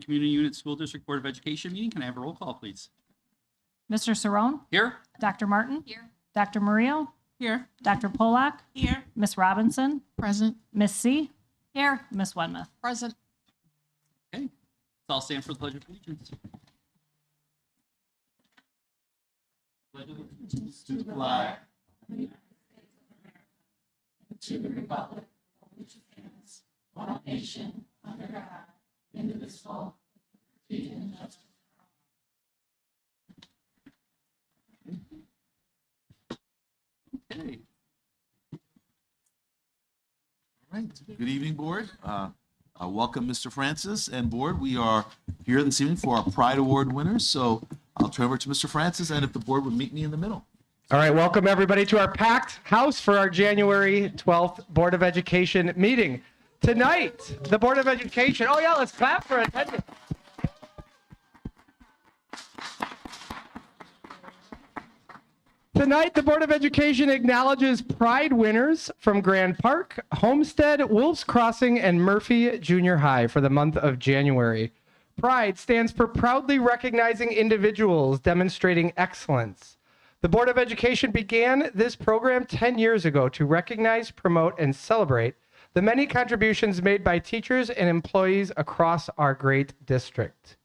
Community Unit School District Board of Education meeting. Can I have a roll call, please? Mr. Cerrone? Here. Dr. Martin? Here. Dr. Murillo? Here. Dr. Polak? Here. Miss Robinson? Present. Miss C? Here. Miss Wenmuth? Present. Okay. Let's all stand for the Pledge of Allegiance. Pledge of allegiance to the flag. To the republic for which it stands, one nation, under God, indivisible, with liberty and justice. Okay. All right. Good evening, Board. Welcome, Mr. Francis and Board. We are here this evening for our Pride Award winners. So I'll turn over to Mr. Francis, and if the Board would meet me in the middle. All right, welcome everybody to our packed house for our January 12th Board of Education meeting. Tonight, the Board of Education, oh yeah, let's clap for attendance. Tonight, the Board of Education acknowledges Pride winners from Grand Park, Homestead, Wolves Crossing, and Murphy Junior High for the month of January. Pride stands for proudly recognizing individuals demonstrating excellence. The Board of Education began this program 10 years ago to recognize, promote, and celebrate the many contributions made by teachers and employees across our great district.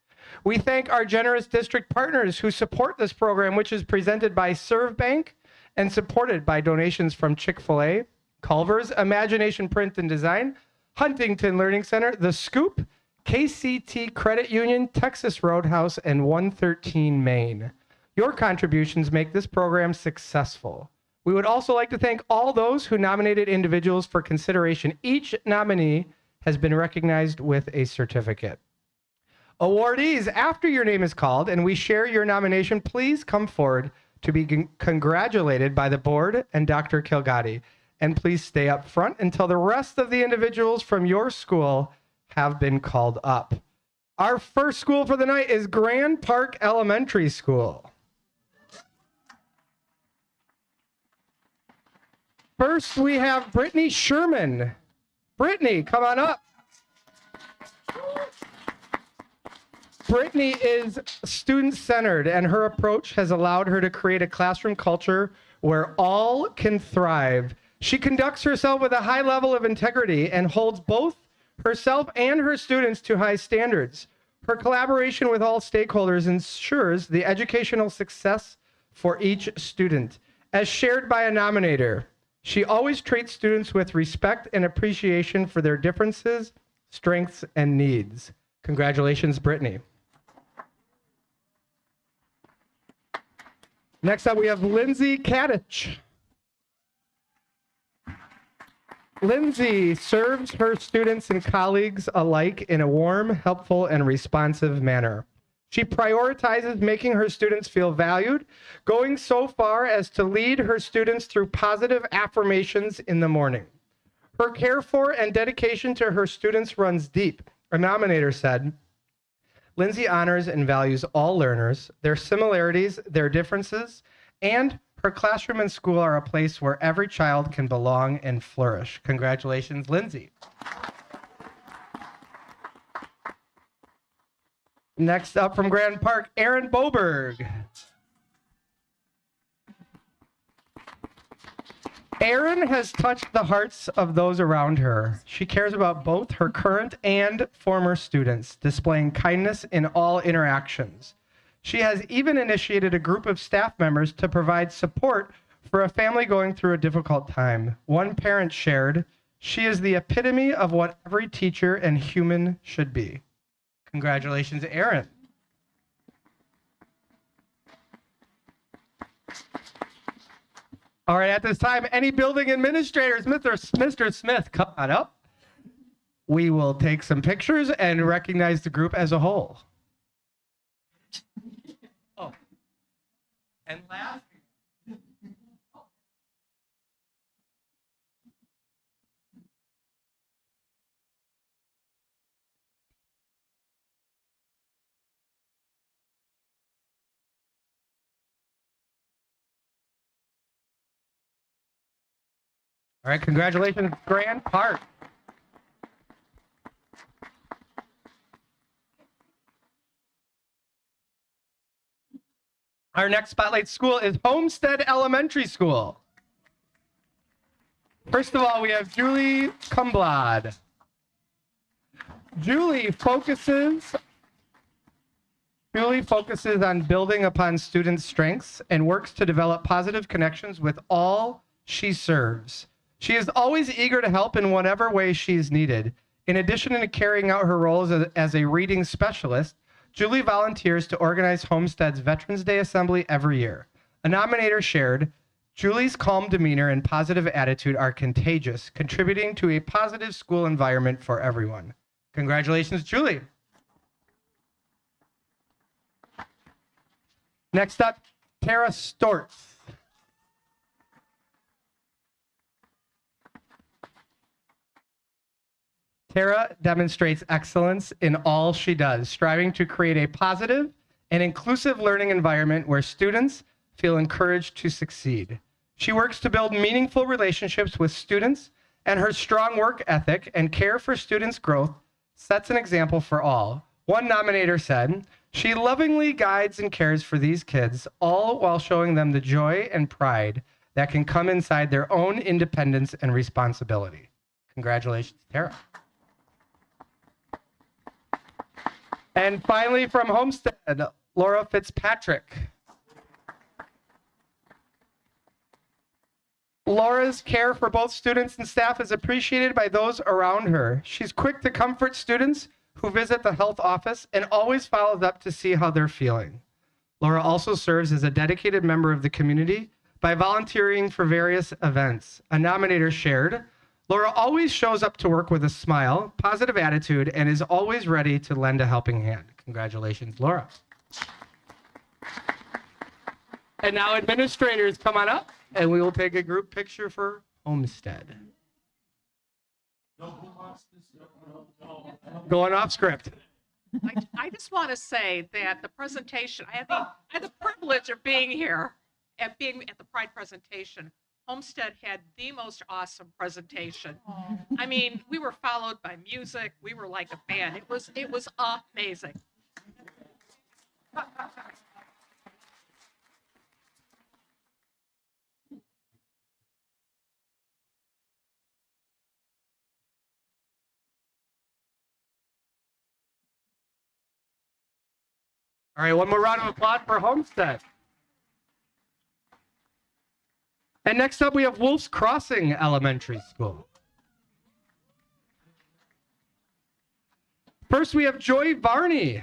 We thank our generous district partners who support this program, which is presented by ServBank and supported by donations from Chick-fil-A, Culver's Imagination Print and Design, Huntington Learning Center, The Scoop, KCT Credit Union, Texas Roadhouse, and 113 Main. Your contributions make this program successful. We would also like to thank all those who nominated individuals for consideration. Each nominee has been recognized with a certificate. Awardees, after your name is called and we share your nomination, please come forward to be congratulated by the board and Dr. Kilgotti. And please stay up front until the rest of the individuals from your school have been called up. Our first school for the night is Grand Park Elementary School. First, we have Brittany Sherman. Brittany, come on up. Brittany is student-centered, and her approach has allowed her to create a classroom culture where all can thrive. She conducts herself with a high level of integrity and holds both herself and her students to high standards. Her collaboration with all stakeholders ensures the educational success for each student. As shared by a nominator, she always treats students with respect and appreciation for their differences, strengths, and needs. Congratulations, Brittany. Next up, we have Lindsay Kadich. Lindsay serves her students and colleagues alike in a warm, helpful, and responsive manner. She prioritizes making her students feel valued, going so far as to lead her students through positive affirmations in the morning. Her care for and dedication to her students runs deep. A nominator said, Lindsay honors and values all learners, their similarities, their differences, and her classroom and school are a place where every child can belong and flourish. Congratulations, Lindsay. Next up from Grand Park, Erin Boberg. Erin has touched the hearts of those around her. She cares about both her current and former students, displaying kindness in all interactions. She has even initiated a group of staff members to provide support for a family going through a difficult time. One parent shared, "She is the epitome of what every teacher and human should be." Congratulations, Erin. All right, at this time, any building administrators, Mr. Smith, come on up. We will take some pictures and recognize the group as a whole. Oh, and last. All right, congratulations, Grand Park. Our next spotlight school is Homestead Elementary School. First of all, we have Julie Cumblad. Julie focuses on building upon students' strengths and works to develop positive connections with all she serves. She is always eager to help in whatever way she's needed. In addition to carrying out her role as a reading specialist, Julie volunteers to organize Homestead's Veterans Day Assembly every year. A nominator shared, Julie's calm demeanor and positive attitude are contagious, contributing to a positive school environment for everyone. Congratulations, Julie. Next up, Tara Stortz. Tara demonstrates excellence in all she does, striving to create a positive and inclusive learning environment where students feel encouraged to succeed. She works to build meaningful relationships with students, and her strong work ethic and care for students' growth sets an example for all. One nominator said, she lovingly guides and cares for these kids, all while showing them the joy and pride that can come inside their own independence and responsibility. Congratulations, Tara. And finally, from Homestead, Laura Fitzpatrick. Laura's care for both students and staff is appreciated by those around her. She's quick to comfort students who visit the health office and always follows up to see how they're feeling. Laura also serves as a dedicated member of the community by volunteering for various events. A nominator shared, Laura always shows up to work with a smile, positive attitude, and is always ready to lend a helping hand. Congratulations, Laura. And now administrators, come on up, and we will take a group picture for Homestead. Going off script. I just want to say that the presentation, I had the privilege of being here and being at the Pride presentation. Homestead had the most awesome presentation. I mean, we were followed by music. We were like a band. It was amazing. All right, one more round of applause for Homestead. And next up, we have Wolf's Crossing Elementary School. First, we have Joy Varney.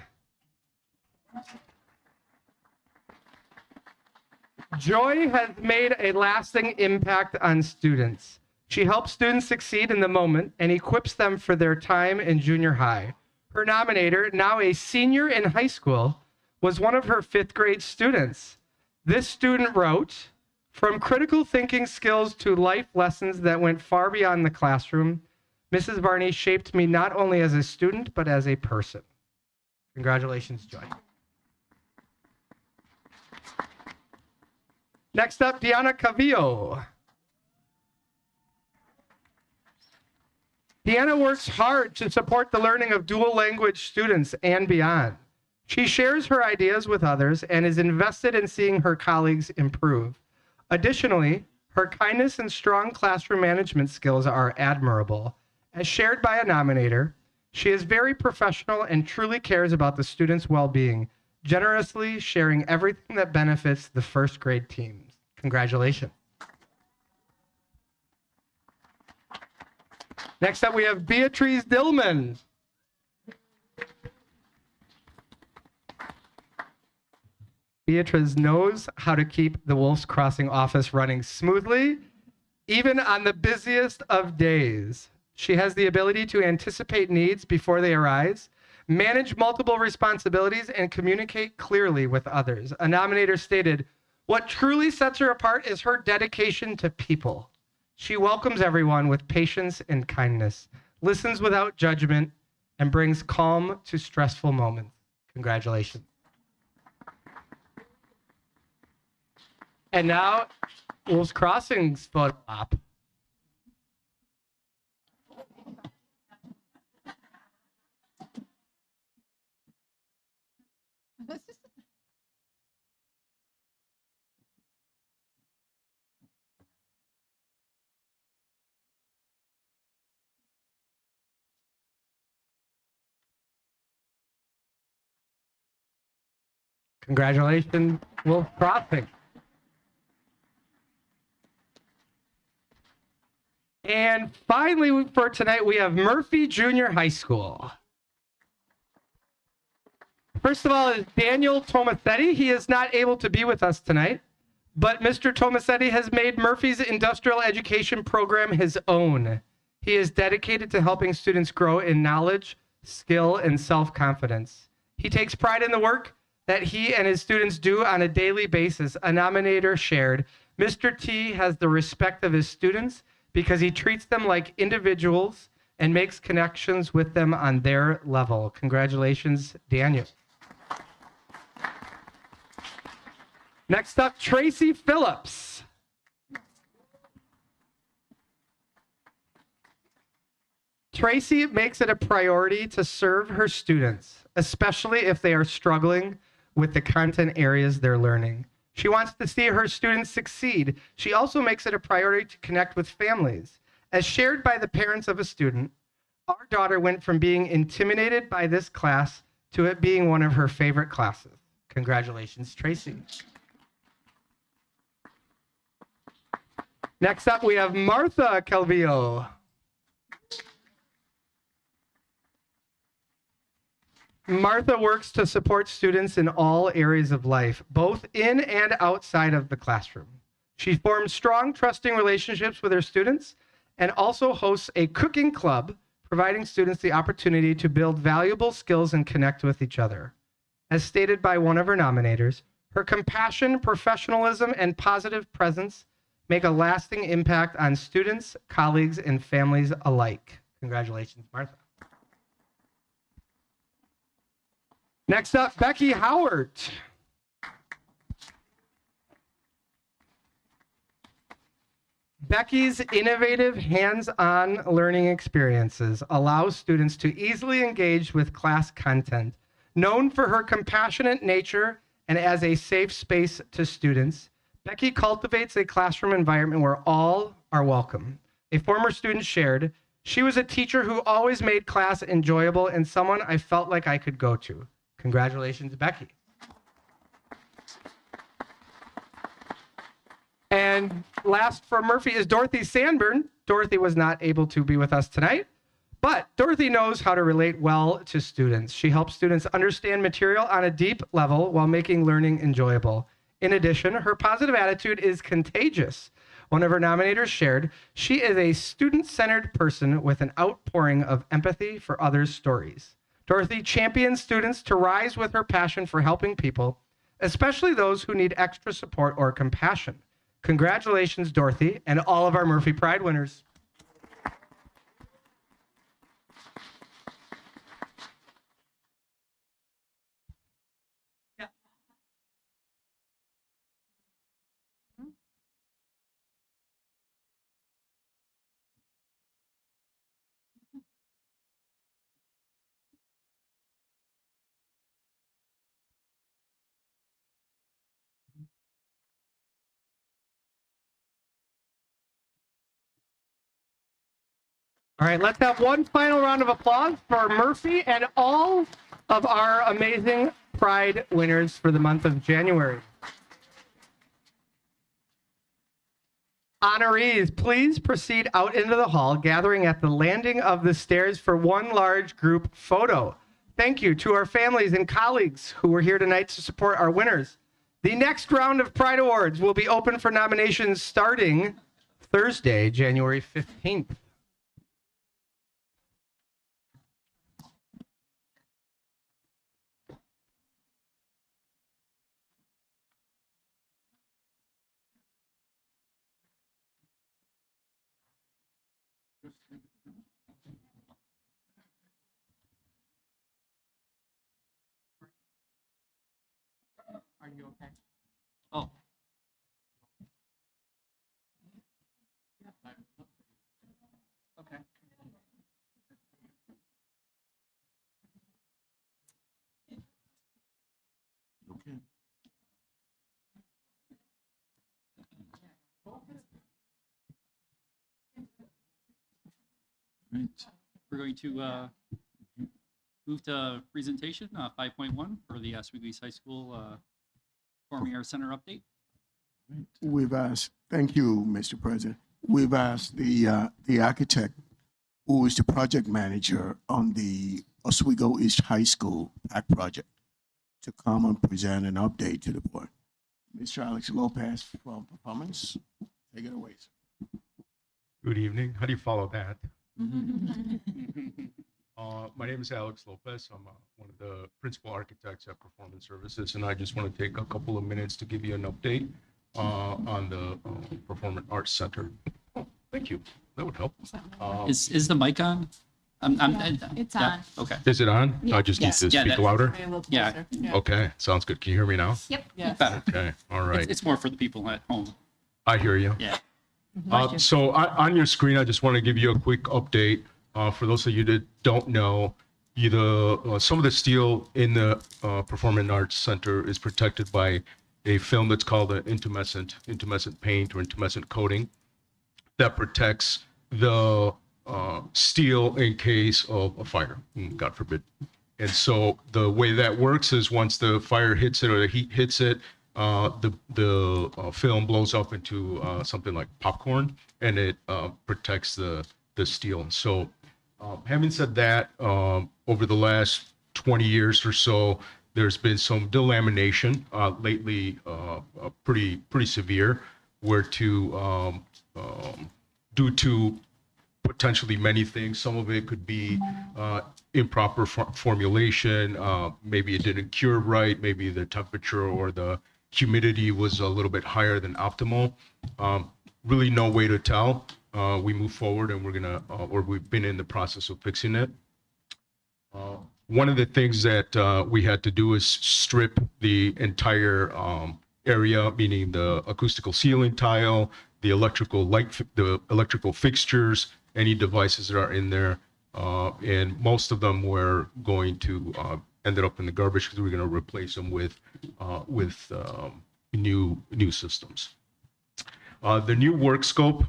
Joy has made a lasting impact on students. She helps students succeed in the moment and equips them for their time in junior high. Her nominator, now a senior in high school, was one of her 5th grade students. This student wrote, from critical thinking skills to life lessons that went far beyond the classroom, Mrs. Varney shaped me not only as a student, but as a person. Congratulations, Joy. Next up, Diana Cavillo. Deanna works hard to support the learning of dual language students and beyond. She shares her ideas with others and is invested in seeing her colleagues improve. Additionally, her kindness and strong classroom management skills are admirable. As shared by a nominator, she is very professional and truly cares about the students' well-being, generously sharing everything that benefits the 1st grade teams. Congratulations. Next up, we have Beatrice Dillman. Beatrice knows how to keep the Wolf's Crossing office running smoothly, even on the busiest of days. She has the ability to anticipate needs before they arise, manage multiple responsibilities, and communicate clearly with others. A nominator stated, what truly sets her apart is her dedication to people. She welcomes everyone with patience and kindness, listens without judgment, and brings calm to stressful moments. Congratulations. And now, Wolf's Crossing's photo op. Congratulations, Wolf Crossing. And finally, for tonight, we have Murphy Junior High School. First of all is Daniel Tomasetti. He is not able to be with us tonight, but Mr. Tomasetti has made Murphy's industrial education program his own. He is dedicated to helping students grow in knowledge, skill, and self-confidence. He takes pride in the work that he and his students do on a daily basis. A nominator shared, Mr. T has the respect of his students because he treats them like individuals and makes connections with them on their level. Congratulations, Daniel. Next up, Tracy Phillips. Tracy makes it a priority to serve her students, especially if they are struggling with the content areas they're learning. She wants to see her students succeed. She also makes it a priority to connect with families. As shared by the parents of a student, our daughter went from being intimidated by this class to it being one of her favorite classes. Congratulations, Tracy. Next up, we have Martha Calvillo. Martha works to support students in all areas of life, both in and outside of the classroom. She forms strong, trusting relationships with her students and also hosts a cooking club, providing students the opportunity to build valuable skills and connect with each other. As stated by one of her nominators, her compassion, professionalism, and positive presence make a lasting impact on students, colleagues, and families alike. Congratulations, Martha. Next up, Becky Howard. Becky's innovative hands-on learning experiences allow students to easily engage with class content. Known for her compassionate nature and as a safe space to students, Becky cultivates a classroom environment where all are welcome. A former student shared, she was a teacher who always made class enjoyable and someone I felt like I could go to. Congratulations, Becky. And last for Murphy is Dorothy Sandburn. Dorothy was not able to be with us tonight, but Dorothy knows how to relate well to students. She helps students understand material on a deep level while making learning enjoyable. In addition, her positive attitude is contagious. One of her nominators shared, she is a student-centered person with an outpouring of empathy for others' stories. Dorothy champions students to rise with her passion for helping people, especially those who need extra support or compassion. Congratulations, Dorothy, and all of our Murphy Pride winners. All right, let's have one final round of applause for Murphy and all of our amazing Pride winners for the month of January. Honorees, please proceed out into the hall, gathering at the landing of the stairs for one large group photo. Thank you to our families and colleagues who were here tonight to support our winners. The next round of Pride Awards will be open for nominations starting Thursday, January 15th. Are you okay? Oh, okay. Okay. Right. We're going to move to presentation 5.1 for the Oswego East High School Performing Arts Center update. We've asked, thank you, Mr. President. We've asked the architect, who is the project manager on the Oswego East High School PAC project, to come and present an update to the board. Mr. Alex Lopez from Performance, take it away, sir. Good evening. How do you follow that? My name is Alex Lopez. I'm one of the principal architects at Performance Services, and I just want to take a couple of minutes to give you an update on the Performance Arts Center. Oh, thank you. That would help. Is the mic on? It's Yeah, on. okay. Is it on? I just need Yes. to Yeah, speak that- louder. Yeah, Okay, sounds good. Can you hear me now? better. Okay, all right. It's more for the people at home. I hear you. Yeah. So on your screen, I just want to give you a quick update. For those of you that don't know, some of the steel in the Performing Arts Center is protected by a film that's called an intumescent paint or intumescent coating that protects the steel in case of a fire, God forbid. And so the way that works is once the fire hits it or the heat hits it, the film blows up into something like popcorn, and it protects the steel. So having said that, over the last 20 years or so, there's been some delamination lately, pretty severe, where due to potentially many things. Some of it could be improper formulation. Maybe it didn't cure right. Maybe the temperature or the humidity was a little bit higher than optimal. Really no way to tell. We move forward and we've been in the process of fixing it. One of the things that we had to do is strip the entire area, meaning the acoustical ceiling tile, the electrical fixtures, any devices that are in there, and most of them were going to ended up in the garbage because we're going to replace them with new systems. The new work scope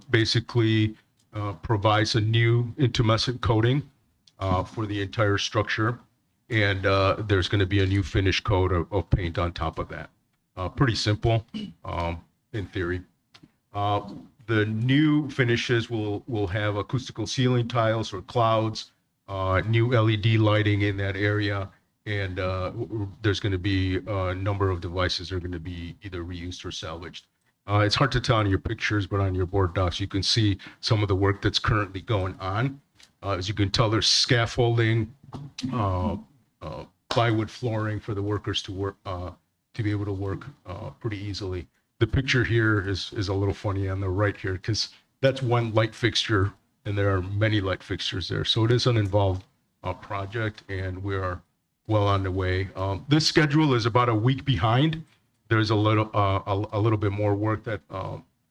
basically provides a new intumescent coating for the entire structure, and there's going to be a new finish coat of paint on top of that. Pretty simple in theory. The new finishes will have acoustical ceiling tiles or clouds, new LED lighting in that area, and there's going to be a number of devices that are going to be either reused or salvaged. It's hard to tell on your pictures, but on your board docs, you can see some of the work that's currently going on. As you can tell, there's scaffolding, plywood flooring for the workers to work to be able to work pretty easily. The picture here is a little funny on the right here because that's one light fixture, and there are many light fixtures there. So it is an involved project, and we are well on the way. This schedule is about a week behind. There's a little bit more work that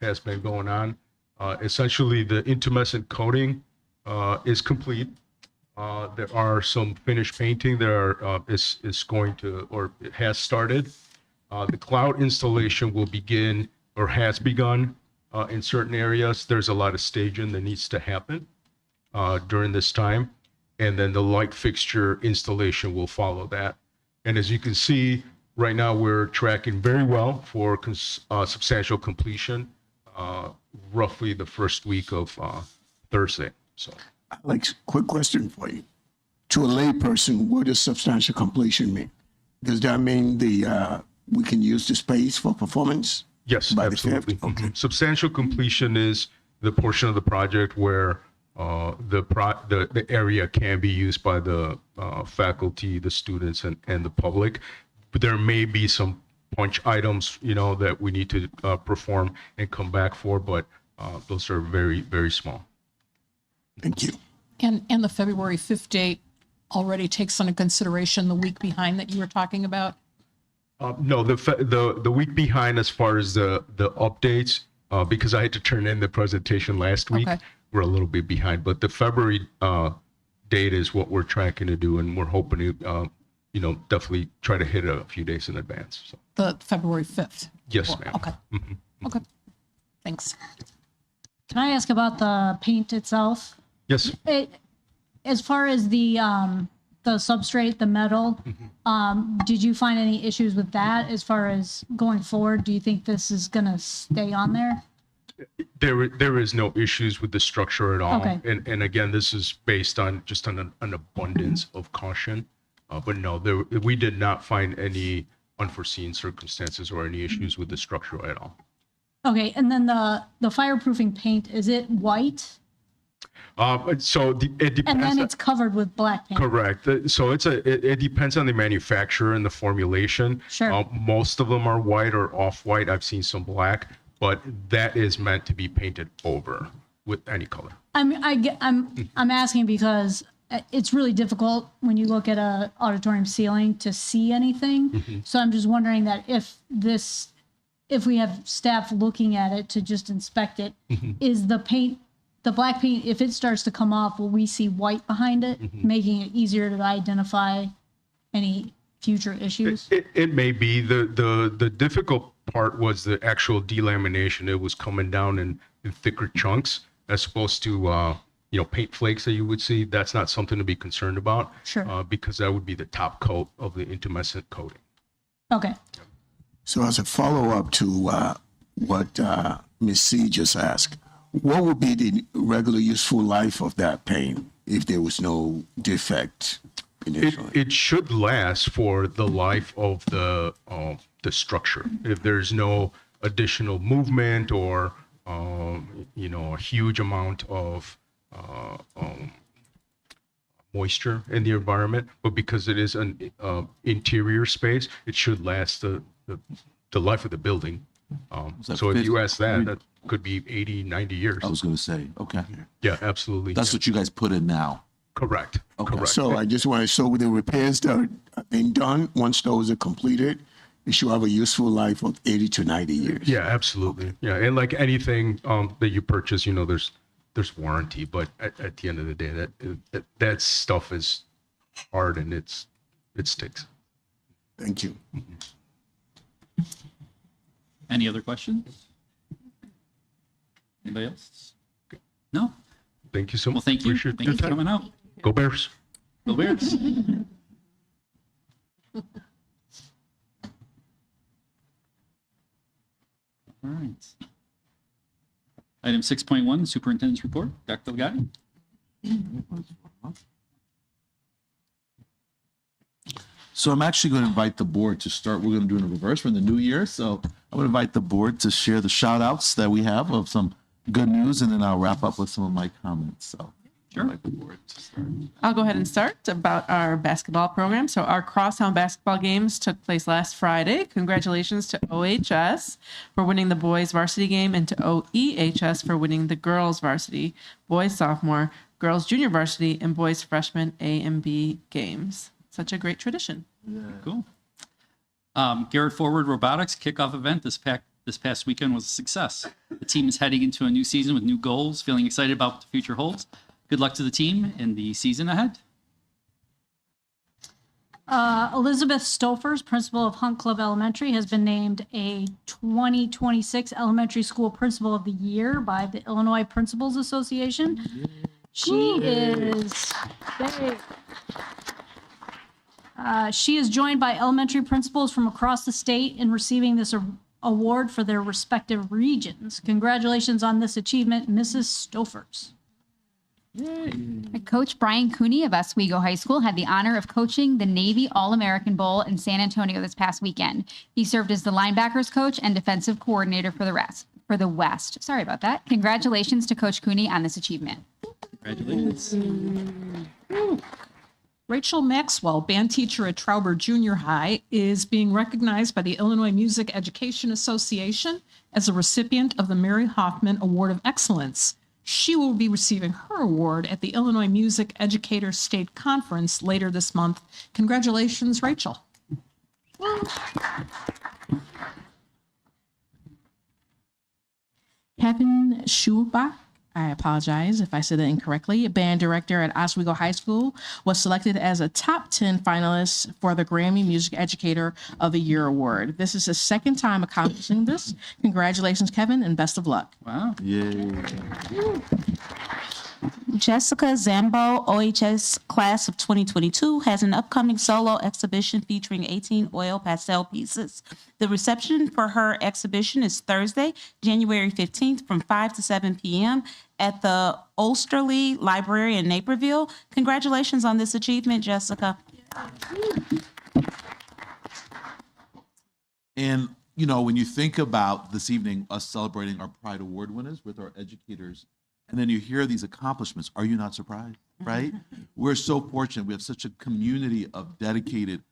has been going on. Essentially, the intumescent coating is complete. There are some finished painting there is going to, or it has started. The cloud installation will begin or has begun in certain areas. There's a lot of staging that needs to happen during this time. And then the light fixture installation will follow that. And as you can see, right now we're tracking very well for substantial completion, roughly the first week of Thursday. So, Alex, quick question for you. To a layperson, what does substantial completion mean? Does that mean we can use the space for performance? yes, By the absolutely. fifth? Okay. Substantial completion is the portion of the project where the area can be used by the faculty, the students, and the public. But there may be some punch items, that we need to perform and come back for, but those are very, very small. Thank you. And the February 5th date already takes into consideration the week behind that you were talking about? No, the week behind as far as the updates, because I had to turn in the presentation last week, Okay. we're a little bit behind. But the February date is what we're tracking to do, and we're hoping to, definitely try to hit it a few days in advance. So, The February 5th? yes, ma'am. Okay. Okay. Thanks. Can I ask about the paint itself? Yes. As far as the the substrate, the metal. Did you find any issues with that as far as going forward? Do you think this is going to stay on there? There is no issues with the structure at all. Okay. And again, this is based on just an abundance of caution. But no, we did not find any unforeseen circumstances or any issues with the structure at all. Okay, and then the fireproofing paint, is it white? It depends. And then it's covered with black paint? Correct. So it depends on the manufacturer and the formulation. Sure. Most of them are white or off-white. I've seen some black, but that is meant to be painted over with any color. I'm asking because it's really difficult when you look at a auditorium ceiling to see anything. So I'm just wondering that if we have staff looking at it to just inspect it, is the paint, the black paint, if it starts to come off, will we see white behind it, making it easier to identify any future issues? It may be. The difficult part was the actual delamination. It was coming down in thicker chunks as opposed to paint flakes that you would see. That's not something to be concerned about. Sure. Because that would be the top coat of the intumescent coating. Okay. So as a follow-up to what Ms. C just asked, what would be the regular useful life of that paint if there was no defect initially? It should last for the life of the structure. If there's no additional movement or a huge amount of moisture in the environment, but because it is an interior space, it should last the life of the building. So if you ask that could be 80, 90 years. I was going to say, okay. Yeah, absolutely. That's what you guys put in now. Correct. Okay. Correct. So I just want to, so with the repairs that are being done, once those are completed, it should have a useful life of 80 to 90 years. Yeah, absolutely. Yeah, and like anything that you purchase, there's warranty, but at the end of the day, that stuff is hard and it sticks. Thank you. Any other questions? Anybody else? No? Thank you so much. Well, thank you. Appreciate Thank your you for time. coming out. Go Bears. Go Bears. All right. Item 6.1, Superintendent's Report. Dr. Delgado. So I'm actually going to invite the board to start. We're going to do it in reverse. We're in the new year. So I'm going to invite the board to share the shout outs that we have of some good news, and then I'll wrap up with some of my comments. So Sure. I'd like the board to start. I'll go ahead and start about our basketball program. So our crosstown basketball games took place last Friday. Congratulations to OHS for winning the boys varsity game and to OEHS for winning the girls varsity, boys sophomore, girls junior varsity, and boys freshman A and B games. Such a great tradition. Cool. Garrett Forward Robotics kickoff event this past weekend was a success. The team is heading into a new season with new goals, feeling excited about what the future holds. Good luck to the team in the season ahead. Elizabeth Stofers, principal of Hunt Club Elementary, has been named a 2026 Elementary School Principal of the Year by the Illinois Principals Association. She is joined by elementary principals from across the state in receiving this award for their respective regions. Congratulations on this achievement, Mrs. Stofers. Coach Brian Cooney of Oswego High School had the honor of coaching the Navy All-American Bowl in San Antonio this past weekend. He served as the linebackers coach and defensive coordinator for the West. Sorry about that. Congratulations to Coach Cooney on this achievement. Congratulations. Rachel Maxwell, band teacher at Trauber Junior High, is being recognized by the Illinois Music Education Association as a recipient of the Mary Hoffman Award of Excellence. She will be receiving her award at the Illinois Music Educators State Conference later this month. Congratulations, Rachel. Kevin Schubach, I apologize if I said that incorrectly, band director at Oswego High School, was selected as a top 10 finalist for the Grammy Music Educator of the Year Award. This is his second time accomplishing this. Congratulations, Kevin, and best of luck. Wow. Yay. Jessica Zambo, OHS class of 2022, has an upcoming solo exhibition featuring 18 oil pastel pieces. The reception for her exhibition is Thursday, January 15th from 5 to 7 p.m. at the Osterley Library in Naperville. Congratulations on this achievement, Jessica. And, you know, when you think about this evening, us celebrating our Pride Award winners with our educators, and then you hear these accomplishments, are you not surprised, right? We're so fortunate. We have such a community of dedicated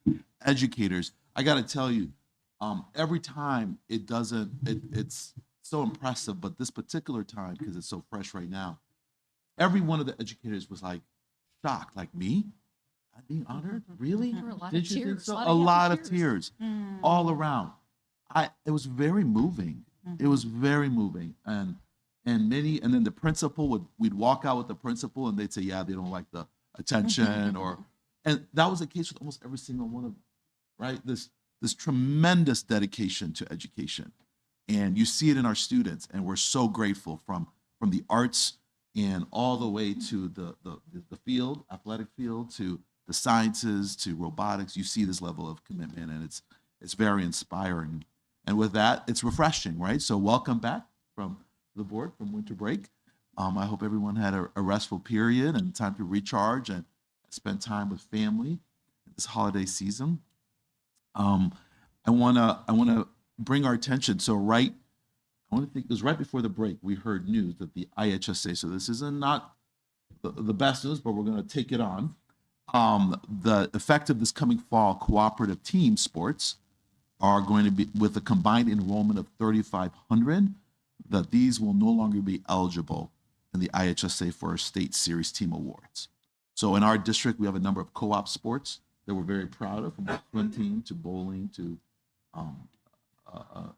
educators. I got to tell you, every time it's so impressive, but this particular time, because it's so fresh right now, every one of the educators was like shocked, like me? I'm being honored? Really? There were a lot Did of you think tears, so? a lot A of lot happy of tears all around. It was very moving. It was very moving. And then the principal we'd walk out with the principal and they'd say, yeah, they don't like the attention and that was the case with almost every single one of them, right? This tremendous dedication to education. And you see it in our students, and we're so grateful from the arts and all the way to the field, athletic field, to the sciences, to robotics. You see this level of commitment, and it's very inspiring. And with that, it's refreshing, right? So welcome back from the board from winter break. I hope everyone had a restful period and time to recharge and spend time with family this holiday season. I wanna bring our attention. So I want to think it was right before the break we heard news that the IHSA. So this is not the best news, but we're going to take it on. The effect of this coming fall, cooperative team sports are going to be with a combined enrollment of 3,500. That these will no longer be eligible in the IHSA for our state series team awards. So in our district, we have a number of co-op sports that we're very proud of, from swim team to bowling to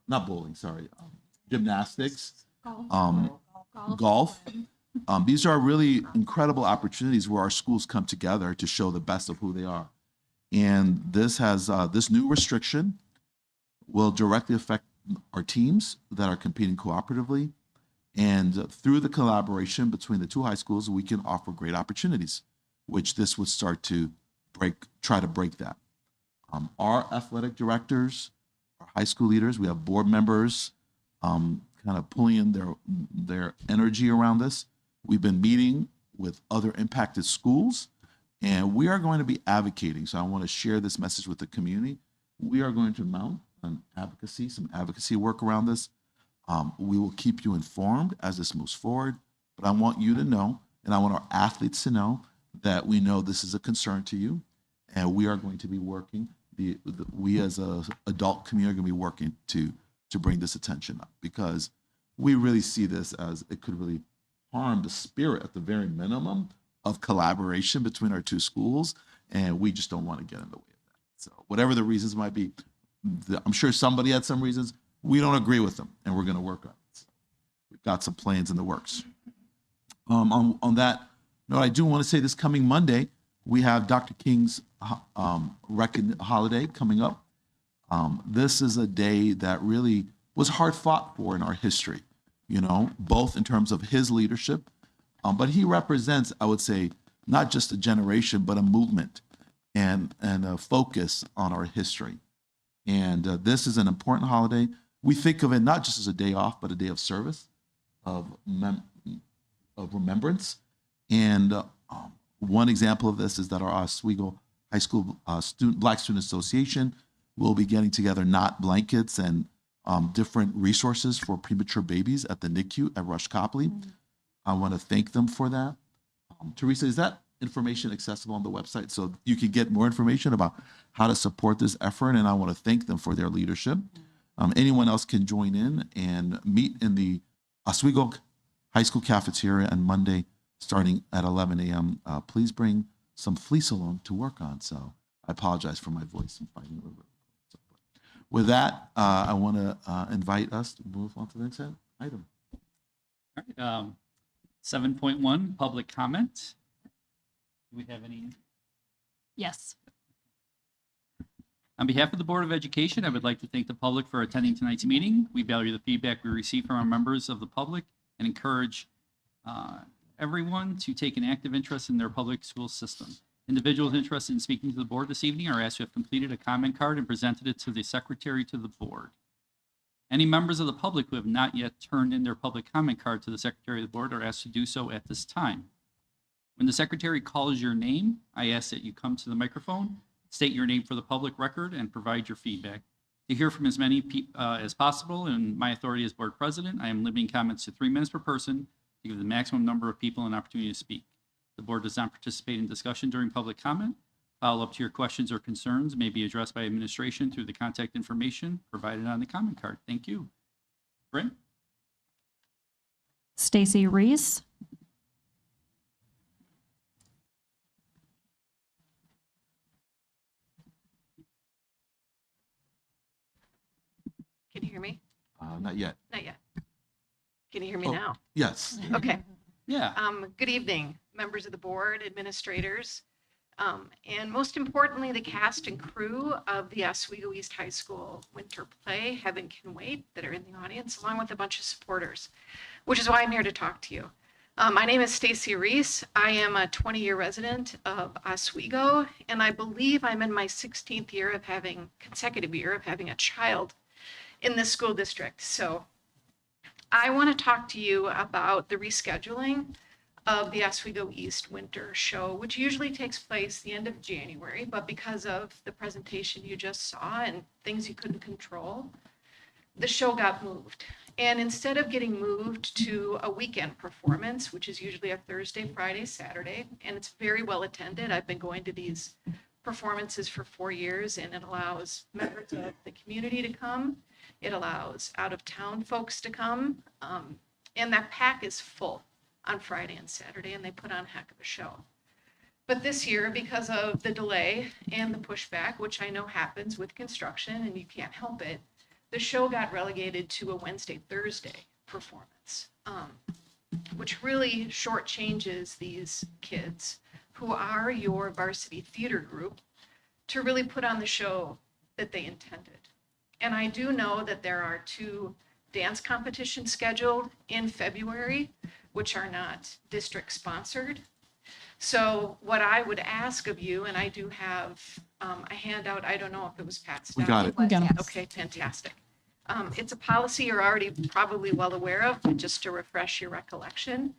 not bowling, sorry, gymnastics, golf. These are really incredible opportunities where our schools come together to show the best of who they are. And this has this new restriction will directly affect our teams that are competing cooperatively. And through the collaboration between the two high schools, we can offer great opportunities, which this would start to try to break that. Our athletic directors, our high school leaders, we have board members kind of pulling in their energy around this. We've been meeting with other impacted schools, and we are going to be advocating. So I want to share this message with the community. We are going to mount some advocacy work around this. We will keep you informed as this moves forward, but I want you to know, and I want our athletes to know, that we know this is a concern to you, and we are going to be working. We as a adult community are going to be working to bring this attention up, because we really see this as it could really harm the spirit at the very minimum of collaboration between our two schools, and we just don't want to get in the way of that. So whatever the reasons might be, I'm sure somebody had some reasons. We don't agree with them, and we're going to work on it. So we've got some plans in the works. On that note, I do want to say this coming Monday, we have Dr. King's holiday coming up. This is a day that really was hard fought for in our history, both in terms of his leadership, but he represents, I would say, not just a generation, but a movement and a focus on our history. And this is an important holiday. We think of it not just as a day off, but a day of service, of remembrance. And one example of this is that our Oswego High School Black Student Association will be getting together knot blankets and different resources for premature babies at the NICU at Rush Copley. I want to thank them for that. Teresa, is that information accessible on the website so you can get more information about how to support this effort? And I want to thank them for their leadership. Anyone else can join in and meet in the Oswego High School cafeteria on Monday starting at 11 a.m. Please bring some fleece along to work on. So I apologize for my voice. I'm fighting a little bit. So, with that, I want to invite us to move on to the next item. All right. 7.1, public comment. Do we have any? Yes. On behalf of the Board of Education, I would like to thank the public for attending tonight's meeting. We value the feedback we receive from our members of the public and encourage everyone to take an active interest in their public school system. Individuals interested in speaking to the board this evening are asked to have completed a comment card and presented it to the secretary to the board. Any members of the public who have not yet turned in their public comment card to the secretary of the board are asked to do so at this time. When the secretary calls your name, I ask that you come to the microphone, state your name for the public record, and provide your feedback. To hear from as many as possible, in my authority as board president, I am limiting comments to 3 minutes per person to give the maximum number of people an opportunity to speak. The board does not participate in discussion during public comment. Follow-up to your questions or concerns may be addressed by administration through the contact information provided on the comment card. Thank you. Brent? Stacy Reese. Can you hear me? Not yet. Not yet. Can you hear me Oh. now? Yes. Okay. Yeah. Good evening, members of the board, administrators, and most importantly, the cast and crew of the Oswego East High School Winter Play, Heaven Can Wait, that are in the audience, along with a bunch of supporters, which is why I'm here to talk to you. My name is Stacy Reese. I am a 20-year resident of Oswego, and I believe I'm in my 16th consecutive year of having a child in this school district. So I want to talk to you about the rescheduling of the Oswego East Winter Show, which usually takes place the end of January, but because of the presentation you just saw and things you couldn't control, the show got moved. And instead of getting moved to a weekend performance, which is usually a Thursday, Friday, Saturday, and it's very well attended. I've been going to these performances for 4 years, and it allows members of the community to come. It allows out-of-town folks to come, and that pack is full on Friday and Saturday, and they put on a heck of a show. But this year, because of the delay and the pushback, which I know happens with construction and you can't help it, the show got relegated to a Wednesday, Thursday performance, which really shortchanges these kids who are your varsity theater group to really put on the show that they intended. And I do know that there are 2 dance competitions scheduled in February, which are not district sponsored. So what I would ask of you, and I do have a handout, I don't know if it was Pat's. We got it. We got 'em. Okay, fantastic. It's a policy you're already probably well aware of, but just to refresh your recollection.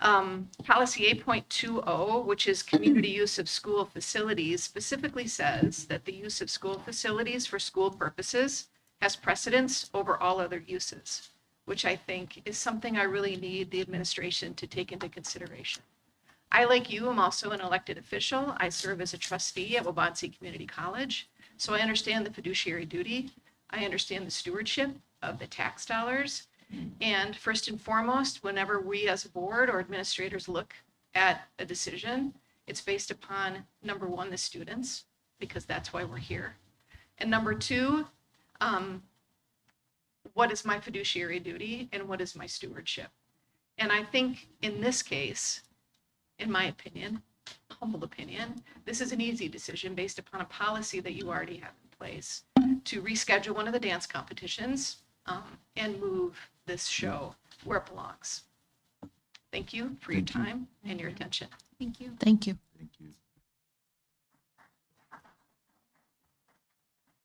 Policy 8.20, which is community use of school facilities, specifically says that the use of school facilities for school purposes has precedence over all other uses, which I think is something I really need the administration to take into consideration. I, like you, am also an elected official. I serve as a trustee at Waubonsee Community College, so I understand the fiduciary duty. I understand the stewardship of the tax dollars. And first and foremost, whenever we as a board or administrators look at a decision, it's based upon, number 1, the students, because that's why we're here. And number 2, what is my fiduciary duty and what is my stewardship? And I think in this case, in my opinion, humble opinion, this is an easy decision based upon a policy that you already have in place to reschedule one of the dance competitions and move this show where it belongs. Thank you for your time and your attention. Thank you. Thank you. Thank you.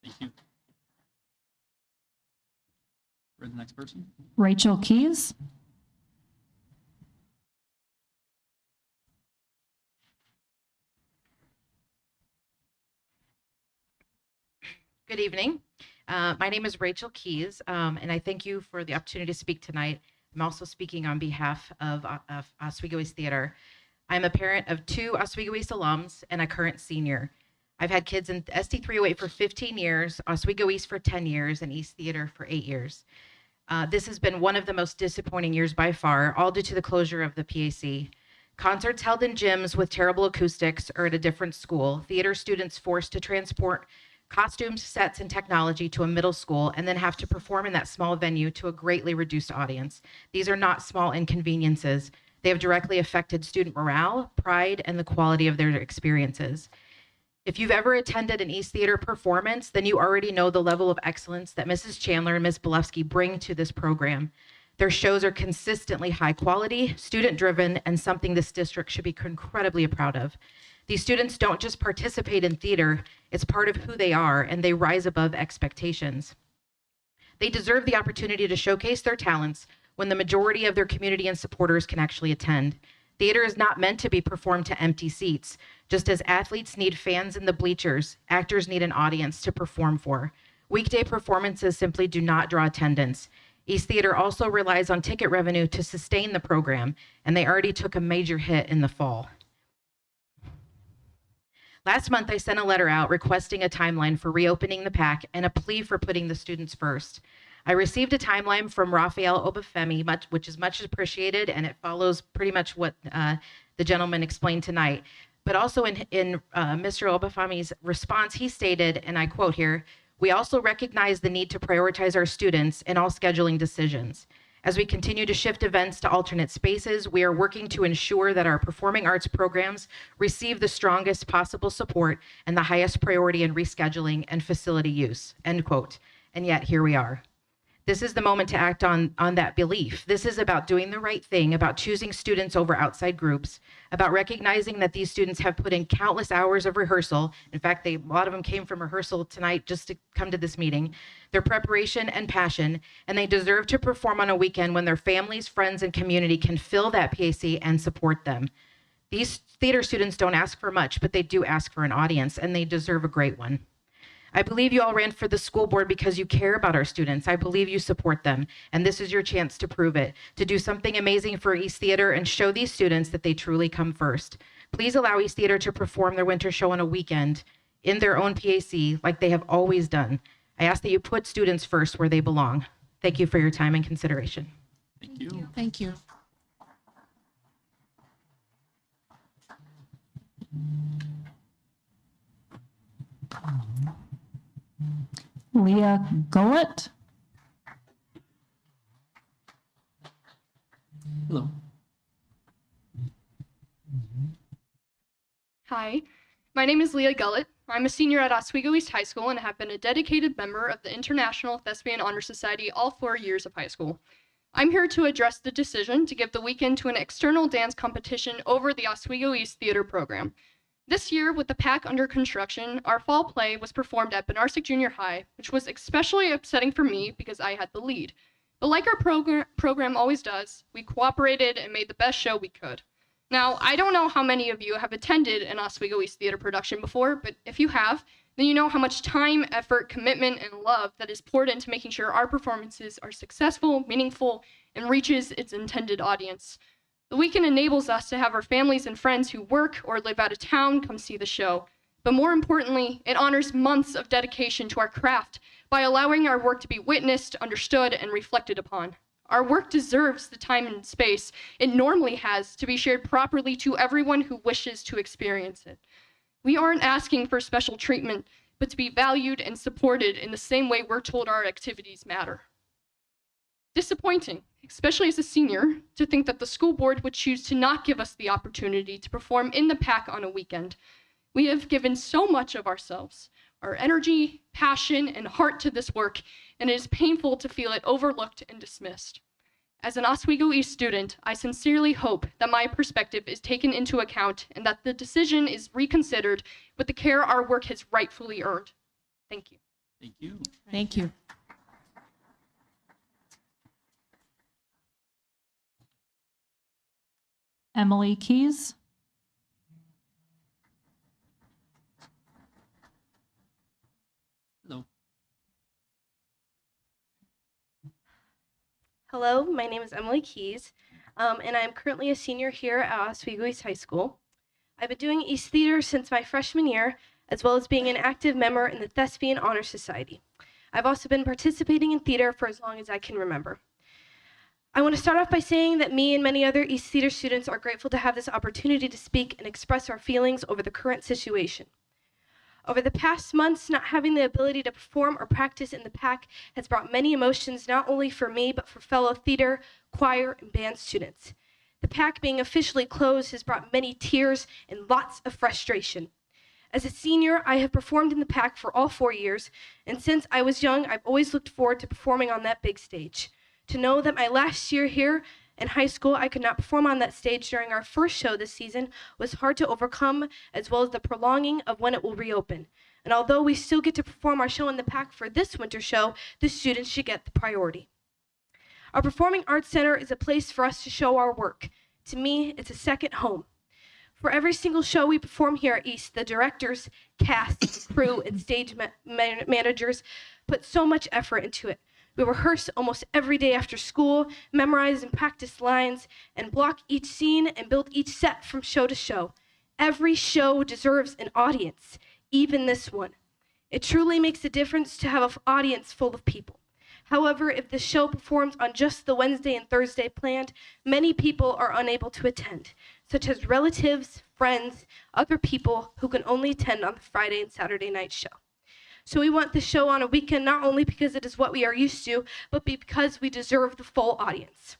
Thank you. Read the next person. Rachel Keys. Good evening. My name is Rachel Keys, and I thank you for the opportunity to speak tonight. I'm also speaking on behalf of Oswego East Theater. I'm a parent of 2 Oswego East alums and a current senior. I've had kids in SD308 for 15 years, Oswego East for 10 years, and East Theater for 8 years. This has been one of the most disappointing years by far, all due to the closure of the PAC. Concerts held in gyms with terrible acoustics or at a different school, theater students forced to transport costumes, sets, and technology to a middle school and then have to perform in that small venue to a greatly reduced audience. These are not small inconveniences. They have directly affected student morale, pride, and the quality of their experiences. If you've ever attended an East Theater performance, then you already know the level of excellence that Mrs. Chandler and Ms. Belewski bring to this program. Their shows are consistently high quality, student driven, and something this district should be incredibly proud of. These students don't just participate in theater, it's part of who they are, and they rise above expectations. They deserve the opportunity to showcase their talents when the majority of their community and supporters can actually attend. Theater is not meant to be performed to empty seats. Just as athletes need fans in the bleachers, actors need an audience to perform for. Weekday performances simply do not draw attendance. East Theater also relies on ticket revenue to sustain the program, and they already took a major hit in the fall. Last month, I sent a letter out requesting a timeline for reopening the PAC and a plea for putting the students first. I received a timeline from Raphael Obafemi, which is much appreciated, and it follows pretty much what the gentleman explained tonight. But also in Mr. Obafemi's response, he stated, and I quote here, "We also recognize the need to prioritize our students in all scheduling decisions. As we continue to shift events to alternate spaces, we are working to ensure that our performing arts programs receive the strongest possible support and the highest priority in rescheduling and facility use," end quote. And yet here we are. This is the moment to act on that belief. This is about doing the right thing, about choosing students over outside groups, about recognizing that these students have put in countless hours of rehearsal. In fact, a lot of them came from rehearsal tonight just to come to this meeting, their preparation and passion, and they deserve to perform on a weekend when their families, friends, and community can fill that PAC and support them. These theater students don't ask for much, but they do ask for an audience, and they deserve a great one. I believe you all ran for the school board because you care about our students. I believe you support them, and this is your chance to prove it, to do something amazing for East Theater and show these students that they truly come first. Please allow East Theater to perform their winter show on a weekend in their own PAC like they have always done. I ask that you put students first where they belong. Thank you for your time and consideration. Thank you. Thank you. Leah Gullett. Hello. Hi, my name is Leah Gullett. I'm a senior at Oswego East High School and have been a dedicated member of the International Thespian Honor Society all 4 years of high school. I'm here to address the decision to give the weekend to an external dance competition over the Oswego East Theater program. This year, with the PAC under construction, our fall play was performed at Benarsic Junior High, which was especially upsetting for me because I had the lead. But like our program always does, we cooperated and made the best show we could. Now, I don't know how many of you have attended an Oswego East Theater production before, but if you have, then you know how much time, effort, commitment, and love that is poured into making sure our performances are successful, meaningful, and reaches its intended audience. The weekend enables us to have our families and friends who work or live out of town come see the show. But more importantly, it honors months of dedication to our craft by allowing our work to be witnessed, understood, and reflected upon. Our work deserves the time and space it normally has to be shared properly to everyone who wishes to experience it. We aren't asking for special treatment, but to be valued and supported in the same way we're told our activities matter. Disappointing, especially as a senior, to think that the school board would choose to not give us the opportunity to perform in the PAC on a weekend. We have given so much of ourselves, our energy, passion, and heart to this work, and it is painful to feel it overlooked and dismissed. As an Oswego East student, I sincerely hope that my perspective is taken into account and that the decision is reconsidered with the care our work has rightfully earned. Thank you. Thank you. Thank you. Emily Keys. Hello. Hello, my name is Emily Keys, and I'm currently a senior here at Oswego East High School. I've been doing East Theater since my freshman year, as well as being an active member in the Thespian Honor Society. I've also been participating in theater for as long as I can remember. I want to start off by saying that me and many other East Theater students are grateful to have this opportunity to speak and express our feelings over the current situation. Over the past months, not having the ability to perform or practice in the PAC has brought many emotions, not only for me, but for fellow theater, choir, and band students. The PAC being officially closed has brought many tears and lots of frustration. As a senior, I have performed in the PAC for all 4 years, and since I was young, I've always looked forward to performing on that big stage. To know that my last year here in high school, I could not perform on that stage during our first show this season was hard to overcome, as well as the prolonging of when it will reopen. And although we still get to perform our show in the PAC for this winter show, the students should get the priority. Our Performing Arts Center is a place for us to show our work. To me, it's a second home. For every single show we perform here at East, the directors, cast, crew, and stage managers put so much effort into it. We rehearse almost every day after school, memorize and practice lines, and block each scene and build each set from show to show. Every show deserves an audience, even this one. It truly makes a difference to have an audience full of people. However, if the show performs on just the Wednesday and Thursday planned, many people are unable to attend, such as relatives, friends, other people who can only attend on the Friday and Saturday night show. So we want the show on a weekend not only because it is what we are used to, but because we deserve the full audience.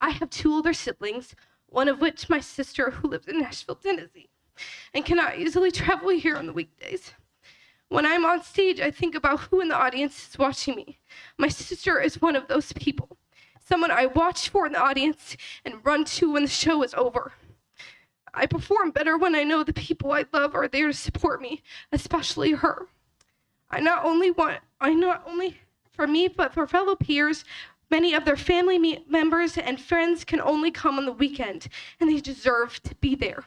I have 2 older siblings, one of which my sister who lives in Nashville, Tennessee, and cannot easily travel here on the weekdays. When I'm on stage, I think about who in the audience is watching me. My sister is one of those people, someone I watch for in the audience and run to when the show is over. I perform better when I know the people I love are there to support me, especially her. I not only for me, but for fellow peers, many of their family members and friends can only come on the weekend, and they deserve to be there.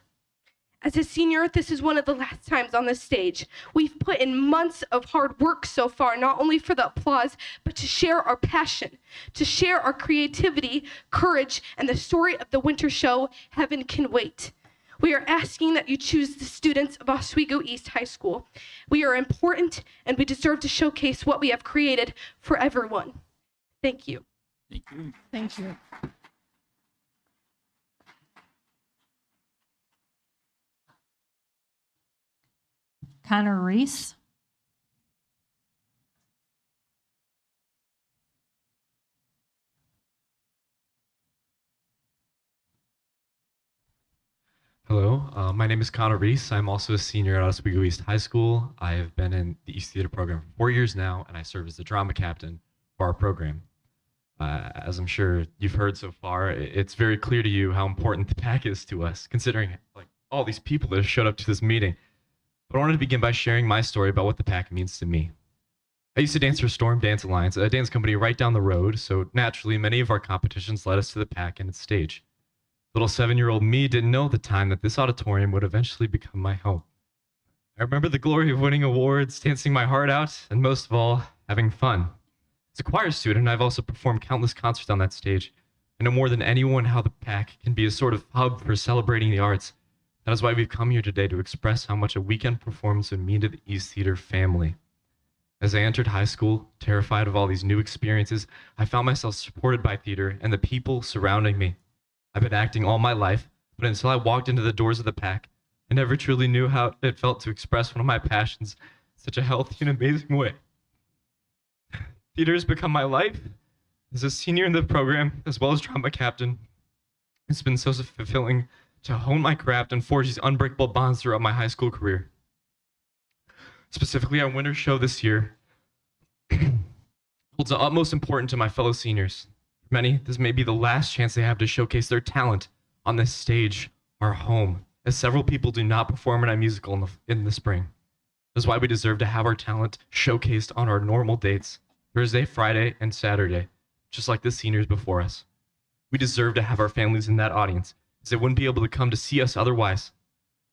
As a senior, this is one of the last times on this stage. We've put in months of hard work so far, not only for the applause, but to share our passion, to share our creativity, courage, and the story of the winter show, Heaven Can Wait. We are asking that you choose the students of Oswego East High School. We are important, and we deserve to showcase what we have created for everyone. Thank you. Thank you. Thank you. Connor Reese. Hello, my name is Connor Reese. I'm also a senior at Oswego East High School. I have been in the East Theater program for 4 years now, and I serve as the drama captain for our program. As I'm sure you've heard so far, it's very clear to you how important the PAC is to us, considering like all these people that have showed up to this meeting. But I wanted to begin by sharing my story about what the PAC means to me. I used to dance for Storm Dance Alliance, a dance company right down the road, so naturally many of our competitions led us to the PAC and its stage. Little 7-year-old me didn't know at the time that this auditorium would eventually become my home. I remember the glory of winning awards, dancing my heart out, and most of all, having fun. As a choir student, I've also performed countless concerts on that stage. I know more than anyone how the PAC can be a sort of hub for celebrating the arts. That is why we've come here today to express how much a weekend performance would mean to the East Theater family. As I entered high school, terrified of all these new experiences, I found myself supported by theater and the people surrounding me. I've been acting all my life, but until I walked into the doors of the PAC, I never truly knew how it felt to express one of my passions in such a healthy and amazing way. Theater has become my life. As a senior in the program, as well as drama captain, it's been so fulfilling to hone my craft and forge these unbreakable bonds throughout my high school career. Specifically, our winter show this year holds the utmost importance to my fellow seniors. For many, this may be the last chance they have to showcase their talent on this stage, our home, as several people do not perform in a musical in the spring. That's why we deserve to have our talent showcased on our normal dates, Thursday, Friday, and Saturday, just like the seniors before us. We deserve to have our families in that audience, as they wouldn't be able to come to see us otherwise.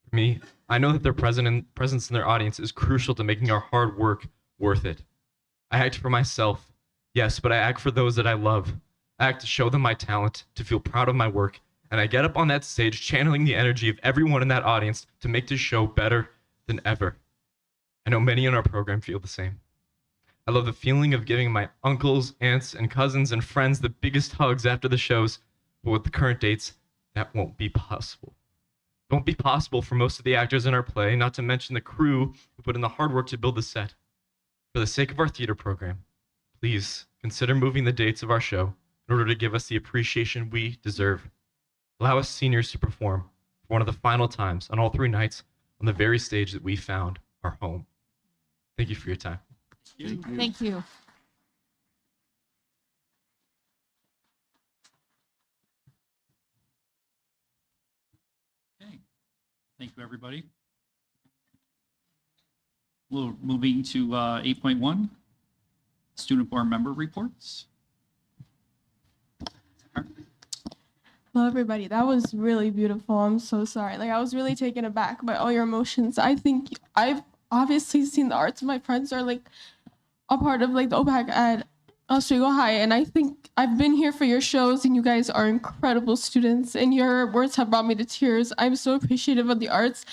For me, I know that their presence in their audience is crucial to making our hard work worth it. I act for myself, yes, but I act for those that I love. I act to show them my talent, to feel proud of my work, and I get up on that stage channeling the energy of everyone in that audience to make this show better than ever. I know many in our program feel the same. I love the feeling of giving my uncles, aunts, and cousins and friends the biggest hugs after the shows, but with the current dates, that won't be possible. It won't be possible for most of the actors in our play, not to mention the crew who put in the hard work to build the set. For the sake of our theater program, please consider moving the dates of our show in order to give us the appreciation we deserve. Allow us seniors to perform for one of the final times on all 3 nights on the very stage that we found our home. Thank you for your time. Thank you. Thank you, everybody. We're moving to 8.1, student board member reports. Hello, everybody. That was really beautiful. I'm so sorry. Like, I was really taken aback by all your emotions. I think I've obviously seen the arts. My friends are like a part of like the OPAC at Oswego High, and I think I've been here for your shows, and you guys are incredible students, and your words have brought me to tears. I'm so appreciative of the arts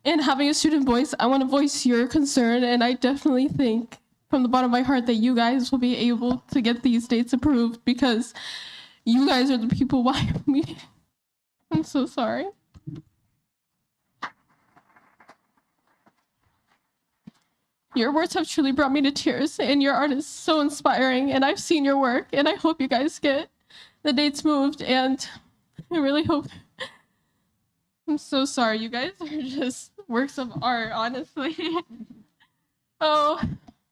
and having a student voice. I want to voice your concern, and I definitely think from the bottom of my heart that you guys will be able to get these dates approved because you guys are the people why me. I'm so sorry. Your words have truly brought me to tears, and your art is so inspiring, and I've seen your work, and I hope you guys get the dates moved, and I really hope. I'm so sorry. You guys are just works of art, honestly. Oh,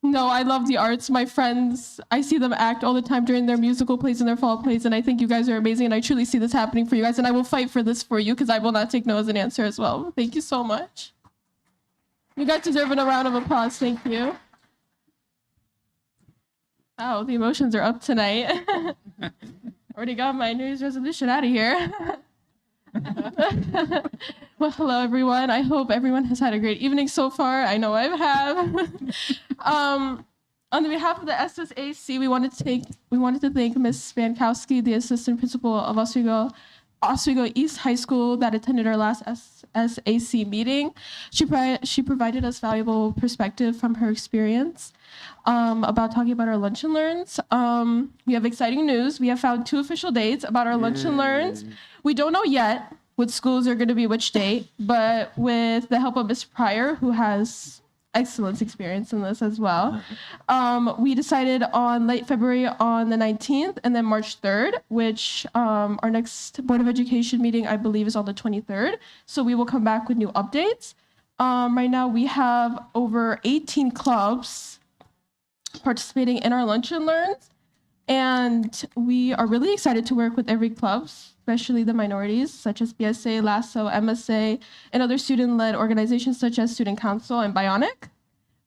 no, I love the arts. My friends, I see them act all the time during their musical plays and their fall plays, and I think you guys are amazing, and I truly see this happening for you guys, and I will fight for this for you because I will not take no as an answer as well. Thank you so much. You guys deserve a round of applause. Thank you. Wow, the emotions are up tonight. Already got my New Year's resolution out of here. Well, hello everyone. I hope everyone has had a great evening so far. I know I have. On behalf of the SSAC, we wanted to thank Ms. Spankowski, the assistant principal of Oswego East High School, that attended our last SSAC meeting. She provided us valuable perspective from her experience about talking about our lunch and learns. We have exciting news. We have found 2 official dates about our lunch and learns. We don't know yet which schools are going to be which date, but with the help of Ms. Pryor, who has excellent experience in this as well, we decided on late February on the 19th and then March 3rd, which our next Board of Education meeting, I believe, is on the 23rd. So we will come back with new updates. Right now we have over 18 clubs participating in our lunch and learns, and we are really excited to work with every club, especially the minorities such as BSA, LASSO, MSA, and other student-led organizations such as Student Council and Bionic,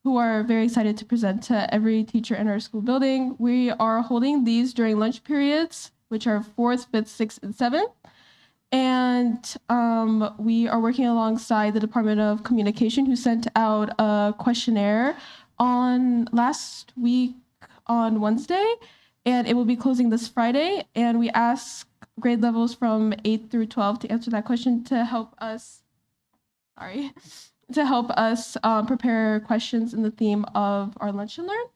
who are very excited to present to every teacher in our school building. We are holding these during lunch periods, which are 4th, 5th, 6th, and 7th. And we are working alongside the Department of Communication, who sent out a questionnaire on last week on Wednesday, and it will be closing this Friday. And we ask grade levels from 8 through 12 to answer that question to help us, prepare questions in the theme of our lunch and learn.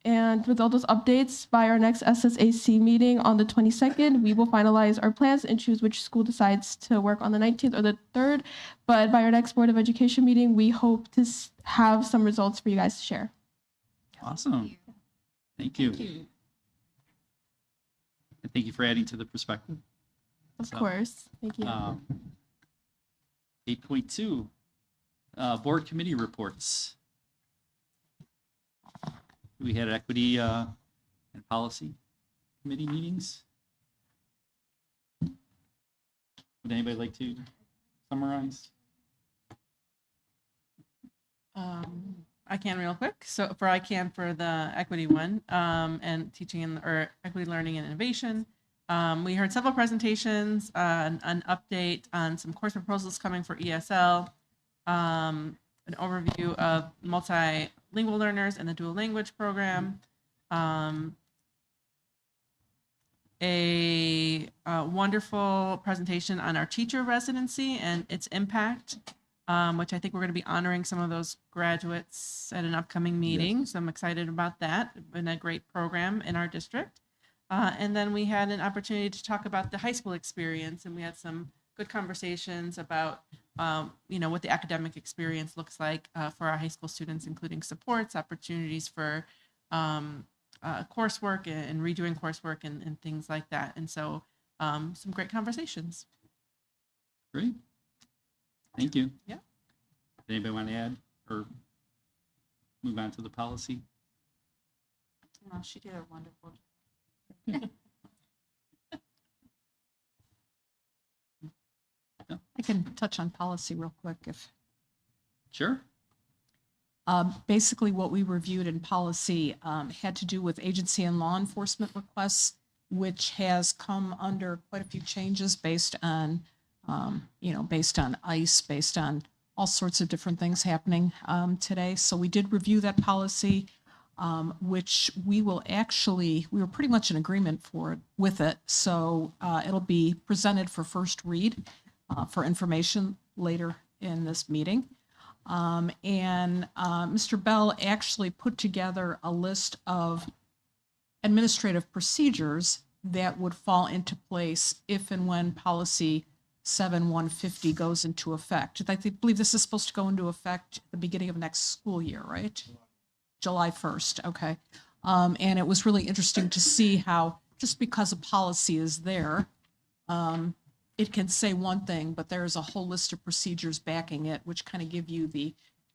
And with all those updates, by our next SSAC meeting on the 22nd, we will finalize our plans and choose which school decides to work on the 19th or the 3rd. But by our next Board of Education meeting, we hope to have some results for you guys to share. Awesome. Thank you. And thank you for adding to the perspective. Of course. Thank you. 8.2, board committee reports. We had equity and policy committee meetings. Would anybody like to summarize? I can real quick. So for the equity one, and teaching or equity learning and innovation. We heard several presentations, an update on some course proposals coming for ESL, an overview of multilingual learners and the dual language program, a wonderful presentation on our teacher residency and its impact, which I think we're going to be honoring some of those graduates at an upcoming meeting. Yes. So I'm excited about that. It's been a great program in our district. And then we had an opportunity to talk about the high school experience, and we had some good conversations about, what the academic experience looks like for our high school students, including supports, opportunities for coursework and redoing coursework and things like that. And so some great conversations. Great. Thank you. Yeah. Anybody want to add or move on to the policy? No, she did a wonderful job. I can touch on policy real quick if. Sure. Basically, what we reviewed in policy had to do with agency and law enforcement requests, which has come under quite a few changes based on, based on ICE, based on all sorts of different things happening today. So we did review that policy, which we were pretty much in agreement with it. So it'll be presented for first read for information later in this meeting. Mr. Bell actually put together a list of administrative procedures that would fall into place if and when policy 7150 goes into effect. I believe this is supposed to go into effect at the beginning of next school year, right? July 1st, okay. And it was really interesting to see how just because a policy is there, it can say one thing, but there's a whole list of procedures backing it, which kind of give you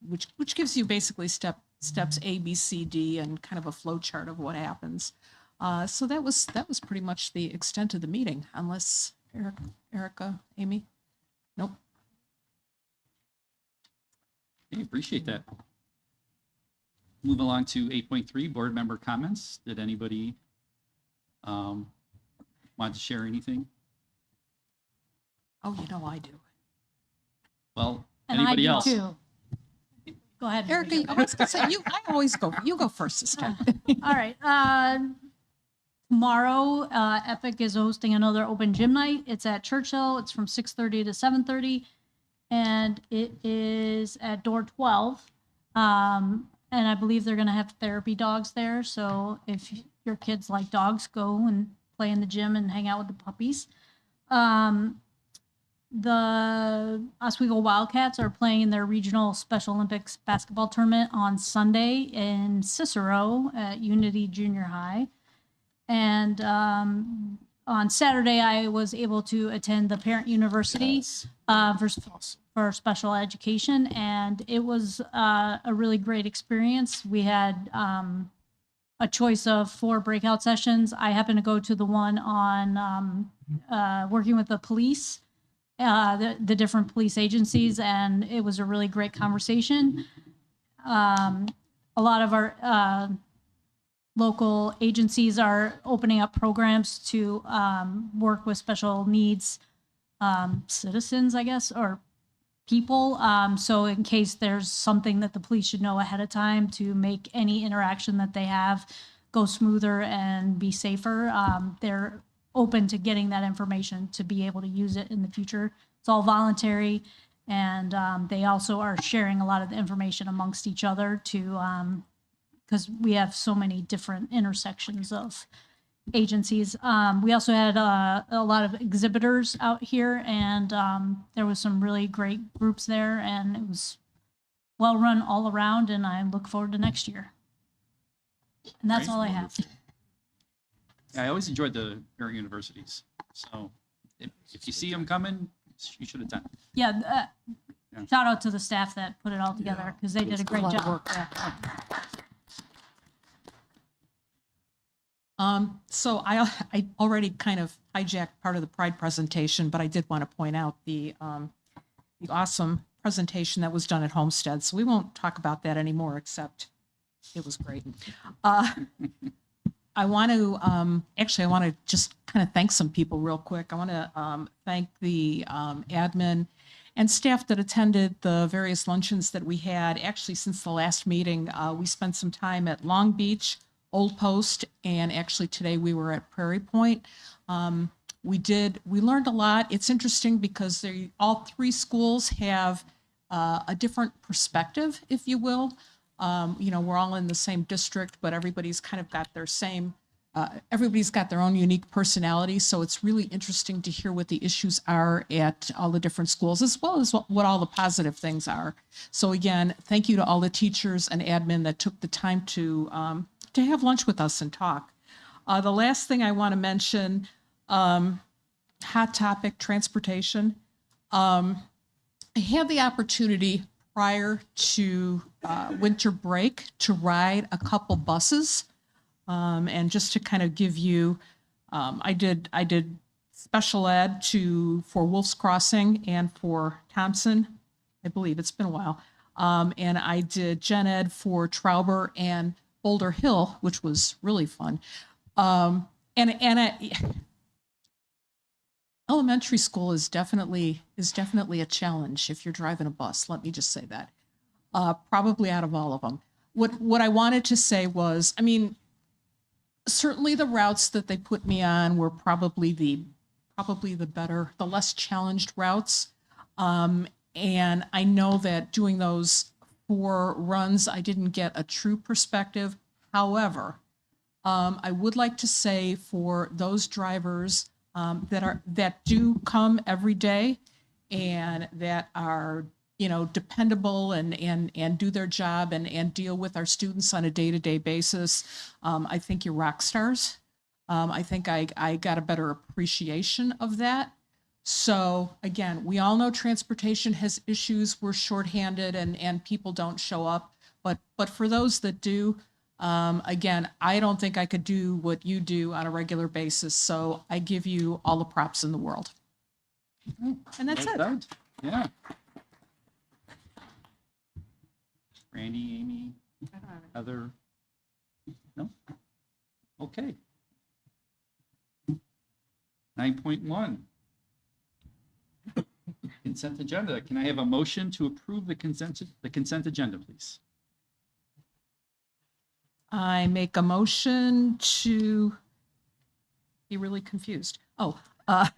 which gives you basically steps A, B, C, D, and kind of a flow chart of what happens. So that was pretty much the extent of the meeting, unless Erica, Amy? Nope. Okay, appreciate that. Move along to 8.3, board member comments. Did anybody want to share anything? Oh, I do. Well, And anybody I do else? too. Go ahead. Erica, I was gonna say, I always go. You go first this time. All right. Tomorrow, Epic is hosting another open gym night. It's at Churchill. It's from 6:30 to 7:30, and it is at door 12. And I believe they're going to have therapy dogs there. So if your kids like dogs, go and play in the gym and hang out with the puppies. The Oswego Wildcats are playing in their regional Special Olympics basketball tournament on Sunday in Cicero at Unity Junior High. And on Saturday, I was able to attend the Parent University for special education, and it was a really great experience. We had a choice of 4 breakout sessions. I happened to go to the one on working with the police, the different police agencies, and it was a really great conversation. A lot of our local agencies are opening up programs to work with special needs citizens, I guess, or people. So in case there's something that the police should know ahead of time to make any interaction that they have go smoother and be safer, they're open to getting that information to be able to use it in the future. It's all voluntary, and they also are sharing a lot of the information amongst each other to because we have so many different intersections of agencies. We also had a lot of exhibitors out here, and there was some really great groups there, and it was well run all around, and I look forward to next year. And that's Great. all I have. Yeah, I always enjoyed the parent universities. So if you see them coming, you should attend. Yeah, shout out to the staff that put it all together because they did a great job. Yeah. So I already kind of hijacked part of the Pride presentation, but I did want to point out the awesome presentation that was done at Homestead. So we won't talk about that anymore, except it was great. I want to just kind of thank some people real quick. I want to thank the admin and staff that attended the various luncheons that we had. Actually, since the last meeting, we spent some time at Long Beach, Old Post, and actually today we were at Prairie Point. We learned a lot. It's interesting because all 3 schools have a different perspective, if you will. We're all in the same district, but everybody's kind of got everybody's got their own unique personality. So it's really interesting to hear what the issues are at all the different schools, as well as what all the positive things are. So again, thank you to all the teachers and admin that took the time to have lunch with us and talk. The last thing I want to mention, hot topic, transportation. I had the opportunity prior to winter break to ride a couple buses. And just to kind of give you, I did special ed for Wolf's Crossing and for Thompson. I believe it's been a while. And I did gen ed for Trauber and Boulder Hill, which was really fun. Elementary school is definitely a challenge if you're driving a bus. Let me just say that. Probably out of all of them. What I wanted to say was, I mean, certainly the routes that they put me on were probably the better, the less challenged routes. And I know that doing those 4 runs, I didn't get a true perspective. However, I would like to say for those drivers that do come every day and that are, dependable and do their job and deal with our students on a day-to-day basis, I think you're rock stars. I think I got a better appreciation of that. So again, we all know transportation has issues. We're shorthanded and people don't show up. But for those that do, again, I don't think I could do what you do on a regular basis. So I give you all the props in the world. And that's it. Yeah. Randy, Amy, Heather? No? Okay. 9.1. Consent agenda. Can I have a motion to approve the consent agenda, please? I make a motion to be really confused. I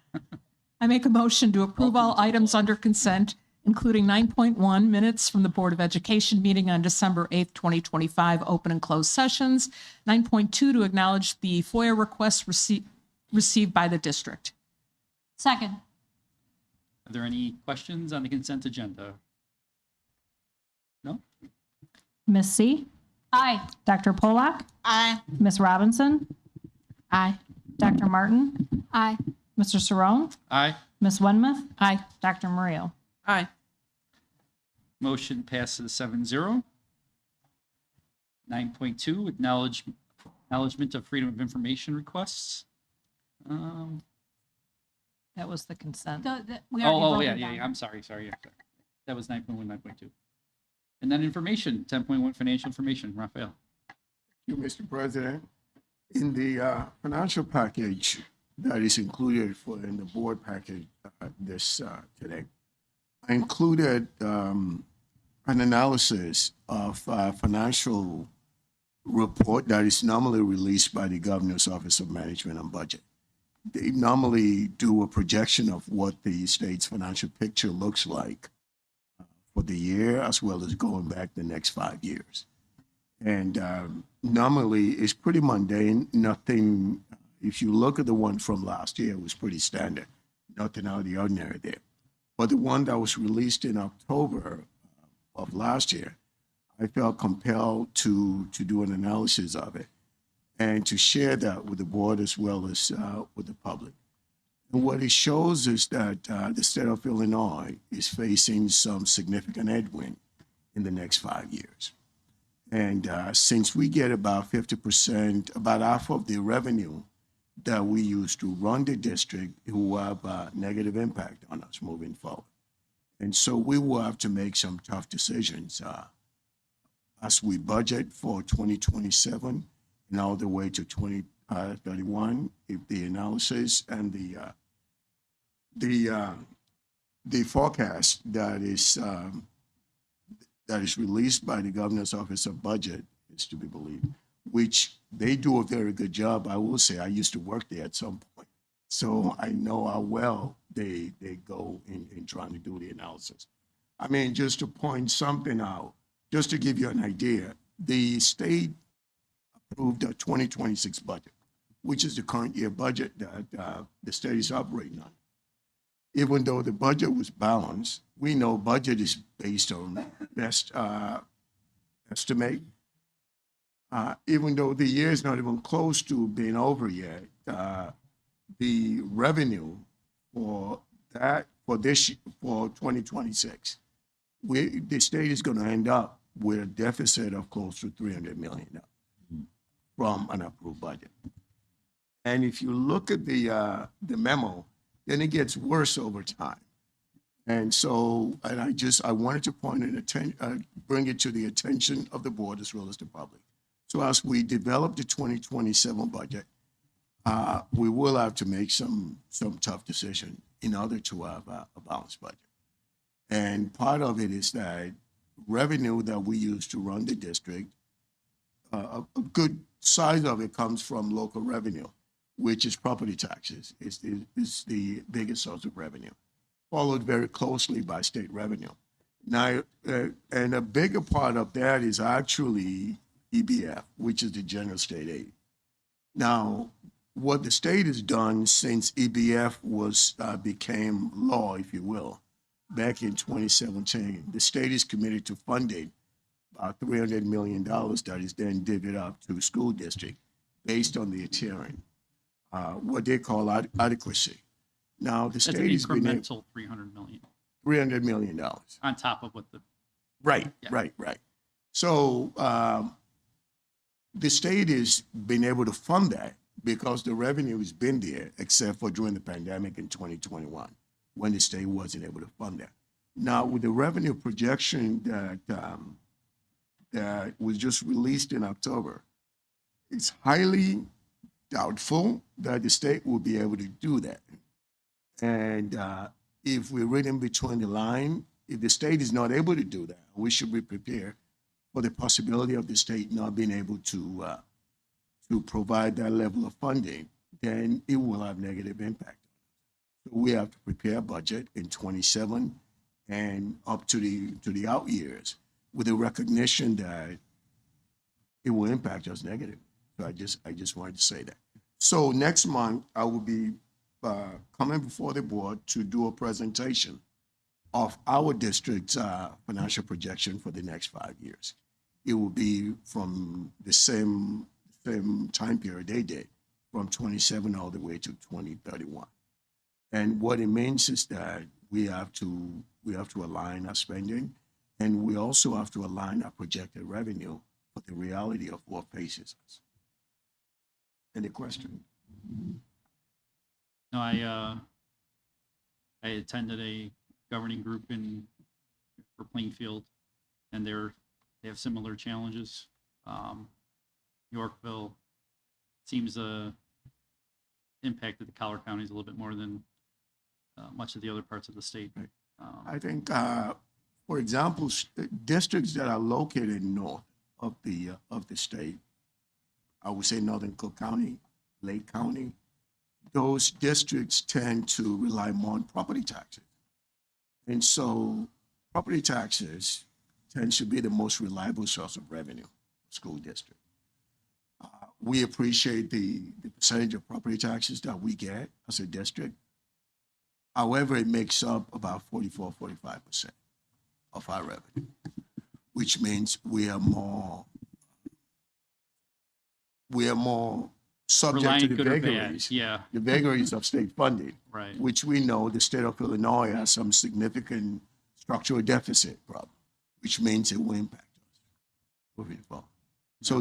make a motion to approve all items under consent, including 9.1 minutes from the Board of Education meeting on December 8th, 2025, open and closed sessions. 9.2 to acknowledge the FOIA requests received by the district. Second. Are there any questions on the consent agenda? No? Miss C? Aye. Dr. Polak? Aye. Miss Robinson? Aye. Dr. Martin? Aye. Mr. Cerrone? Aye. Miss Wenmouth? Aye. Dr. Murillo? Aye. Motion passes 7-0. 9.2, acknowledgement of freedom of information requests. That was the consent. We already Yeah. voted on I'm sorry. Yeah. That was 9.1, 9.2. And then information, 10.1, financial information. Raphael. Thank you, Mr. President. In the financial package that is included in the board package today, I included an analysis of financial report that is normally released by the Governor's Office of Management and Budget. They normally do a projection of what the state's financial picture looks like for the year, as well as going back the next 5 years. And normally it's pretty mundane, nothing, if you look at the one from last year, it was pretty standard, nothing out of the ordinary there. But the one that was released in October of last year, I felt compelled to do an analysis of it and to share that with the board as well as with the public. And what it shows is that the state of Illinois is facing some significant headwind in the next 5 years. And since we get about 50%, about half of the revenue that we use to run the district, it will have a negative impact on us moving forward. And so we will have to make some tough decisions as we budget for 2027 and all the way to 2031. If the analysis and the forecast that is released by the Governor's Office of Budget is to be believed, which they do a very good job. I will say I used to work there at some point, so I know how well they go in trying to do the analysis. I mean, just to point something out, just to give you an idea, the state approved a 2026 budget, which is the current year budget that the state is operating on. Even though the budget was balanced, we know budget is based on best estimate. Even though the year is not even close to being over yet, the revenue for 2026, the state is going to end up with a deficit of close to $300 million from an approved budget. And if you look at the memo, then it gets worse over time. And so, and I wanted to bring it to the attention of the board as well as the public. So as we develop the 2027 budget, we will have to make some tough decisions in order to have a balanced budget. And part of it is that revenue that we use to run the district, a good size of it comes from local revenue, which is property taxes. It's the biggest source of revenue, followed very closely by state revenue. Now, and a bigger part of that is actually EBF, which is the general state aid. Now, what the state has done since EBF became law, if you will, back in 2017, the state is committed to funding about $300 million that is then divvied up to the school district based on the tiering, what they call adequacy. Now, the That's an state has been incremental $300 million $300 million. on top of what the Right. So the state has been able to fund that because the revenue has been there, except for during the pandemic in 2021, when the state wasn't able to fund that. Now, with the revenue projection that was just released in October, it's highly doubtful that the state will be able to do that. And if we're reading between the line, if the state is not able to do that, we should be prepared for the possibility of the state not being able to provide that level of funding, then it will have negative impact. So we have to prepare a budget in 27 and up to the out years with the recognition that it will impact us negatively. So I just wanted to say that. So next month I will be coming before the board to do a presentation of our district's financial projection for the next 5 years. It will be from the same time period they did, from 27 all the way to 2031. And what it means is that we have to align our spending, and we also have to align our projected revenue with the reality of what faces us. Any question? No, I attended a governing group for Plainfield, and they have similar challenges. Yorkville seems impacted the Collier counties a little bit more than much of the other parts of the state. I think, for example, districts that are located north of the state, I would say Northern Cook County, Lake County, those districts tend to rely more on property taxes. And so property taxes tends to be the most reliable source of revenue for school district. We appreciate the percentage of property taxes that we get as a district. However, it makes up about 44-45% of our revenue, which means we are more subject Relying to the good or bad, vagaries, yeah. the vagaries of state funding, Right. which we know the state of Illinois has some significant structural deficit problem, which means it will impact us moving forward. So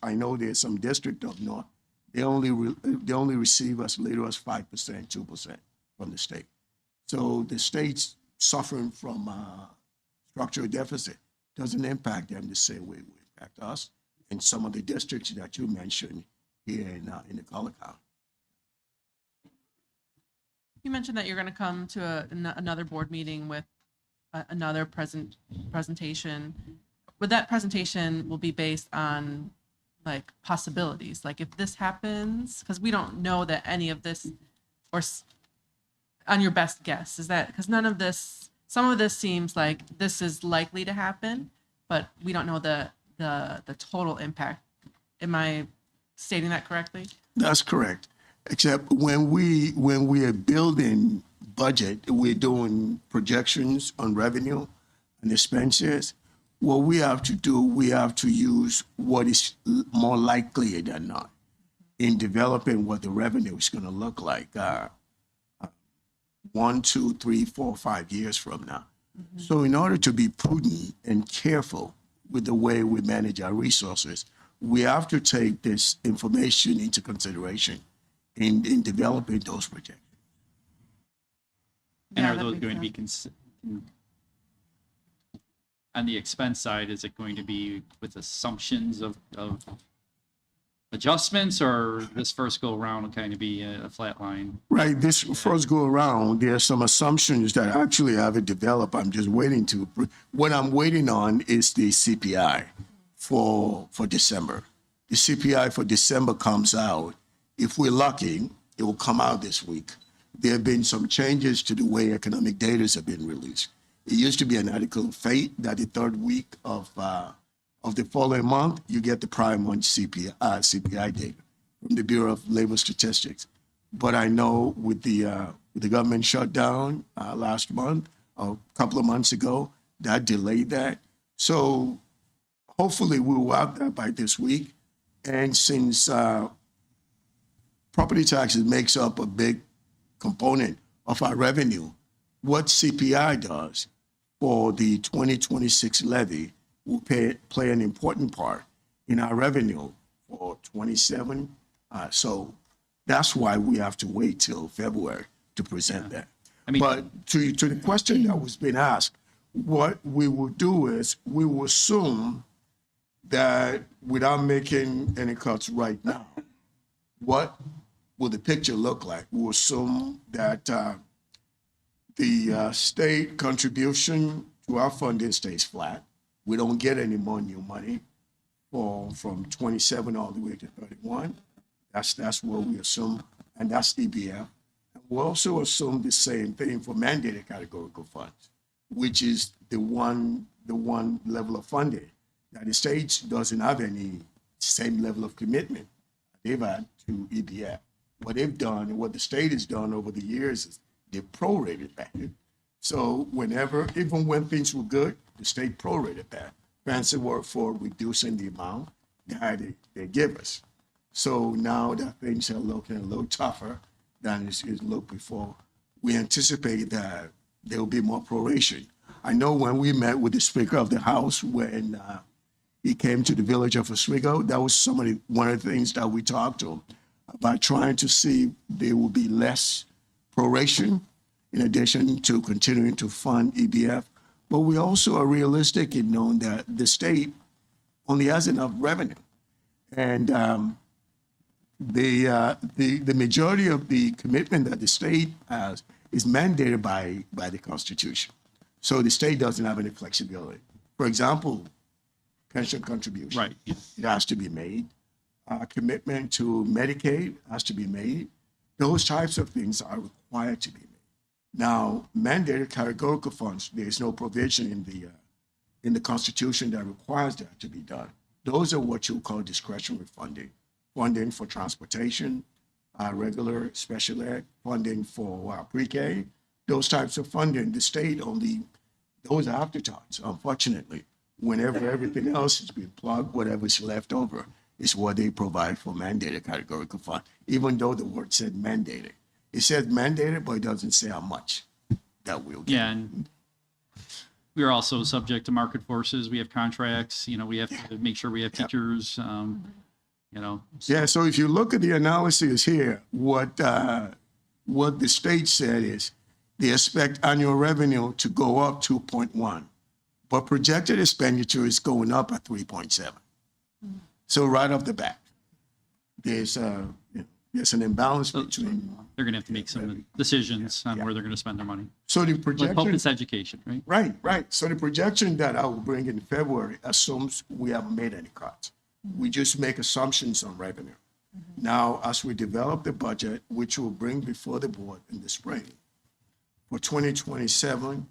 I know there's some district up north, they only receive as little as 5%, 2% from the state. So the state's suffering from structural deficit doesn't impact them the same way it will impact us and some of the districts that you mentioned here in the Collier County. You mentioned that you're going to come to another board meeting with another presentation. But that presentation will be based on like possibilities, like if this happens, because we don't know that any of this, or on your best guess, is that because none of this, some of this seems like this is likely to happen, but we don't know the total impact. Am I stating that correctly? That's correct. Except when we are building budget, we're doing projections on revenue and expenses. What we have to do, we have to use what is more likely than not in developing what the revenue is going to look like 1, 2, 3, 4, 5 years from now. Mm-hmm. So in order to be prudent and careful with the way we manage our resources, we have to take this information into consideration in developing those projections. And Yeah, are that those makes going to be sense. on the expense side, is it going to be with assumptions of adjustments, or this first go around will kind of be a flat line? Right, this first go around, there are some assumptions that actually haven't developed. I'm just waiting to, what I'm waiting on is the CPI for December. The CPI for December comes out. If we're lucky, it will come out this week. There have been some changes to the way economic data have been released. It used to be an article of fate that the third week of the following month, you get the prior month CPI data from the Bureau of Labor Statistics. But I know with the government shutdown last month, a couple of months ago, that delayed that. So hopefully we'll have that by this week. And since property taxes makes up a big component of our revenue, what CPI does for the 2026 levy will play an important part in our revenue for 27. So that's why we have to wait till February to present that. I mean, but to the question that was being asked, what we will do is we will assume that without making any cuts right now, what will the picture look like? We'll assume that the state contribution to our funding stays flat. We don't get any more new money from 27 all the way to 31. That's what we assume, and that's EBF. We'll also assume the same thing for mandated categorical funds, which is the one level of funding that the state doesn't have any same level of commitment they've had to EBF. What they've done and what the state has done over the years is they've prorated that. So even when things were good, the state prorated that. Fancy word for reducing the amount that they give us. So now that things are looking a little tougher than it looked before, we anticipate that there will be more proration. I know when we met with the Speaker of the House when he came to the village of Oswego, that was one of the things that we talked to him about, trying to see there will be less proration in addition to continuing to fund EBF. But we also are realistic in knowing that the state only has enough revenue. And the majority of the commitment that the state has is mandated by the Constitution. So the state doesn't have any flexibility. For example, pension contribution. Right. It has to be made. Commitment to Medicaid has to be made. Those types of things are required to be made. Now, mandated categorical funds, there's no provision in the Constitution that requires that to be done. Those are what you call discretionary funding. Funding for transportation, regular special ed, funding for pre-K, those types of funding, the state only, those are afterthoughts, unfortunately. Whenever everything else is being plugged, whatever's left over is what they provide for mandated categorical fund, even though the word said mandated. It says mandated, but it doesn't say how much that we'll get. Yeah, and we are also subject to market forces. We have contracts, we have to make sure we have teachers, Yeah, so if you look at the analysis here, what the state said is they expect annual revenue to go up 2.1, but projected expenditure is going up at 3.7. So right off the bat, there's an imbalance between. They're going to have to make some decisions on where they're going to spend their money. So the Let's projection. hope it's education, right? Right. So the projection that I will bring in February assumes we haven't made any cuts. We just make assumptions on revenue. Now, as we develop the budget, which we'll bring before the board in the spring, for 2027,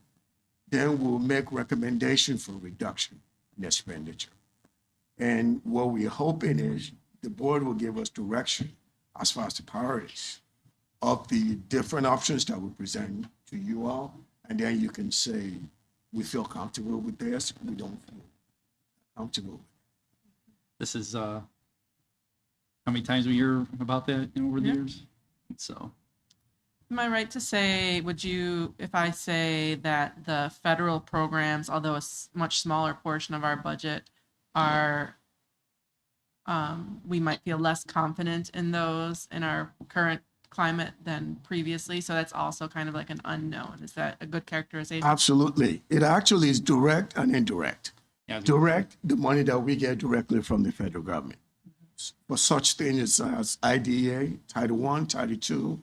then we'll make recommendation for reduction in expenditure. And what we're hoping is the board will give us direction as far as the priorities of the different options that we present to you all. And then you can say, we feel comfortable with this, we don't feel comfortable with it. This is how many times we hear about that over the years. So Am I right to say, if I say that the federal programs, although a much smaller portion of our budget, are, we might feel less confident in those in our current climate than previously. So that's also kind of like an unknown. Is that a good characterization? Absolutely. It actually is direct and indirect. Yeah. Direct, the money that we get directly from the federal government. For such things as IDEA, Title I, Title II,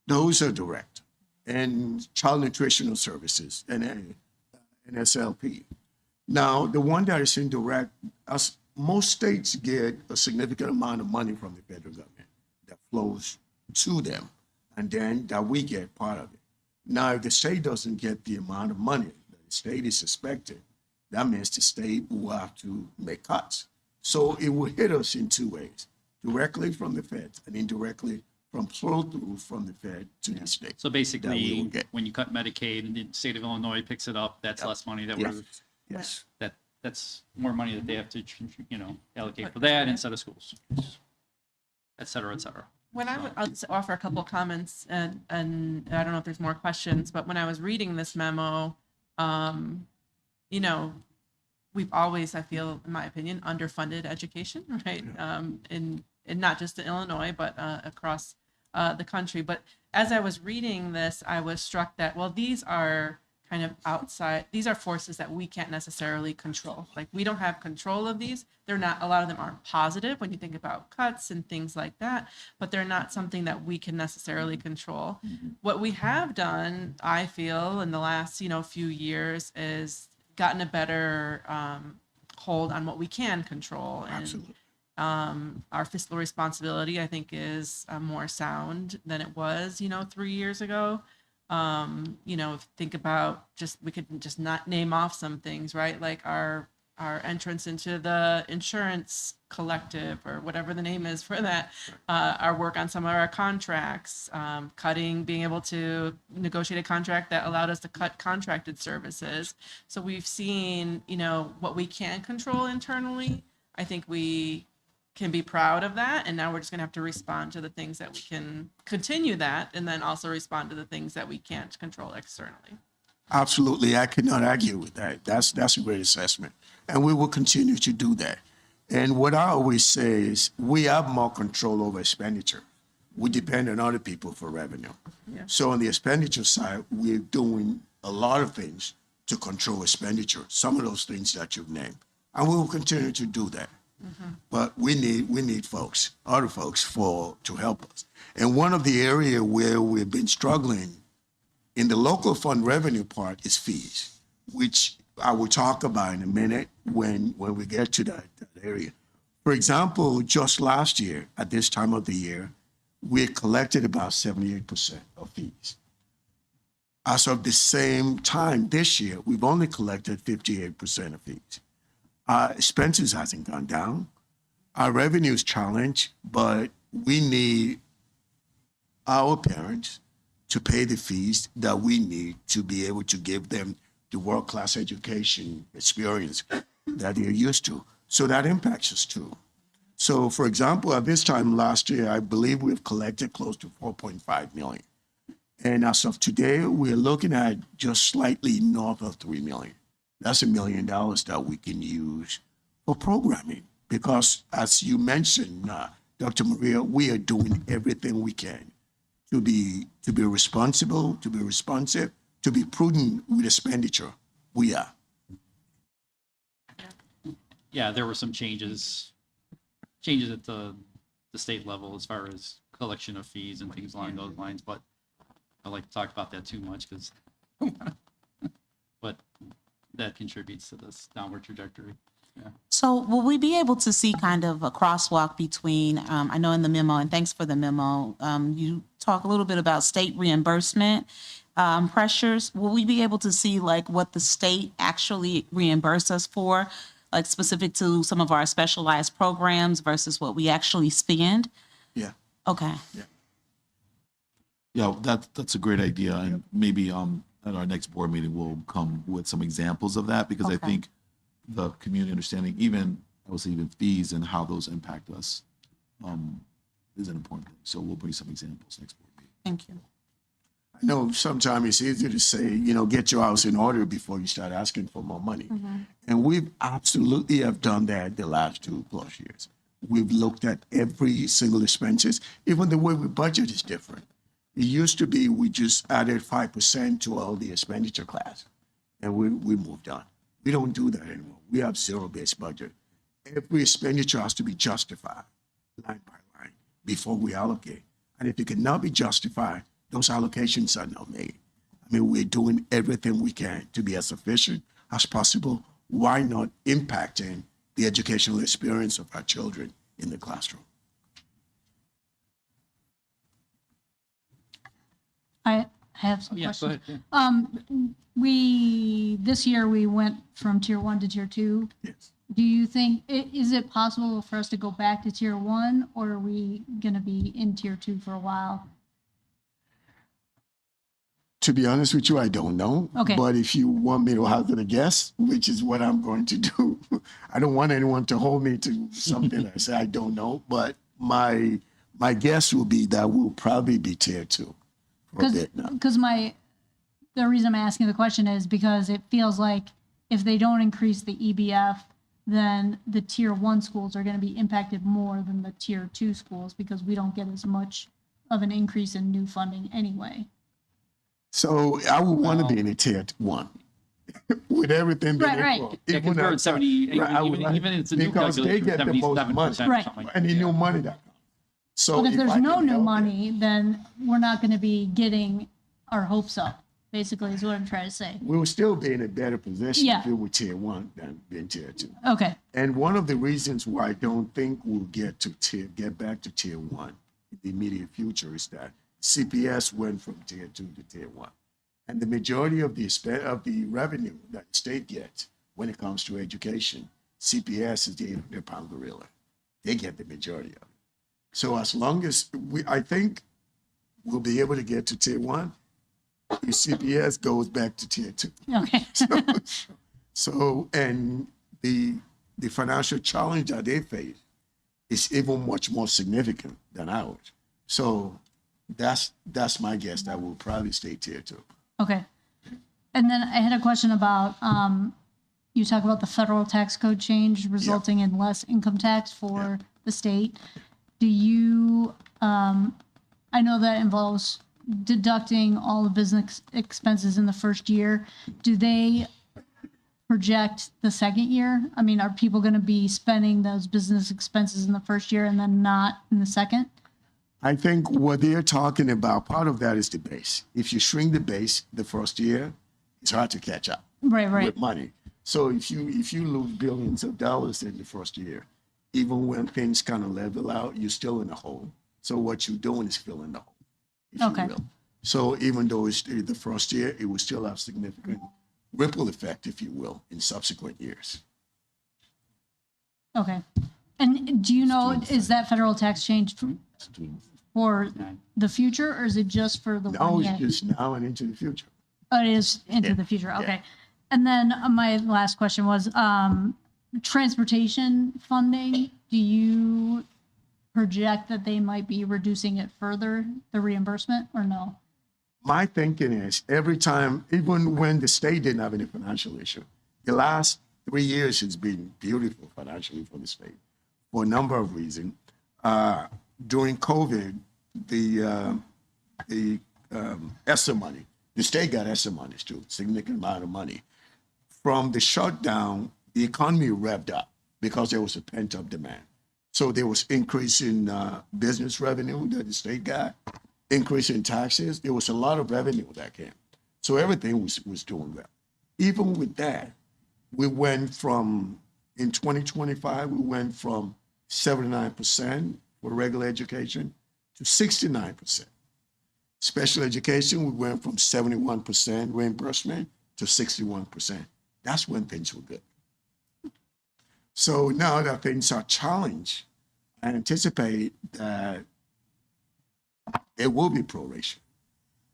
those are direct. And child nutritional services and SLP. Now, the one that is indirect, as most states get a significant amount of money from the federal government that flows to them, and then that we get part of it. Now, if the state doesn't get the amount of money that the state is expecting, that means the state will have to make cuts. So it will hit us in two ways, directly from the Fed and indirectly from flow through from the Fed to the state. So that we basically, will get. when you cut Medicaid and the state of Illinois picks it up, that's less money that Yes. we're, Yes. that's more money that they have to, allocate for that instead of schools, et cetera, et cetera. When I'll just offer a couple of comments, and I don't know if there's more questions, but when I was reading this memo, we've always, I feel, in my opinion, underfunded education, right? And not just in Illinois, but across the country. But as I was reading this, I was struck that, well, these are kind of outside, these are forces that we can't necessarily control. Like, we don't have control of these. They're not, a lot of them aren't positive when you think about cuts and things like that, but they're not something that we can necessarily control. What we have done, I feel, in the last, few years is gotten a better hold on what we can control. And Absolutely. Our fiscal responsibility, I think, is more sound than it was, 3 years ago. Think about we could just not name off some things, right? Like our entrance into the insurance collective, or whatever the name is for that, our work on some of our contracts, being able to negotiate a contract that allowed us to cut contracted services. So we've seen, what we can control internally. I think we can be proud of that. And now we're just going to have to respond to the things that we can continue that, and then also respond to the things that we can't control externally. Absolutely. I could not argue with that. That's a great assessment. And we will continue to do that. And what I always say is we have more control over expenditure. We depend on other people for revenue. Yeah. So on the expenditure side, we're doing a lot of things to control expenditure, some of those things that you've named. And we will continue to do that. But we need folks, other folks, to help us. And one of the areas where we've been struggling in the local fund revenue part is fees, which I will talk about in a minute when we get to that area. For example, just last year, at this time of the year, we had collected about 78% of fees. As of the same time this year, we've only collected 58% of fees. Our expenses hasn't gone down. Our revenue is challenged, but we need our parents to pay the fees that we need to be able to give them the world-class education experience that they're used to. So that impacts us too. So for example, at this time last year, I believe we've collected close to 4.5 million. And as of today, we're looking at just slightly north of 3 million. That's $1 million that we can use for programming. Because as you mentioned, Dr. Maria, we are doing everything we can to be responsible, to be responsive, to be prudent with expenditure. We are. Yeah, there were some changes at the state level as far as collection of fees and things along those lines, but I like to talk about that too much because, but that contributes to this downward trajectory. Yeah. So will we be able to see kind of a crosswalk between, I know in the memo, and thanks for the memo, you talk a little bit about state reimbursement pressures. Will we be able to see like what the state actually reimburse us for, like specific to some of our specialized programs versus what we actually spend? Yeah. Okay. Yeah, that's a great idea. And maybe at our next board meeting, we'll come with some examples of that, because I think the community understanding, even fees and how those impact us is an important thing. So we'll bring some examples next board meeting. Thank you. I know sometimes it's easier to say, get your house in order before you start asking for more money. And we've absolutely have done that the last 2+ years. We've looked at every single expenses. Even the way we budget is different. It used to be we just added 5% to all the expenditure class, and we moved on. We don't do that anymore. We have zero-based budget. Every expenditure has to be justified line by line before we allocate. And if it cannot be justified, those allocations are not made. I mean, we're doing everything we can to be as efficient as possible. Why not impacting the educational experience of our children in the classroom? I have some Yeah, go questions. ahead. This year we went from tier 1 to tier 2. Yes. Do you think, is it possible for us to go back to tier 1, or are we going to be in tier 2 for a while? To be honest with you, I don't know. Okay. But if you want me to hazard a guess, which is what I'm going to do, I don't want anyone to hold me to something I say I don't know. But my guess will be that we'll probably be tier 2 for a bit now. Because the reason I'm asking the question is because it feels like if they don't increase the EBF, then the tier 1 schools are going to be impacted more than the tier 2 schools because we don't get as much of an increase in new funding anyway. So I would want to be in a tier 1 with everything being Right. equal. Yeah, Even compared at- to 70, right, I would like- even it's a new because they calculation, get the most 77% money or something Right. like and the that. new money that comes. So But if there's I no can new help it- money, then we're not going to be getting our hopes up, basically, is what I'm trying to say. we will still be in a better position Yeah. if we were tier 1 than being tier 2. Okay. And one of the reasons why I don't think we'll get back to tier 1 in the immediate future is that CPS went from tier 2 to tier 1. And the majority of the revenue that the state gets when it comes to education, CPS is the 800-pound gorilla. They get the majority of it. So as long as I think we'll be able to get to tier 1, if CPS goes back to tier 2. Okay. So, and the financial challenge that they face is even much more significant than ours. So that's my guess that we'll probably stay tier 2. Okay. And then I had a question about, you talk about the federal tax code change resulting in less income tax for the state. Do you, I know that involves deducting all the business expenses in the first year. Do they project the second year? I mean, are people going to be spending those business expenses in the first year and then not in the second? I think what they're talking about, part of that is the base. If you shrink the base the first year, it's hard to catch up Right. with money. So if you lose billions of dollars in the first year, even when things kind of level out, you're still in the hole. So what you're doing is filling the hole, if Okay. you will. So even though it's the first year, it will still have significant ripple effect, if you will, in subsequent years. Okay. And do you know, is that federal tax change for the future, or is it just for the No, 1 it's year? just now and into the future. Oh, it is into the future. Okay. And then my last question was, transportation funding. Do you project that they might be reducing it further, the reimbursement, or no? My thinking is every time, even when the state didn't have any financial issue, the last 3 years has been beautiful financially for the state for a number of reasons. During COVID, the ESSER money, the state got ESSER money too, significant amount of money. From the shutdown, the economy revved up because there was a pent-up demand. So there was increase in business revenue that the state got, increase in taxes. There was a lot of revenue that came. So everything was doing well. Even with that, we went from, in 2025, we went from 79% for regular education to 69%. Special education, we went from 71% reimbursement to 61%. That's when things were good. So now that things are challenged, I anticipate that it will be proration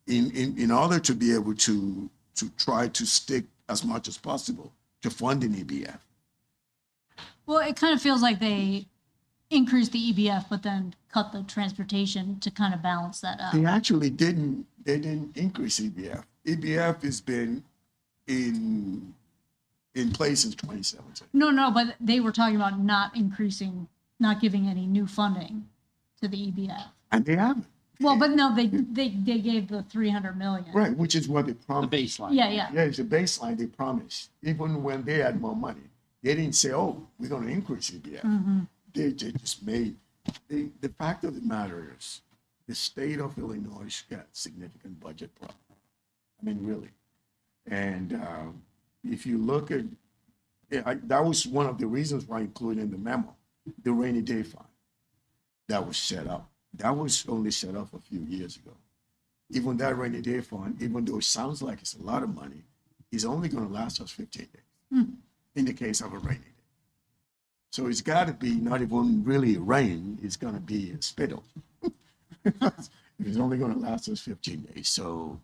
in order to be able to try to stick as much as possible to funding EBF. Well, it kind of feels like they increased the EBF, but then cut the transportation to kind of balance that out. They actually didn't increase EBF. EBF has been in place since 2017. No, but they were talking about not increasing not giving any new funding to the EBF. And they haven't. Well, but no, they gave the 300 million. Right, which is what they The promised. baseline. Yeah, yeah. Yeah, it's a baseline they promised. Even when they had more money, they didn't say, "Oh, we're going to increase EBF." Mm-hmm. They just made. The fact of the matter is, the state of Illinois got significant budget problems. I mean, really. And if you look at, that was one of the reasons why I included in the memo, the rainy day fund that was set up. That was only set up a few years ago. Even that rainy day fund, even though it sounds like it's a lot of money, is only going to last us 15 days in the case of a rainy day. So it's got to be not even really rain, it's going to be a spittle. It's only going to last us 15 days. So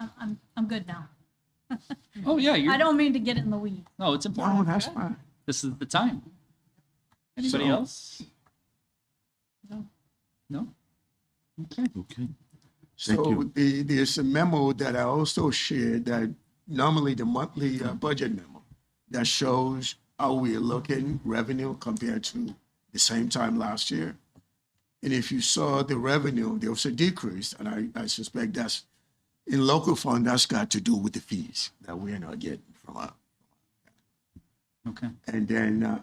I'm good now. Oh, yeah. I don't mean to get in the weeds. No, it's important. no, that's fine. This is the time. Anybody So- else? No? Okay. Okay. So there's a memo that I also shared that normally the monthly budget memo that shows how we're looking revenue compared to the same time last year. And if you saw the revenue, there was a decrease, and I suspect that's in local fund, that's got to do with the fees that we're not getting from our. Okay. And then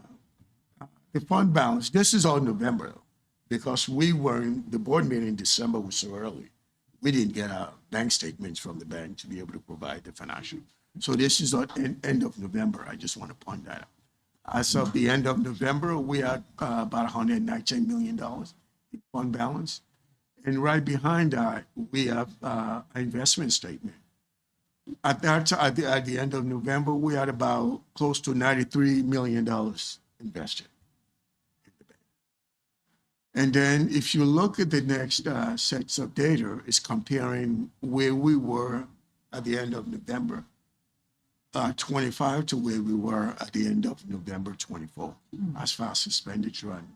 the fund balance, this is all November, though, because we were in, the board meeting in December was so early. We didn't get our bank statements from the bank to be able to provide the financial. So this is at end of November. I just want to point that out. As of the end of November, we had about $119 million in fund balance. And right behind that, we have an investment statement. At the end of November, we had about close to $93 million invested in the bank. And then if you look at the next sets of data, it's comparing where we were at the end of November 25 to where we were at the end of November 24 as far as expenditure and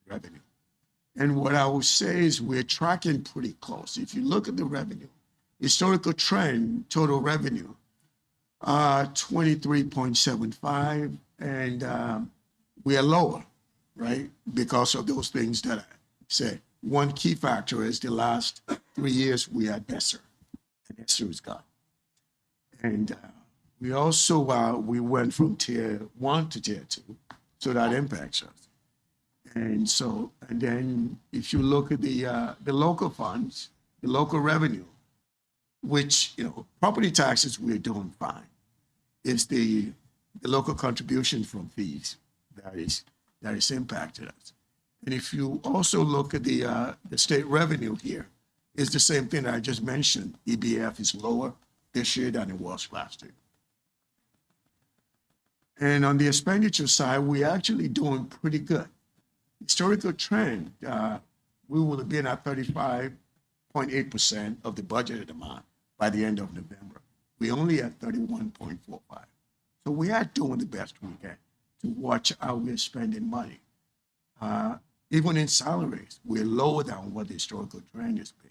revenue. And what I would say is we're tracking pretty close. If you look at the revenue, historical trend, total revenue, 23.75, and we are lower, right? Because of those things that I said. One key factor is the last 3 years we had ESSER, and ESSER is gone. And we also, we went from tier 1 to tier 2, so that impacts us. And so, and then if you look at the local funds, the local revenue, which, you know, property taxes, we're doing fine. It's the local contribution from fees that is impacted us. And if you also look at the state revenue here, it's the same thing I just mentioned. EBF is lower this year than it was last year. And on the expenditure side, we're actually doing pretty good. Historical trend, we will have been at 35.8% of the budgeted amount by the end of November. We only at 31.45. So we are doing the best we can to watch how we're spending money. Even in salaries, we're lower than what the historical trend has been.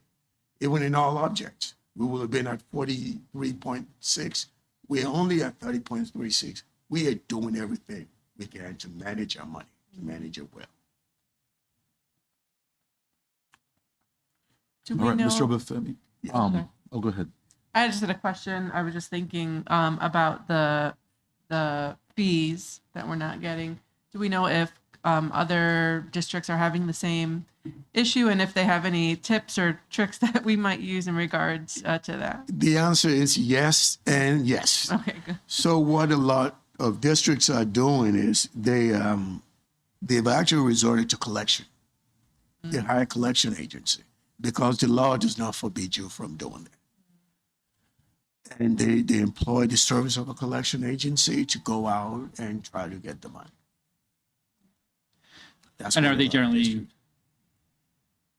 Even in all objects, we will have been at 43.6. We're only at 30.36. We are doing everything we can to manage our money, to manage it well. Do All right, know? Mr. Obafemi. Okay. Oh, go ahead. I just had a question. I was just thinking about the fees that we're not getting. Do we know if other districts are having the same issue, and if they have any tips or tricks that we might use in regards to that? The answer is yes and yes. Okay, good. So what a lot of districts are doing is they've actually resorted to collection. They hire a collection agency because the law does not forbid you from doing that. And they employ the service of a collection agency to go out and try to get the money. That's And what are a they lot of generally districts-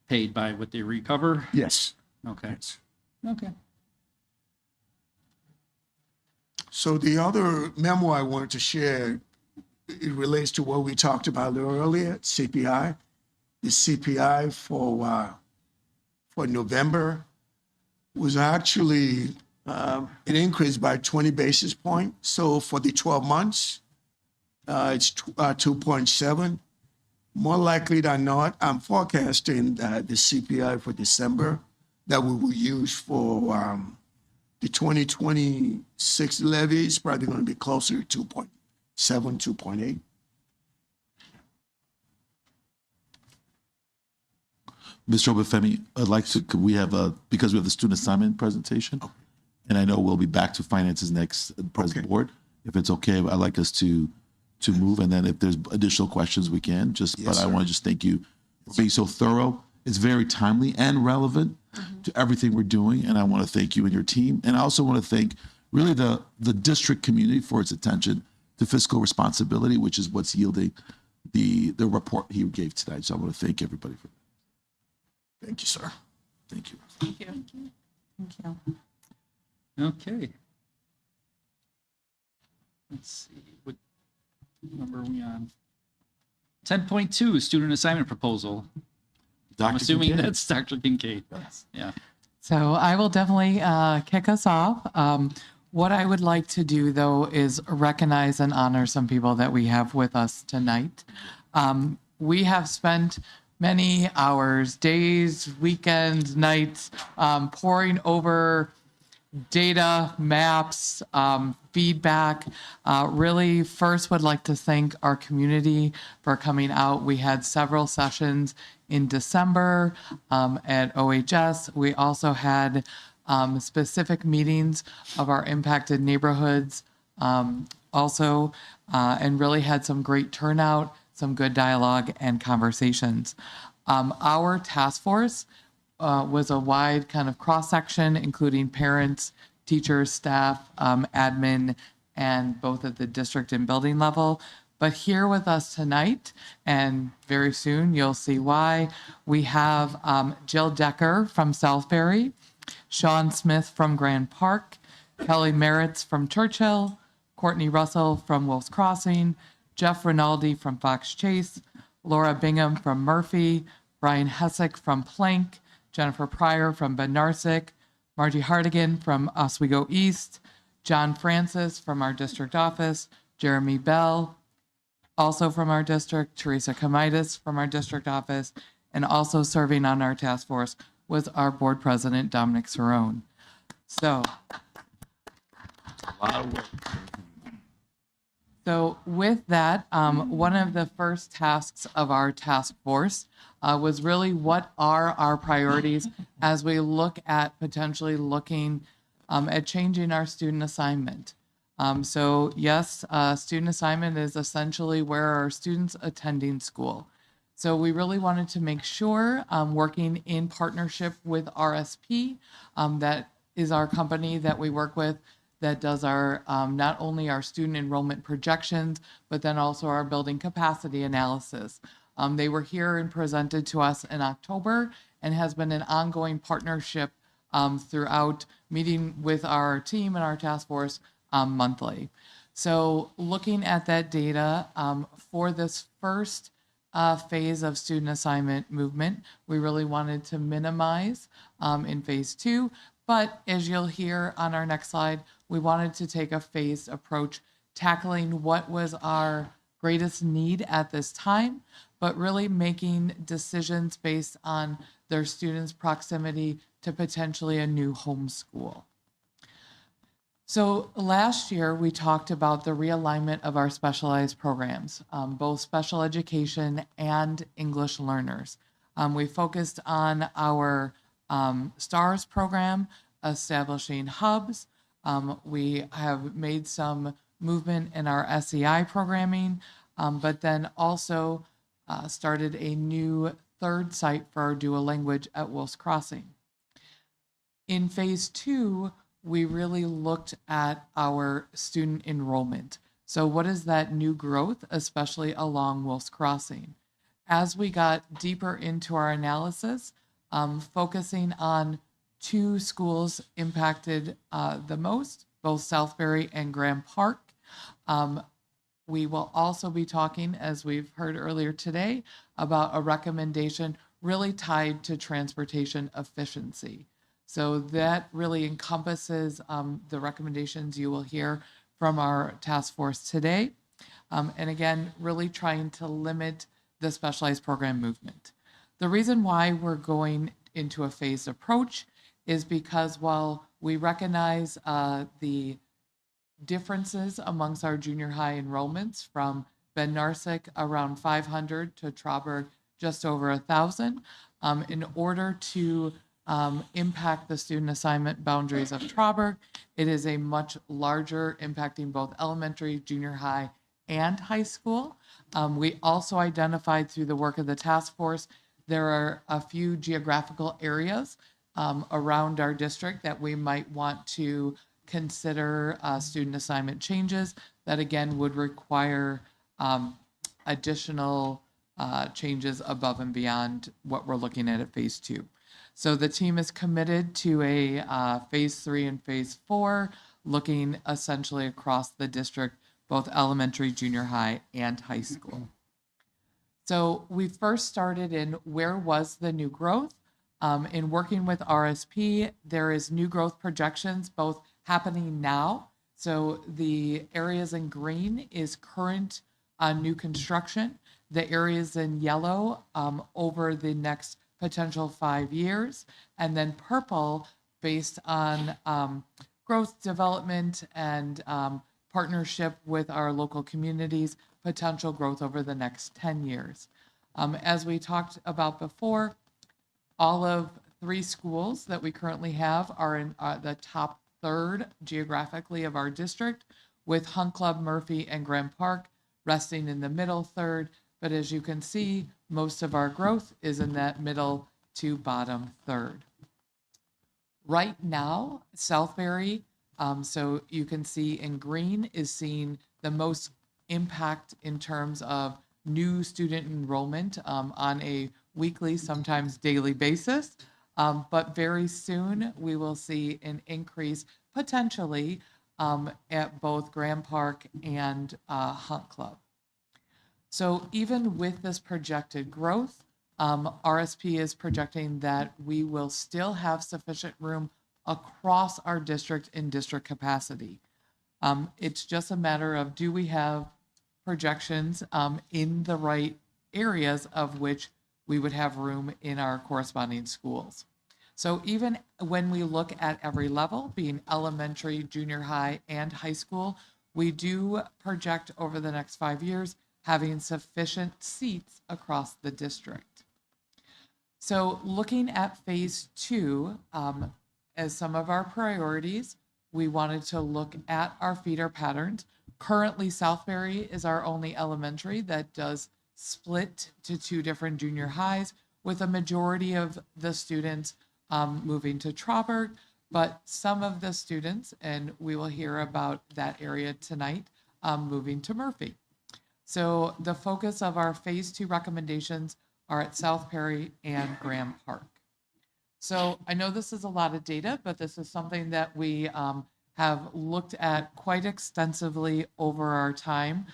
paid by what they recover? Yes. Okay. Yes. Okay. So the other memo I wanted to share, it relates to what we talked about a little earlier, CPI. The CPI for November was actually, it increased by 20 basis points. So for the 12 months, It's 2.7. More likely than not, I'm forecasting that the CPI for December that we will use for the 2026 levy is probably going to be closer to 2.7, 2.8. Mr. Obafemi, I'd like to, could we have because we have the student assignment presentation, and I know we'll be back to finances next president board. If it's okay, I'd like us to move, and then if there's additional questions, we can. But I want to just thank you for being so thorough. It's very timely and relevant to everything we're doing, and I want to thank you and your team. And I also want to thank really the district community for its attention to fiscal responsibility, which is what's yielding the report he gave tonight. So I want to thank everybody for that. Thank you, sir. Thank you. Thank you. Thank you. Okay. Let's see, what number are we on? 10.2, student assignment proposal. I'm assuming Kincaid. that's Dr. Kincaid. Yeah. So I will definitely kick us off. What I would like to do, though, is recognize and honor some people that we have with us tonight. We have spent many hours, days, weekends, nights, poring over data, maps, feedback. Really, first would like to thank our community for coming out. We had several sessions in December at OHS. We also had specific meetings of our impacted neighborhoods also, and really had some great turnout, some good dialogue and conversations. Our task force was a wide kind of cross-section, including parents, teachers, staff, admin, and both at the district and building level. But here with us tonight, and very soon you'll see why, we have Jill Decker from Southbury, Sean Smith from Grand Park, Kelly Merritz from Churchill, Courtney Russell from Wolf's Crossing, Jeff Rinaldi from Fox Chase, Laura Bingham from Murphy, Brian Hessick from Plank, Jennifer Pryor from Bednarsik, Margie Hardigan from Oswego East, John Francis from our district office, Jeremy Bell, also from our district, Teresa Kamitis from our district office, and also serving on our task force was our board president, Dominic Cerrone. So, A lot of work. So with that, one of the first tasks of our task force was really what are our priorities as we look at potentially looking at changing our student assignment. So yes, student assignment is essentially where our students attending school. So we really wanted to make sure, working in partnership with RSP, that is our company that we work with, that does our not only our student enrollment projections, but then also our building capacity analysis. They were here and presented to us in October and has been an ongoing partnership throughout, meeting with our team and our task force monthly. So looking at that data for this first phase of student assignment movement, we really wanted to minimize in phase 2. But as you'll hear on our next slide, we wanted to take a phased approach, tackling what was our greatest need at this time, but really making decisions based on their students' proximity to potentially a new home school. So last year, we talked about the realignment of our specialized programs, both special education and English learners. We focused on our STARS program, establishing hubs. We have made some movement in our SEI programming, but then also started a new third site for our dual language at Wolf's Crossing. In phase 2, we really looked at our student enrollment. So what is that new growth, especially along Wolf's Crossing? As we got deeper into our analysis, focusing on 2 schools impacted the most, both Southbury and Grand Park. We will also be talking, as we've heard earlier today, about a recommendation really tied to transportation efficiency. So that really encompasses the recommendations you will hear from our task force today. And again, really trying to limit the specialized program movement. The reason why we're going into a phased approach is because while we recognize the differences amongst our junior high enrollments from Ben Narsic around 500 to Trauberg just over 1,000, in order to impact the student assignment boundaries of Trauberg, it is a much larger impacting both elementary, junior high, and high school. We also identified through the work of the task force, there are a few geographical areas around our district that we might want to consider student assignment changes that again would require additional changes above and beyond what we're looking at phase 2. So the team is committed to a phase 3 and phase 4, looking essentially across the district, both elementary, junior high, and high school. So we first started in where was the new growth. In working with RSP, there is new growth projections both happening now. So the areas in green is current new construction. The areas in yellow over the next potential 5 years. And then purple based on growth development and partnership with our local communities, potential growth over the next 10 years. As we talked about before, all of 3 schools that we currently have are in the top third geographically of our district, with Hunt Club, Murphy, and Grand Park resting in the middle third. But as you can see, most of our growth is in that middle to bottom third. Right now, Southbury, so you can see in green, is seeing the most impact in terms of new student enrollment on a weekly, sometimes daily basis. But very soon we will see an increase potentially at both Grand Park and Hunt Club. So even with this projected growth, RSP is projecting that we will still have sufficient room across our district in district capacity. It's just a matter of, do we have projections in the right areas of which we would have room in our corresponding schools. So even when we look at every level, being elementary, junior high, and high school, we do project over the next 5 years having sufficient seats across the district. So looking at phase 2, as some of our priorities, we wanted to look at our feeder patterns. Currently, Southbury is our only elementary that does split to 2 different junior highs, with a majority of the students moving to Trauberg, but some of the students, and we will hear about that area tonight, moving to Murphy. So the focus of our phase 2 recommendations are at Southbury and Grand Park. So I know this is a lot of data, but this is something that we have looked at quite extensively over our time.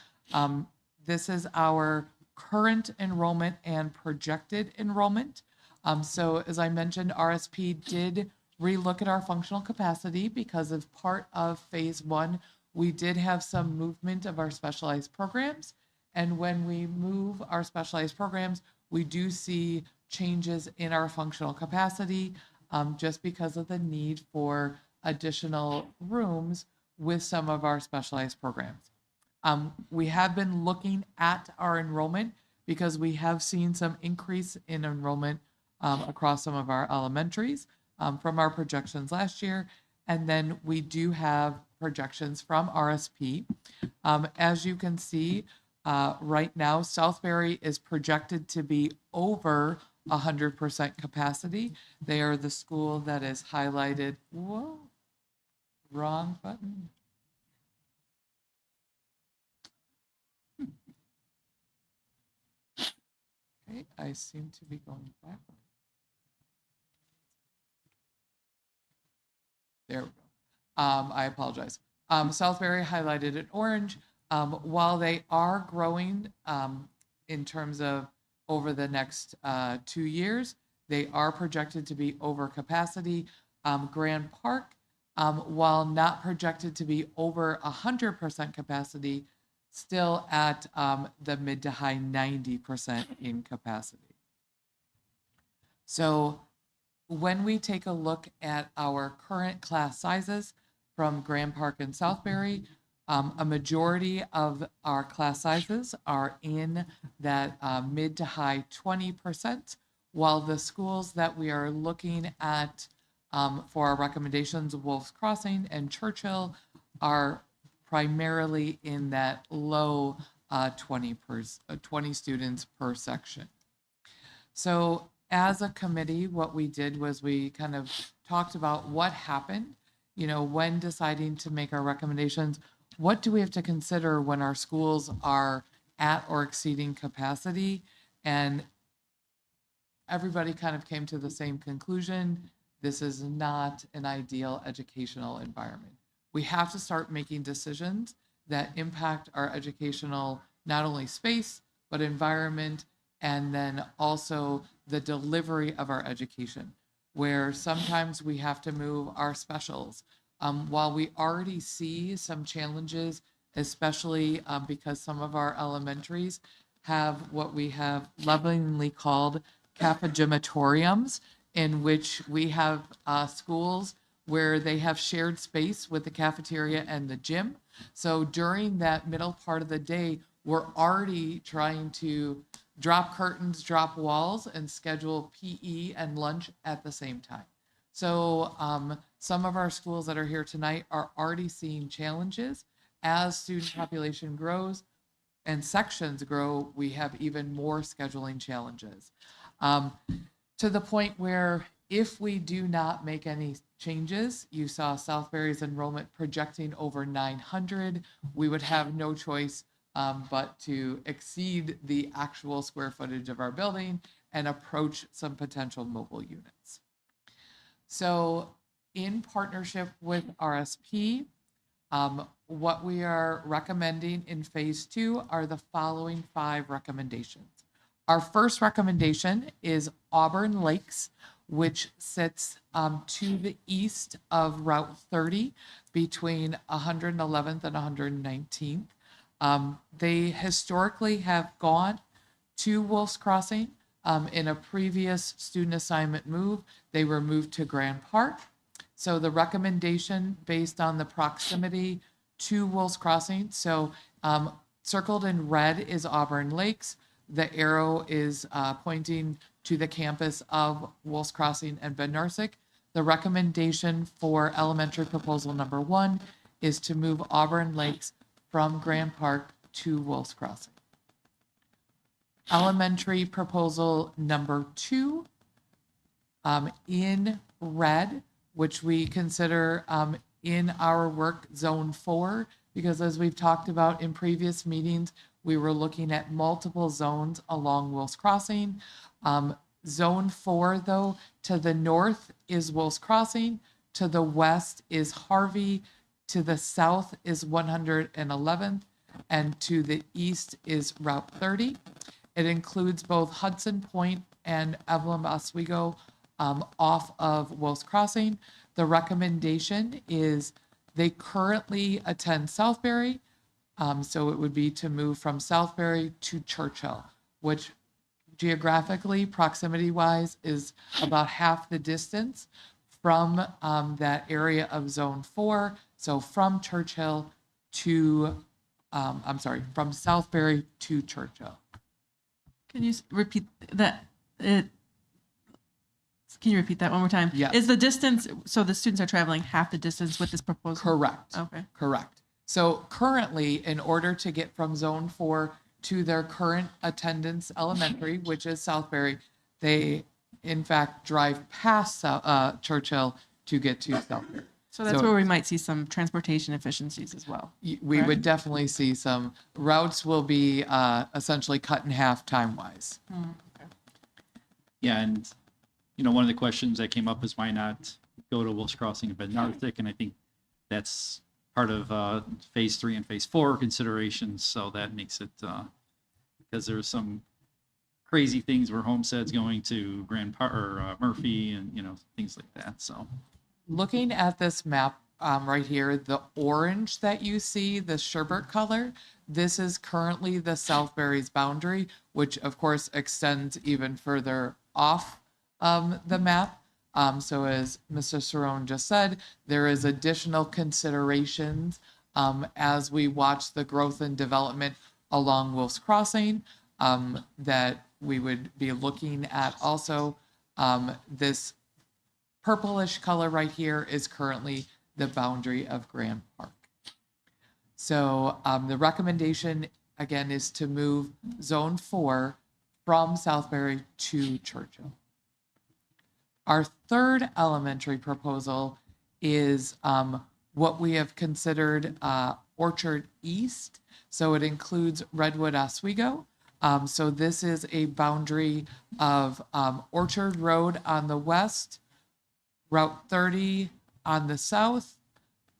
This is our current enrollment and projected enrollment. So as I mentioned, RSP did relook at our functional capacity because as part of phase 1, we did have some movement of our specialized programs. And when we move our specialized programs, we do see changes in our functional capacity just because of the need for additional rooms with some of our specialized programs. We have been looking at our enrollment because we have seen some increase in enrollment across some of our elementaries from our projections last year. And then we do have projections from RSP. As you can see, right now, Southbury is projected to be over 100% capacity. They are the school that is highlighted. Whoa, wrong button. Okay, I seem to be going backwards. There we go. I apologize. Southbury highlighted in orange. While they are growing in terms of over the next 2 years, they are projected to be over capacity. Grand Park, while not projected to be over 100% capacity, still at the mid to high 90% in capacity. So when we take a look at our current class sizes from Grand Park and Southbury, a majority of our class sizes are in that mid to high 20%, while the schools that we are looking at for our recommendations, Wolf's Crossing and Churchill, are primarily in that low 20 students per section. So as a committee, what we did was we kind of talked about what happened, when deciding to make our recommendations. What do we have to consider when our schools are at or exceeding capacity? And everybody kind of came to the same conclusion. This is not an ideal educational environment. We have to start making decisions that impact our educational, not only space, but environment, and then also the delivery of our education, where sometimes we have to move our specials. While we already see some challenges, especially because some of our elementaries have what we have lovingly called cafegimatoriums, in which we have schools where they have shared space with the cafeteria and the gym. So during that middle part of the day, we're already trying to drop curtains, drop walls, and schedule PE and lunch at the same time. So some of our schools that are here tonight are already seeing challenges. As student population grows and sections grow, we have even more scheduling challenges. To the point where if we do not make any changes, you saw Southbury's enrollment projecting over 900, we would have no choice but to exceed the actual square footage of our building and approach some potential mobile units. So in partnership with RSP, what we are recommending in phase 2 are the following 5 recommendations. Our first recommendation is Auburn Lakes, which sits to the east of Route 30 between 111th and 119th. They historically have gone to Wolf's Crossing. In a previous student assignment move, they were moved to Grand Park. So the recommendation based on the proximity to Wolf's Crossing, so circled in red is Auburn Lakes. The arrow is pointing to the campus of Wolf's Crossing and Ben Narsic. The recommendation for elementary proposal number 1 is to move Auburn Lakes from Grand Park to Wolf's Crossing. Elementary proposal number 2 in red, which we consider in our work zone 4, because as we've talked about in previous meetings, we were looking at multiple zones along Wolf's Crossing. Zone 4, though, to the north is Wolf's Crossing, to the west is Harvey, to the south is 111th, and to the east is Route 30. It includes both Hudson Point and Evelyn Oswego off of Wolf's Crossing. The recommendation is they currently attend Southbury, so it would be to move from Southbury to Churchill, which geographically, proximity-wise, is about half the distance from that area of Zone 4. So from Churchill to, from Southbury to Churchill. Can you repeat that? Can you repeat that one more time? Yes. Is the distance, so the students are traveling half the distance with this proposal? Correct. Okay. Correct. So currently, in order to get from Zone 4 to their current attendance elementary, which is Southbury, they in fact drive past Churchill to get to Southbury. So that's where we might see some transportation efficiencies as well. We would definitely see some routes will be essentially cut in half time-wise. Okay. Yeah, and one of the questions that came up is why not go to Wolf's Crossing and Ben Narsic, and I think that's part of phase 3 and phase 4 considerations. So that makes it because there's some crazy things where Homestead's going to Grand Park or Murphy and things like that. So looking at this map, right here, the orange that you see, the sherbet color, this is currently the Southbury's boundary, which of course extends even further off the map. So as Mr. Cerrone just said, there is additional considerations as we watch the growth and development along Wolf's Crossing that we would be looking at also. This purplish color right here is currently the boundary of Grand Park. So the recommendation again is to move Zone 4 from Southbury to Churchill. Our third elementary proposal is what we have considered Orchard East. So it includes Redwood Oswego. So this is a boundary of Orchard Road on the west, Route 30 on the south,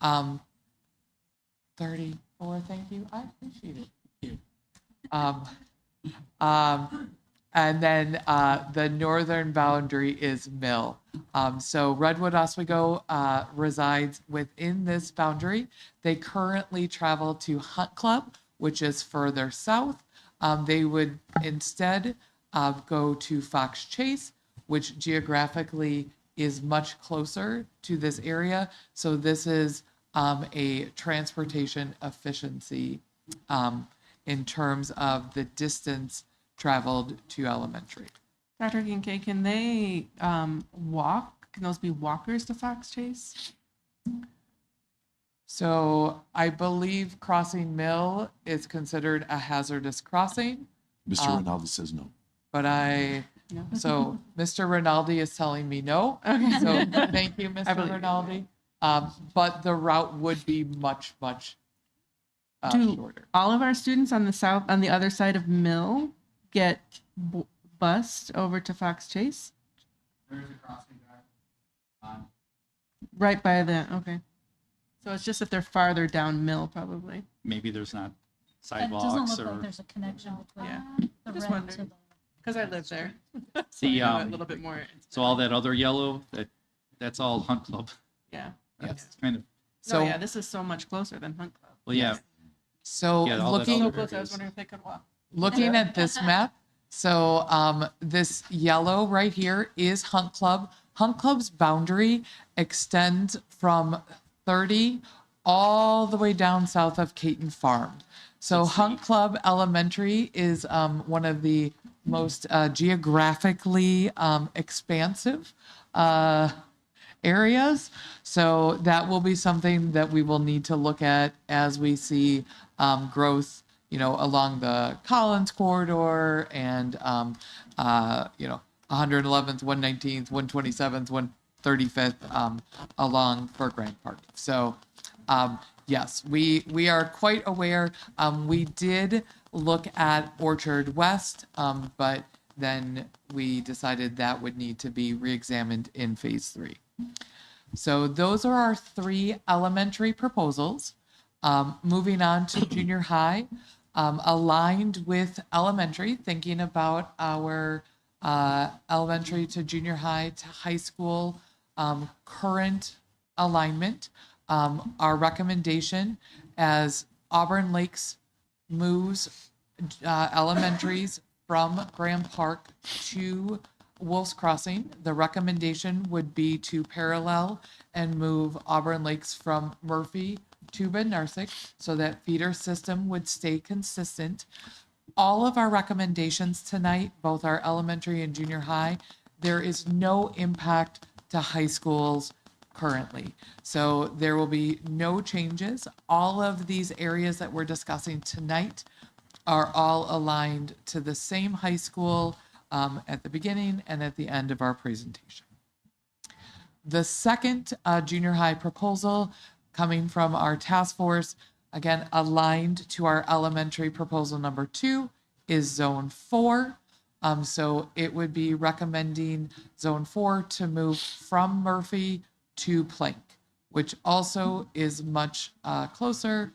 34, thank you, I appreciate it. And then the northern boundary is Mill. So Redwood Oswego resides within this boundary. They currently travel to Hunt Club, which is further south. They would instead go to Fox Chase, which geographically is much closer to this area. So this is a transportation efficiency in terms of the distance traveled to elementary. Dr. Kincaid, can they walk? Can those be walkers to Fox Chase? So I believe crossing Mill is considered a hazardous crossing. Mr. Rinaldi says no. But so Mr. Rinaldi is telling me no. Okay. So thank you, Mr. Rinaldi. But the route would be much Do shorter. all of our students on the other side of Mill get bused over to Fox Chase? There's a crossing guard. Right by the, okay. So it's just if they're farther down Mill, probably. Maybe there's not It sidewalks doesn't look or like there's a connection between Yeah. the Just red wondering. to the. Because I live there. the So I know a little bit more. so all that other yellow that's all Hunt Club. Yeah. That's kind of So yeah, this is so much closer than Hunt Club. well, yeah. So Yeah, all that looking other So close, I areas. was wondering if they could walk. Looking at this map, so this yellow right here is Hunt Club. Hunt Club's boundary extends from 30 all the way down south of Caton Farm. So Hunt Club Elementary is one of the most geographically expansive areas. So that will be something that we will need to look at as we see growth, along the Collins corridor and, 111th, 119th, 127th, 135th along for Grand Park. So yes, we are quite aware. We did look at Orchard West, but then we decided that would need to be reexamined in phase 3. So those are our 3 elementary proposals. Moving on to junior high, aligned with elementary, thinking about our elementary to junior high to high school current alignment. Our recommendation as Auburn Lakes moves elementaries from Grand Park to Wolf's Crossing, the recommendation would be to parallel and move Auburn Lakes from Murphy to Ben Narcic so that feeder system would stay consistent. All of our recommendations tonight, both our elementary and junior high, there is no impact to high schools currently. So there will be no changes. All of these areas that we're discussing tonight are all aligned to the same high school at the beginning and at the end of our presentation. The second junior high proposal coming from our task force, again, aligned to our elementary proposal number 2, is Zone 4. So it would be recommending Zone 4 to move from Murphy to Plank, which also is much closer,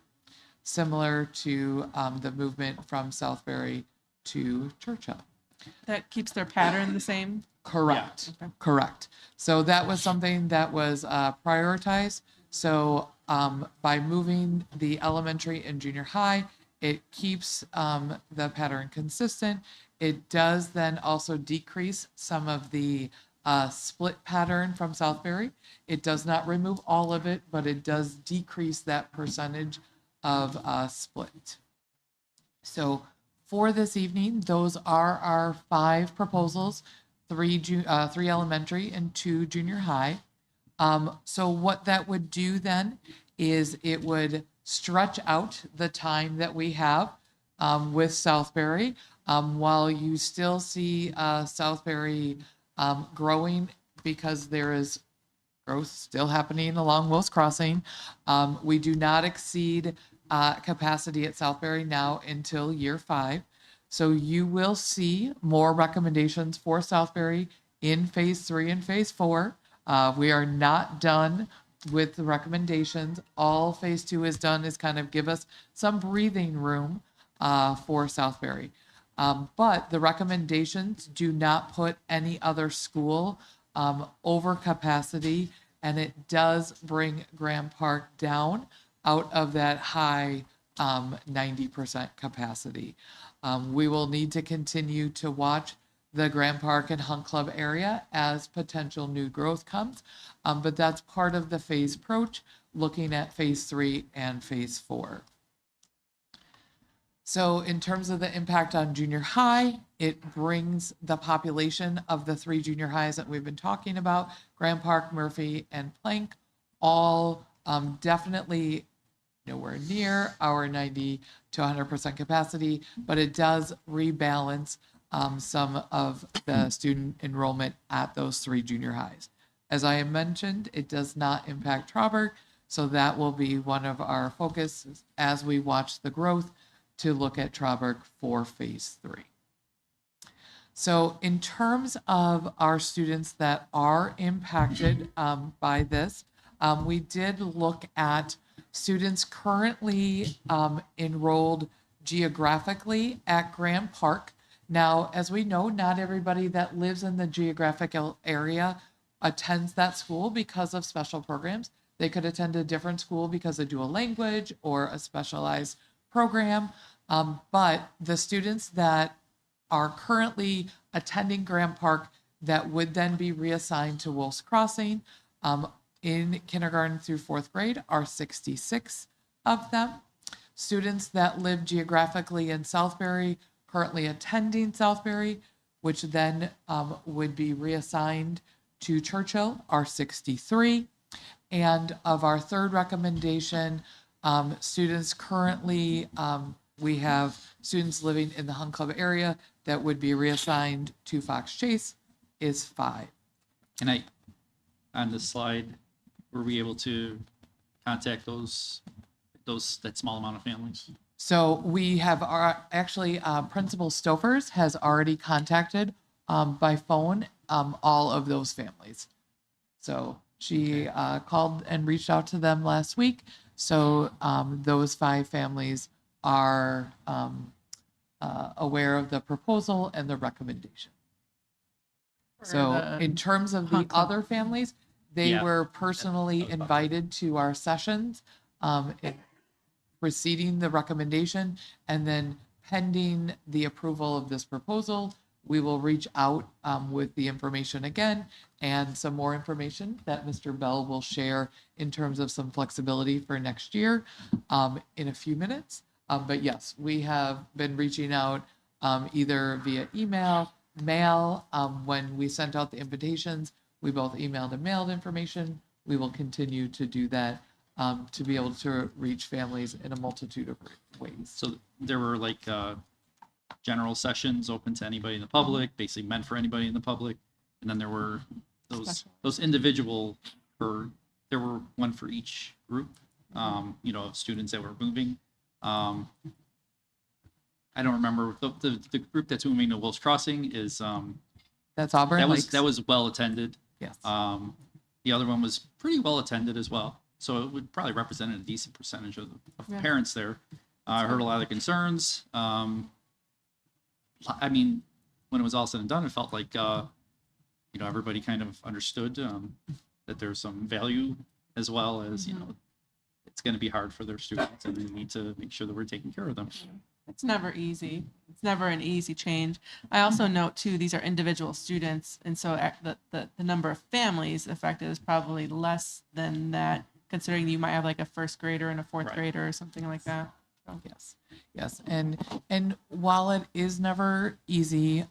similar to the movement from Southbury to Churchill. That keeps their pattern the same? Correct. Yeah. Okay. Correct. So that was something that was prioritized. So by moving the elementary and junior high, it keeps the pattern consistent. It does then also decrease some of the split pattern from Southbury. It does not remove all of it, but it does decrease that percentage of split. So for this evening, those are our 5 proposals, 3 elementary and 2 junior high. So what that would do then is it would stretch out the time that we have with Southbury while you still see Southbury growing because there is growth still happening along Wills Crossing. We do not exceed capacity at Southbury now until year 5. So you will see more recommendations for Southbury in phase 3 and phase 4. We are not done with the recommendations. All phase 2 is done is kind of give us some breathing room for Southbury. But the recommendations do not put any other school over capacity, and it does bring Graham Park down out of that high 90% capacity. We will need to continue to watch the Graham Park and Hunt Club area as potential new growth comes, but that's part of the phase approach, looking at phase 3 and phase 4. So in terms of the impact on junior high, it brings the population of the 3 junior highs that we've been talking about, Graham Park, Murphy, and Plank, all definitely nowhere near our 90 to 100% capacity, but it does rebalance some of the student enrollment at those 3 junior highs. As I mentioned, it does not impact Trauberg, so that will be one of our focuses as we watch the growth to look at Trauberg for phase 3. So in terms of our students that are impacted by this, we did look at students currently enrolled geographically at Graham Park. Now, as we know, not everybody that lives in the geographical area attends that school because of special programs. They could attend a different school because of dual language or a specialized program. But the students that are currently attending Graham Park that would then be reassigned to Wolf's Crossing in kindergarten through 4th grade are 66 of them. Students that live geographically in Southbury currently attending Southbury, which then would be reassigned to Churchill, are 63. And of our 3rd recommendation, students currently, we have students living in the Hunt Club area that would be reassigned to Fox Chase is 5. And on this slide, were we able to contact that small amount of families? So we have actually Principal Stofers has already contacted by phone all of those families. So she called and reached out to them last week. So those 5 families are aware of the proposal and the recommendation. So in terms of the other families, they were personally invited to our sessions preceding the recommendation, and then pending the approval of this proposal, we will reach out with the information again and some more information that Mr. Bell will share in terms of some flexibility for next year in a few minutes. But yes, we have been reaching out either via email, mail. When we sent out the invitations, we both emailed and mailed information. We will continue to do that to be able to reach families in a multitude of ways. So there were like general sessions open to anybody in the public, basically meant for anybody in the public. And then there were those individual, there were one for each group, of students that were moving. I don't remember the group that's moving to Wills Crossing is that's Auburn Lakes. That was well attended. Yes. The other one was pretty well attended as well. So it would probably represent a decent percentage of parents there. I heard a lot of the concerns. I mean, when it was all said and done, it felt like, everybody kind of understood that there's some value as well as, it's going to be hard for their students, and we need to make sure that we're taking care of them. It's never easy. It's never an easy change. I also note too, these are individual students, and so the number of families affected is probably less than that, considering you might have like a first grader and a fourth grader or something like that. So. Yes, and while it is never easy,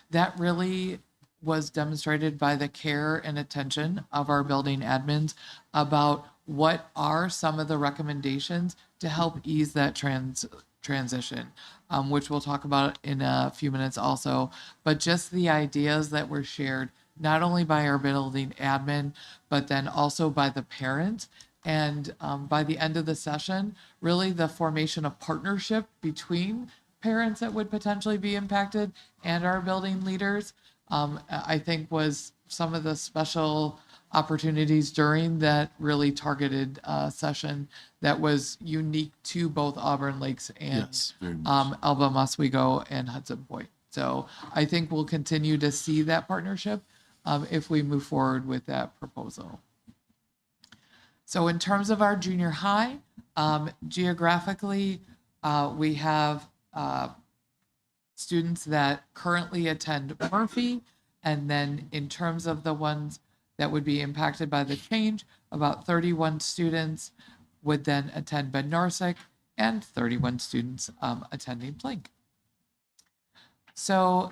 that really was demonstrated by the care and attention of our building admins about what are some of the recommendations to help ease that transition, which we'll talk about in a few minutes also. But just the ideas that were shared not only by our building admin, but then also by the parent. And by the end of the session, really the formation of partnership between parents that would potentially be impacted and our building leaders, I think was some of the special opportunities during that really targeted session that was unique to both Auburn Lakes and Alba, Oswego, and Hudson Point. So I think we'll continue to see that partnership if we move forward with that proposal. So in terms of our junior high, geographically, we have students that currently attend Murphy, and then in terms of the ones that would be impacted by the change, about 31 students would then attend Ben Norsec, and 31 students attending Blink. So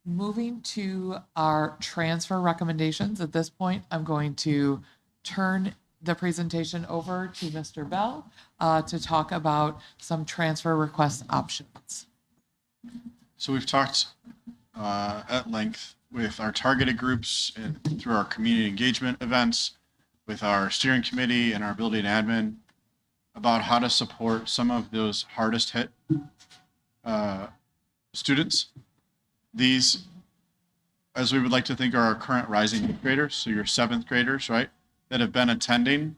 moving to our transfer recommendations, at this point, I'm going to turn the presentation over to Mr. Bell to talk about some transfer request options. So we've talked at length with our targeted groups and through our community engagement events, with our steering committee and our building admin about how to support some of those hardest hit students. These, as we would like to think, are our current rising eighth graders, so your seventh graders, right, that have been attending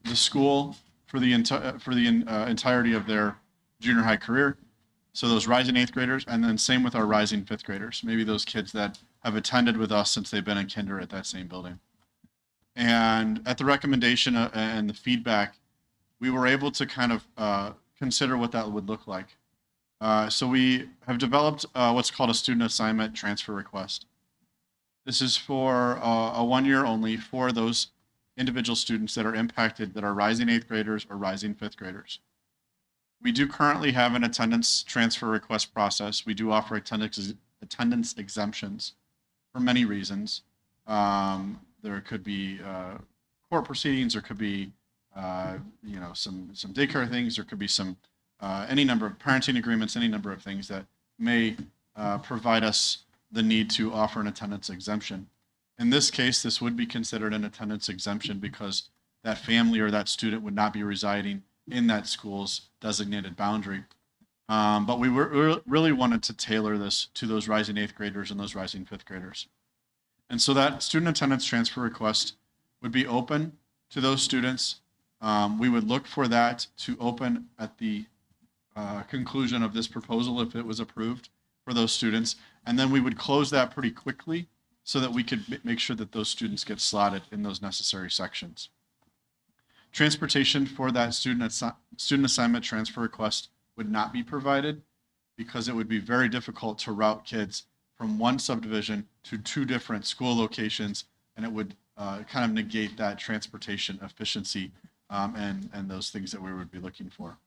the school for the entirety of their junior high career. So those rising eighth graders, and then same with our rising fifth graders, maybe those kids that have attended with us since they've been in kinder at that same building. And at the recommendation and the feedback, we were able to kind of consider what that would look like. So we have developed what's called a student assignment transfer request. This is for a 1 year only for those individual students that are impacted, that are rising eighth graders or rising fifth graders. We do currently have an attendance transfer request process. We do offer attendance exemptions for many reasons. There could be court proceedings, there could be some daycare things, there could be some any number of parenting agreements, any number of things that may provide us the need to offer an attendance exemption. In this case, this would be considered an attendance exemption because that family or that student would not be residing in that school's designated boundary. But we really wanted to tailor this to those rising eighth graders and those rising fifth graders. And so that student attendance transfer request would be open to those students. We would look for that to open at the conclusion of this proposal if it was approved for those students. And then we would close that pretty quickly so that we could make sure that those students get slotted in those necessary sections. Transportation for that student assignment transfer request would not be provided because it would be very difficult to route kids from one subdivision to two different school locations, and it would kind of negate that transportation efficiency and those things that we would be looking for.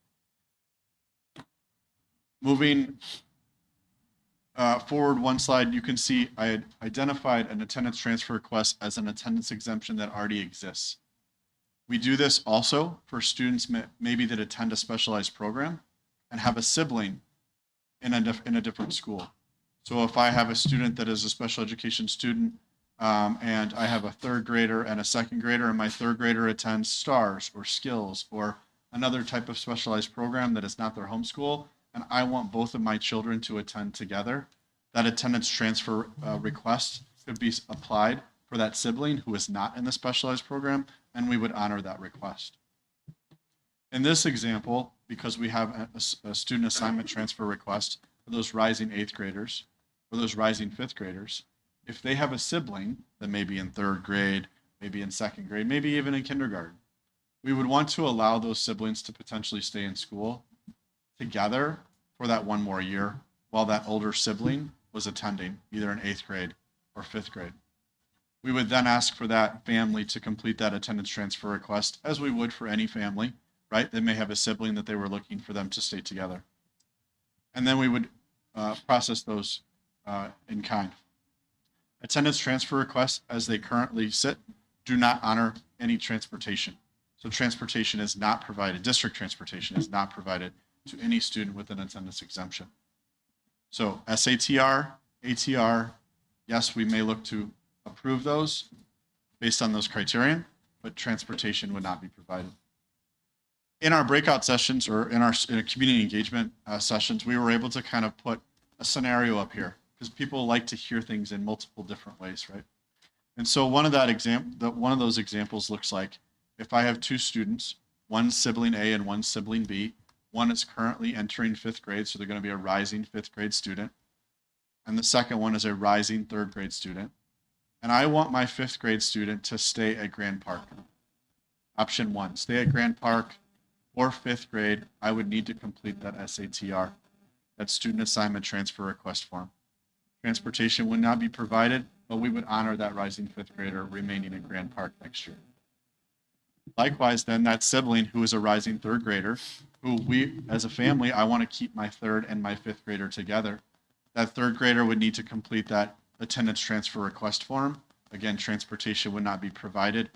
Moving forward one slide, you can see I had identified an attendance transfer request as an attendance exemption that already exists. We do this also for students maybe that attend a specialized program and have a sibling in a different school. So if I have a student that is a special education student and I have a third grader and a second grader, and my third grader attends STARS or Skills or another type of specialized program that is not their home school, and I want both of my children to attend together, that attendance transfer request could be applied for that sibling who is not in the specialized program, and we would honor that request. In this example, because we have a student assignment transfer request for those rising eighth graders or those rising fifth graders, if they have a sibling that may be in third grade maybe in second grade, maybe even in kindergarten. We would want to allow those siblings to potentially stay in school together for that one more year while that older sibling was attending either in 8th grade or 5th grade. We would then ask for that family to complete that attendance transfer request as we would for any family, right? They may have a sibling that they were looking for them to stay together. And then we would process those in kind. Attendance transfer requests as they currently sit do not honor any transportation. So transportation is not provided, district transportation is not provided to any student with an attendance exemption. So SATR, ATR, yes, we may look to approve those based on those criterion, but transportation would not be provided. In our breakout sessions or in our community engagement sessions, we were able to kind of put a scenario up here because people like to hear things in multiple different ways, right? And so one of those examples looks like if I have two students, one sibling A and one sibling B, one is currently entering 5th grade, so they're going to be a rising 5th grade student, and the second one is a rising 3rd grade student. And I want my 5th grade student to stay at Grand Park. Option 1, stay at Grand Park or 5th grade. I would need to complete that SATR, that student assignment transfer request form. Transportation would not be provided, but we would honor that rising 5th grader remaining at Grand Park next year. Likewise, then that sibling who is a rising 3rd grader, who we, as a family, I want to keep my 3rd and my 5th grader together. That 3rd grader would need to complete that attendance transfer request form. Again, transportation would not be provided,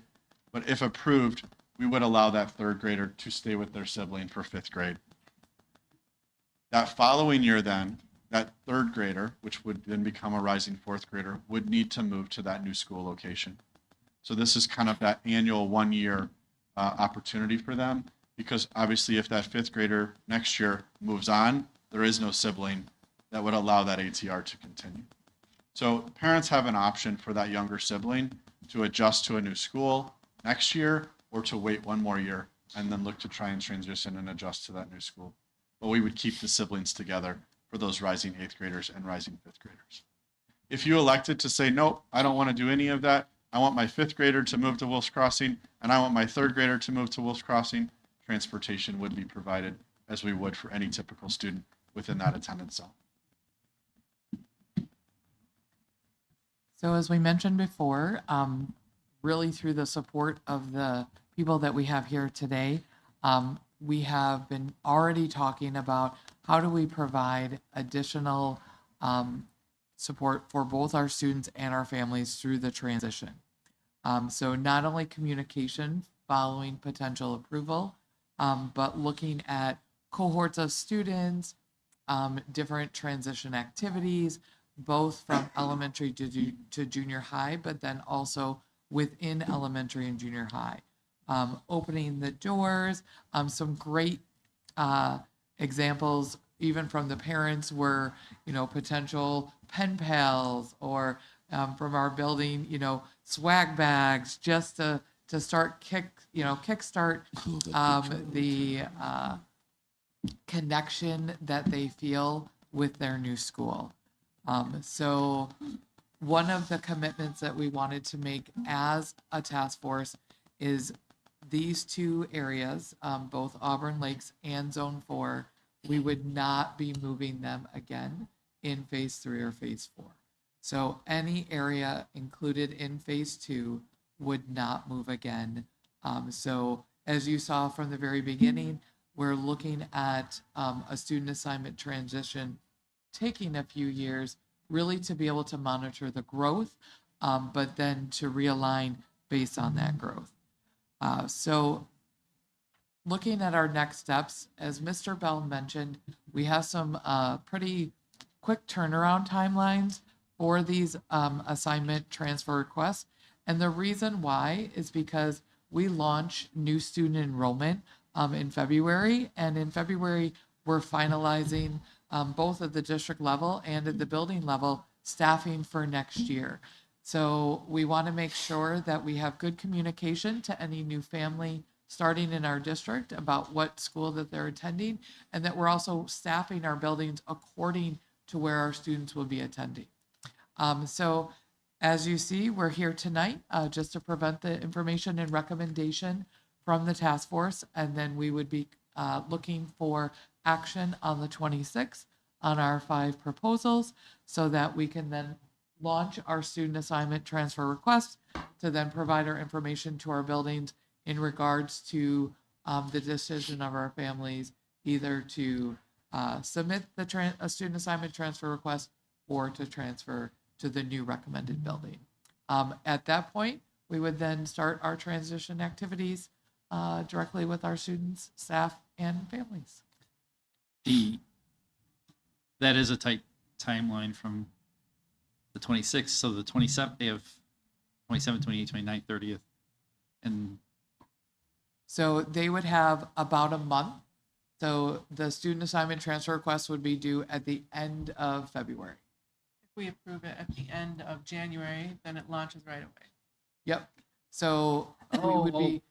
but if approved, we would allow that 3rd grader to stay with their sibling for 5th grade. That following year then, that 3rd grader, which would then become a rising 4th grader, would need to move to that new school location. So this is kind of that annual 1-year opportunity for them, because obviously if that 5th grader next year moves on, there is no sibling that would allow that ATR to continue. So parents have an option for that younger sibling to adjust to a new school next year or to wait one more year and then look to try and transition and adjust to that new school. But we would keep the siblings together for those rising 8th graders and rising 5th graders. If you elected to say, nope, I don't want to do any of that, I want my 5th grader to move to Wolf's Crossing and I want my 3rd grader to move to Wolf's Crossing, transportation would be provided as we would for any typical student within that attendance zone. So as we mentioned before, really through the support of the people that we have here today, we have been already talking about how do we provide additional support for both our students and our families through the transition. So not only communication following potential approval, but looking at cohorts of students, different transition activities, both from elementary to junior high, but then also within elementary and junior high. Opening the doors, some great examples, even from the parents were, potential pen pals or from our building, swag bags, just to start kickstart the connection that they feel with their new school. So one of the commitments that we wanted to make as a task force is these two areas, both Auburn Lakes and Zone 4, we would not be moving them again in phase 3 or phase 4. So any area included in phase 2 would not move again. So as you saw from the very beginning, we're looking at a student assignment transition taking a few years really to be able to monitor the growth, but then to realign based on that growth. So looking at our next steps, as Mr. Bell mentioned, we have some pretty quick turnaround timelines for these assignment transfer requests. And the reason why is because we launch new student enrollment in February. And in February, we're finalizing both at the district level and at the building level staffing for next year. So we want to make sure that we have good communication to any new family starting in our district about what school that they're attending, and that we're also staffing our buildings according to where our students will be attending. So As you see, we're here tonight just to prevent the information and recommendation from the task force, and then we would be looking for action on the 26th on our 5 proposals so that we can then launch our student assignment transfer request to then provide our information to our buildings in regards to the decision of our families either to submit a student assignment transfer request or to transfer to the new recommended building. At that point, we would then start our transition activities directly with our students, staff, and families. That is a tight timeline from the 26th, so the 27th, they have 27th, 28th, 29th, 30th, and So they would have about a month. So the student assignment transfer request would be due at the end of February. If we approve it at the end of January, then it launches right away. Yep. So we would be.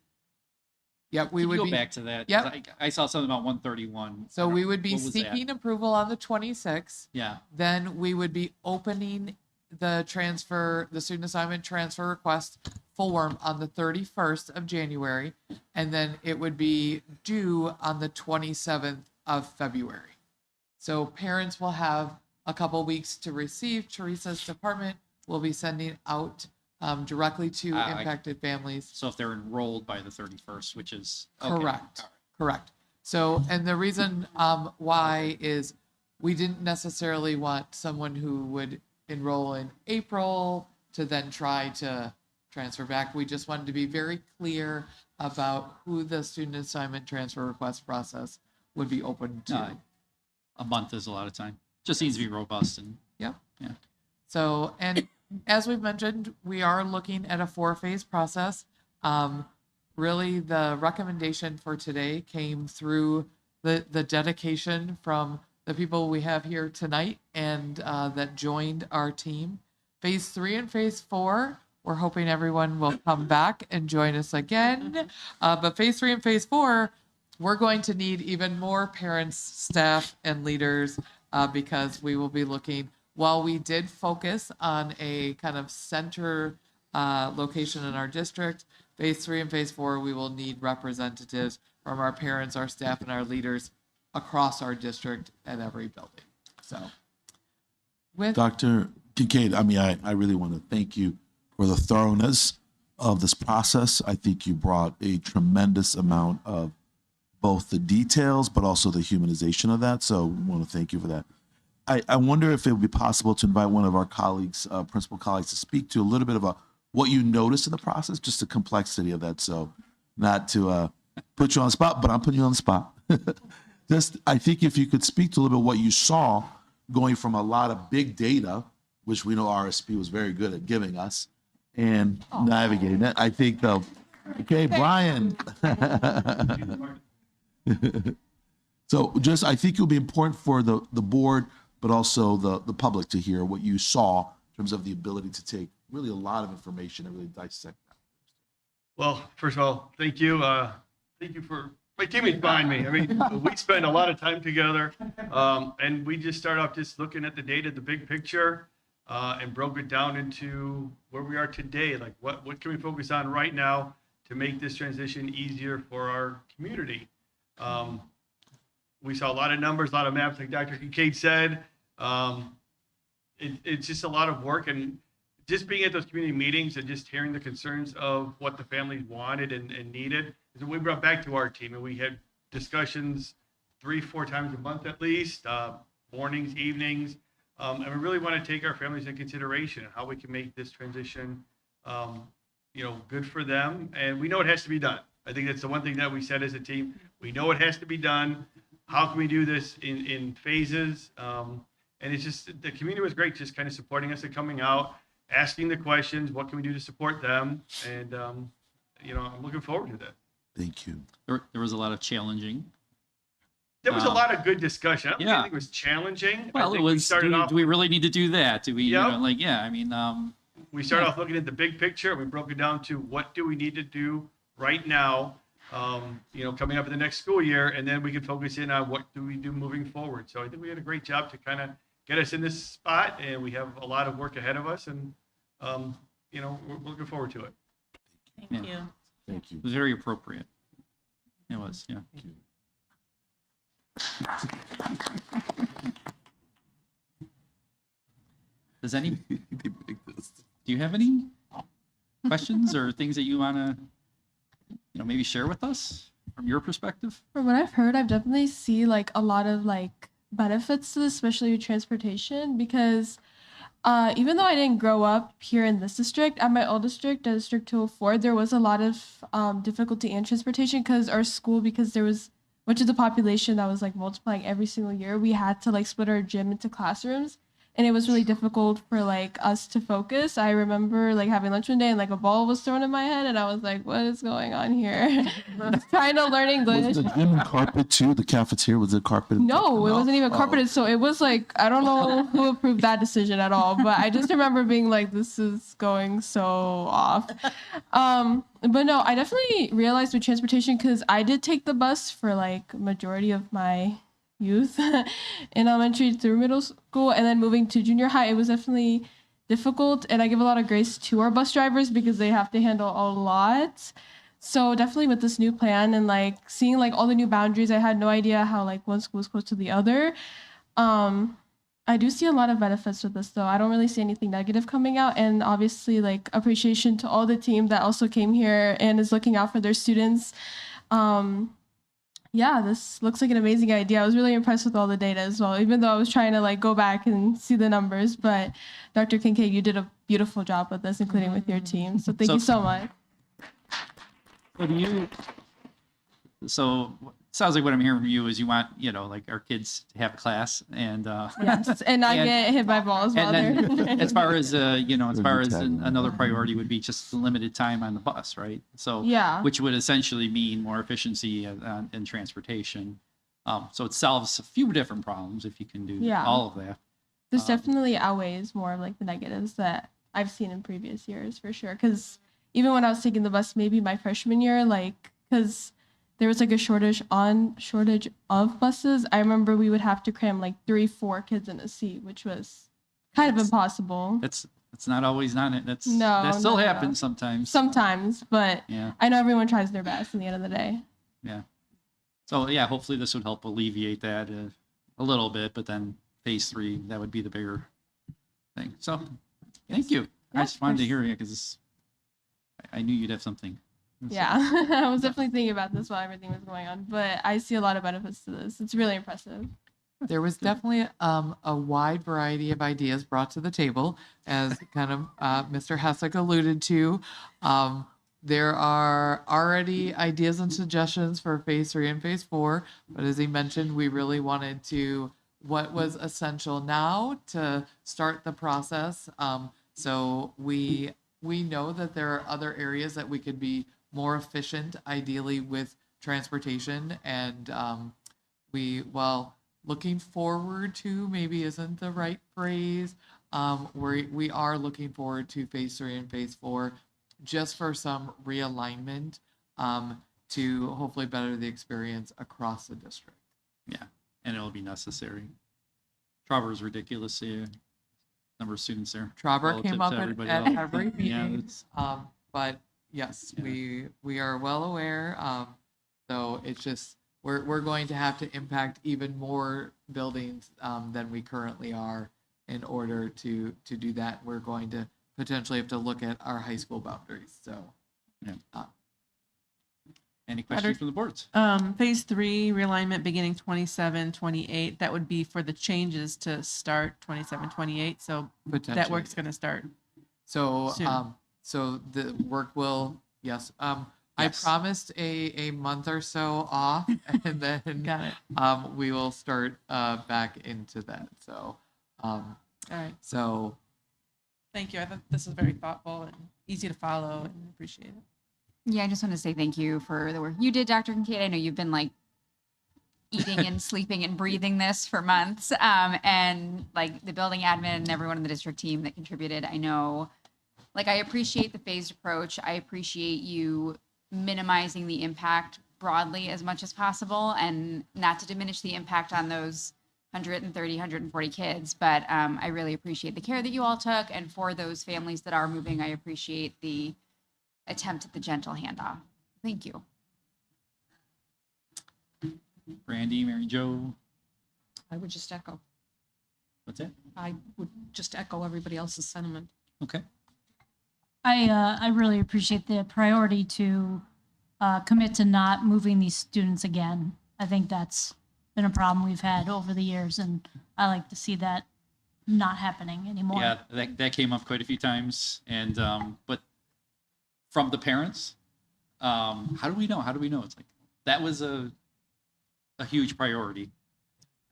Yep, we Can would you go be back to that? 'Cause Yep. I saw something about 131. So we would be What was that? seeking approval on the 26th. Yeah. Then we would be opening the student assignment transfer request form on the 31st of January. And then it would be due on the 27th of February. So parents will have a couple weeks to receive. Teresa's department will be sending out directly to impacted families. So if they're enrolled by the 31st, which is okay. Correct. Correct. So, and the reason why is we didn't necessarily want someone who would enroll in April to then try to transfer back. We just wanted to be very clear about who the student assignment transfer request process would be open to. A month is a lot of time. Just needs to be robust and Yep. yeah. So, and as we've mentioned, we are looking at a 4-phase process. Really, the recommendation for today came through the dedication from the people we have here tonight and that joined our team. Phase 3 and phase 4, we're hoping everyone will come back and join us again. But phase 3 and phase 4, we're going to need even more parents, staff, and leaders because we will be looking. While we did focus on a kind of center location in our district, phase 3 and phase 4, we will need representatives from our parents, our staff, and our leaders across our district at every building. So, with Dr. Kincaid, I really want to thank you for the thoroughness of this process. I think you brought a tremendous amount of both the details, but also the humanization of that. So I want to thank you for that. I wonder if it would be possible to invite one of our colleagues, principal colleagues, to speak to a little bit about what you noticed in the process, just the complexity of that. So not to put you on the spot, but I'm putting you on the spot. I think if you could speak to a little bit what you saw going from a lot of big data, which we know RSP was very good at giving us, and navigating it. I think okay, Brian. So I think it would be important for the board, but also the public to hear what you saw in terms of the ability to take really a lot of information and really dissect that. Well, first of all, thank you. Thank you for my teammates behind me. I mean, we spend a lot of time together, and we just start off just looking at the data, the big picture, and broke it down into where we are today. Like, what can we focus on right now to make this transition easier for our community? We saw a lot of numbers, a lot of maps, like Dr. Kincaid said. It's just a lot of work, and just being at those community meetings and just hearing the concerns of what the families wanted and needed is what we brought back to our team. And we had discussions 3-4 times a month at least, mornings, evenings. And we really want to take our families into consideration and how we can make this transition, good for them. And we know it has to be done. I think that's the one thing that we said as a team. We know it has to be done. How can we do this in phases? And it's just, the community was great, just kind of supporting us and coming out, asking the questions, what can we do to support them? And, I'm looking forward to that. Thank you. There was a lot of challenging. There was a lot of good discussion. I don't think it was challenging. I Well, think it we was, started off, do we really need to do that? Do we, Yep. We started Yeah. off looking at the big picture. We broke it down to what do we need to do right now, coming up in the next school year, and then we can focus in on what do we do moving forward. So I think we did a great job to kind of get us in this spot, and we have a lot of work ahead of us, and We're looking forward to it. Thank Yeah. you. Thank you. It was very appropriate. It was, yeah. Does any, do you have any questions or things that you want to, maybe share with us from your perspective? From what I've heard, I've definitely see like a lot of like benefits to this, especially with transportation, because even though I didn't grow up here in this district, at my old district, District 204, there was a lot of difficulty in transportation because our school, because there was much of the population that was like multiplying every single year, we had to like split our gym into classrooms. And it was really difficult for like us to focus. I remember like having lunch one day and like a ball was thrown in my head and I was like, what is going on here? Trying to learn English. Was the gym carpet too? The cafeteria, was it carpet? No, it wasn't even carpeted. So it was like, I don't know who approved that decision at all, but I just remember being like, this is going so off. But no, I definitely realized with transportation, because I did take the bus for like majority of my youth in elementary through middle school, and then moving to junior high, it was definitely difficult. And I give a lot of grace to our bus drivers because they have to handle a lot. So definitely with this new plan and like seeing like all the new boundaries, I had no idea how like one school was close to the other. I do see a lot of benefits with this though. I don't really see anything negative coming out, and obviously like appreciation to all the team that also came here and is looking out for their students. Yeah, this looks like an amazing idea. I was really impressed with all the data as well, even though I was trying to like go back and see the numbers. But Dr. Kincaid, you did a beautiful job with this, including with your team. So thank you so much. So sounds like what I'm hearing from you is you want, like our kids to have a class and Yes, and not get hit by balls while and they're then as far as another priority would be just the limited time on the bus, right? So Yeah. which would essentially mean more efficiency in transportation. So it solves a few different problems if you can do Yeah. all of that. This definitely outweighs more of like the negatives that I've seen in previous years for sure. Because even when I was taking the bus, maybe my freshman year, like, because there was like a shortage of buses. I remember we would have to cram like 3-4 kids in a seat, which was kind of impossible. That's not always on it. That No, still no. happens sometimes. Sometimes, but Yeah. I know everyone tries their best in the end of the day. Yeah. So yeah, hopefully this would help alleviate that a little bit, but then phase 3, that would be the bigger thing. So thank you. Yeah, I just wanted to of hear it because I knew you'd have something. Yeah, I was definitely thinking about this while everything was going on, but I see a lot of benefits to this. It's really impressive. There was definitely a wide variety of ideas brought to the table, as kind of Mr. Hessick alluded to. There are already ideas and suggestions for phase 3 and phase 4, but as he mentioned, we really wanted to, what was essential now to start the process. So we know that there are other areas that we could be more efficient, ideally with transportation, and looking forward to maybe isn't the right phrase. We are looking forward to phase 3 and phase 4 just for some realignment to hopefully better the experience across the district. Yeah, and it'll be necessary. Trauber is ridiculous. Number of students there. Trauber relative came up to at everybody else. every Yeah, meeting, it's- but yes, Yeah. we are well aware. So it's just we're going to have to impact even more buildings than we currently are in order to do that. We're going to potentially have to look at our high school boundaries. So yeah. Any questions from the boards? Phase 3 realignment beginning 27-28. That would be for the changes to start 27-28. So that Potentially. work's going to start. So soon. So the work will, yes. I Yes. promised a month or so off, and then Got it. we will start back into that. So All right. so Thank you. I thought this was very thoughtful and easy to follow, and appreciate it. Yeah, I just want to say thank you for the work you did, Dr. Kincaid. I know you've been like eating and sleeping and breathing this for months. And like the building admin and everyone in the district team that contributed. I know, like, I appreciate the phased approach. I appreciate you minimizing the impact broadly as much as possible and not to diminish the impact on those 130, 140 kids, but I really appreciate the care that you all took. And for those families that are moving, I appreciate the attempt at the gentle handoff. Thank you. Brandy, Mary Jo, I would just echo. what's it? I would just echo everybody else's sentiment. Okay. I really appreciate the priority to commit to not moving these students again. I think that's been a problem we've had over the years, and I like to see that not happening anymore. Yeah, that came up quite a few times, and but from the parents, how do we know? How do we know? It's like that was a huge priority.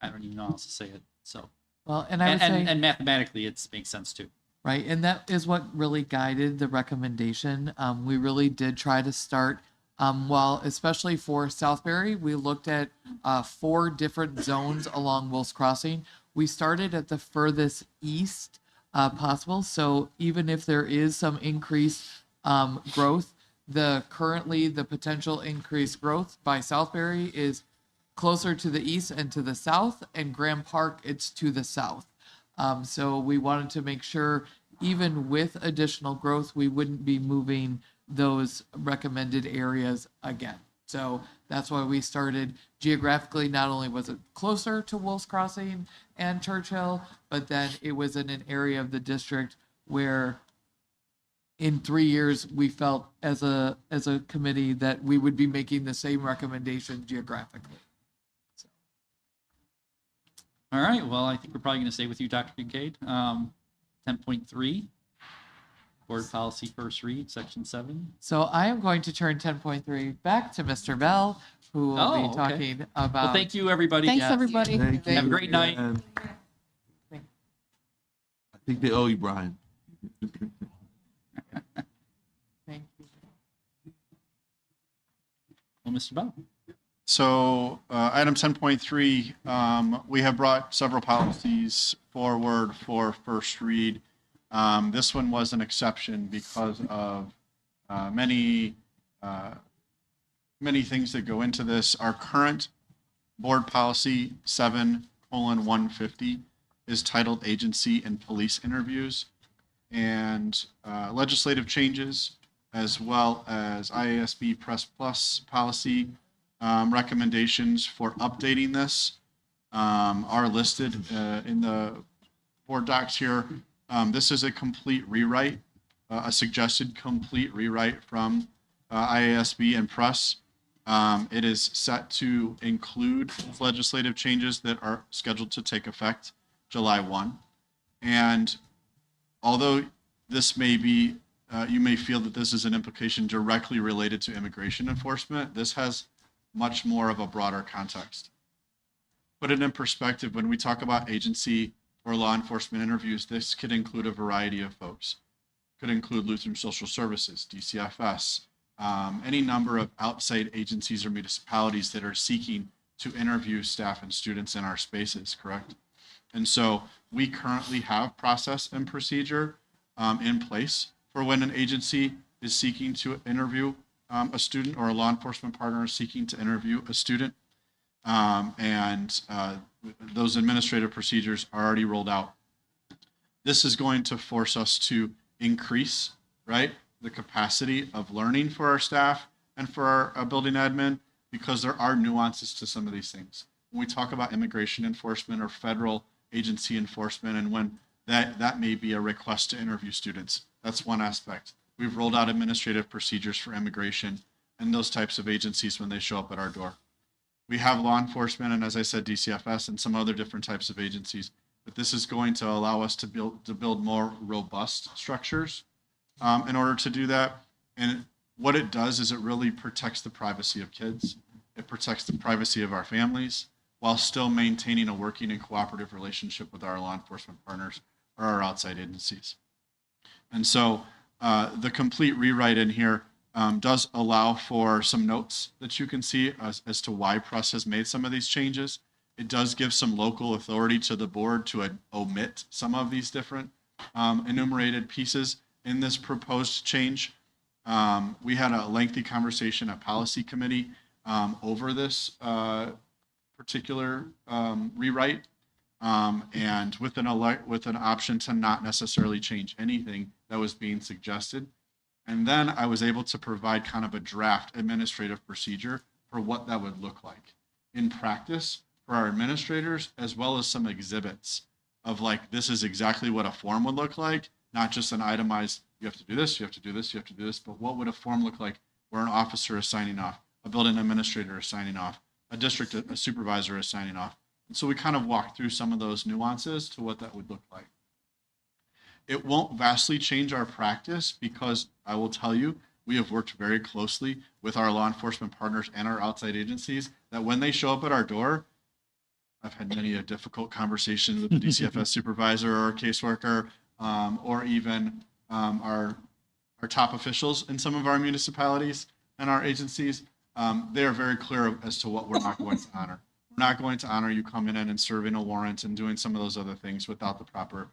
I don't even know how else to say it. So Well, and I would say, and mathematically, it makes sense too. right, and that is what really guided the recommendation. We really did try to start, while especially for Southbury, we looked at 4 different zones along Wills Crossing. We started at the furthest east possible. So even if there is some increased growth, the potential increased growth by Southbury is closer to the east and to the south, and Graham Park, it's to the south. So we wanted to make sure, even with additional growth, we wouldn't be moving those recommended areas again. So that's why we started geographically. Not only was it closer to Wolves Crossing and Churchill, but then it was in an area of the district where in 3 years we felt as a committee that we would be making the same recommendation geographically. All right. Well, I think we're probably going to stay with you, Dr. Kincaid. 10.3, board policy first read, section 7. So I am going to turn 10.3 back to Mr. Bell, who will be talking about. Well, thank you, everybody. Thanks, everybody. Thank Have a you. great night. And I think they owe you, Brian. Thank you. Well, Mr. Bell. So item 10.3, we have brought several policies forward for first read. This one was an exception because of many things that go into this. Our current board policy 7:150 is titled Agency and Police Interviews, and legislative changes as well as IASB Press Plus policy recommendations for updating this are listed in the board docs here. This is a complete rewrite, a suggested complete rewrite from IASB and Press. It is set to include legislative changes that are scheduled to take effect July 1. And although this may be, you may feel that this is an implication directly related to immigration enforcement, this has much more of a broader context. Put it in perspective, when we talk about agency or law enforcement interviews, this could include a variety of folks. Could include Lutheran Social Services, DCFS, any number of outside agencies or municipalities that are seeking to interview staff and students in our spaces, correct? And so we currently have process and procedure in place for when an agency is seeking to interview a student, or a law enforcement partner is seeking to interview a student. Those administrative procedures are already rolled out. This is going to force us to increase, right, the capacity of learning for our staff and for our building admin, because there are nuances to some of these things. When we talk about immigration enforcement or federal agency enforcement, and when that may be a request to interview students, that's one aspect. We've rolled out administrative procedures for immigration and those types of agencies when they show up at our door. We have law enforcement, and as I said, DCFS and some other different types of agencies, but this is going to allow us to build more robust structures in order to do that. And what it does is it really protects the privacy of kids. It protects the privacy of our families while still maintaining a working and cooperative relationship with our law enforcement partners or our outside agencies. And so the complete rewrite in here does allow for some notes that you can see as to why Press has made some of these changes. It does give some local authority to the board to omit some of these different enumerated pieces in this proposed change. We had a lengthy conversation at policy committee over this particular rewrite, and with an option to not necessarily change anything that was being suggested. And then I was able to provide kind of a draft administrative procedure for what that would look like in practice for our administrators, as well as some exhibits of like, this is exactly what a form would look like, not just an itemized, you have to do this, you have to do this, you have to do this, but what would a form look like where an officer is signing off, a building administrator is signing off, a supervisor is signing off. And so we kind of walked through some of those nuances to what that would look like. It won't vastly change our practice because I will tell you, we have worked very closely with our law enforcement partners and our outside agencies that when they show up at our door, I've had many a difficult conversation with the DCFS supervisor or caseworker, or even our top officials in some of our municipalities and our agencies. They are very clear as to what we're not going to honor. We're not going to honor you coming in and serving a warrant and doing some of those other things without the proper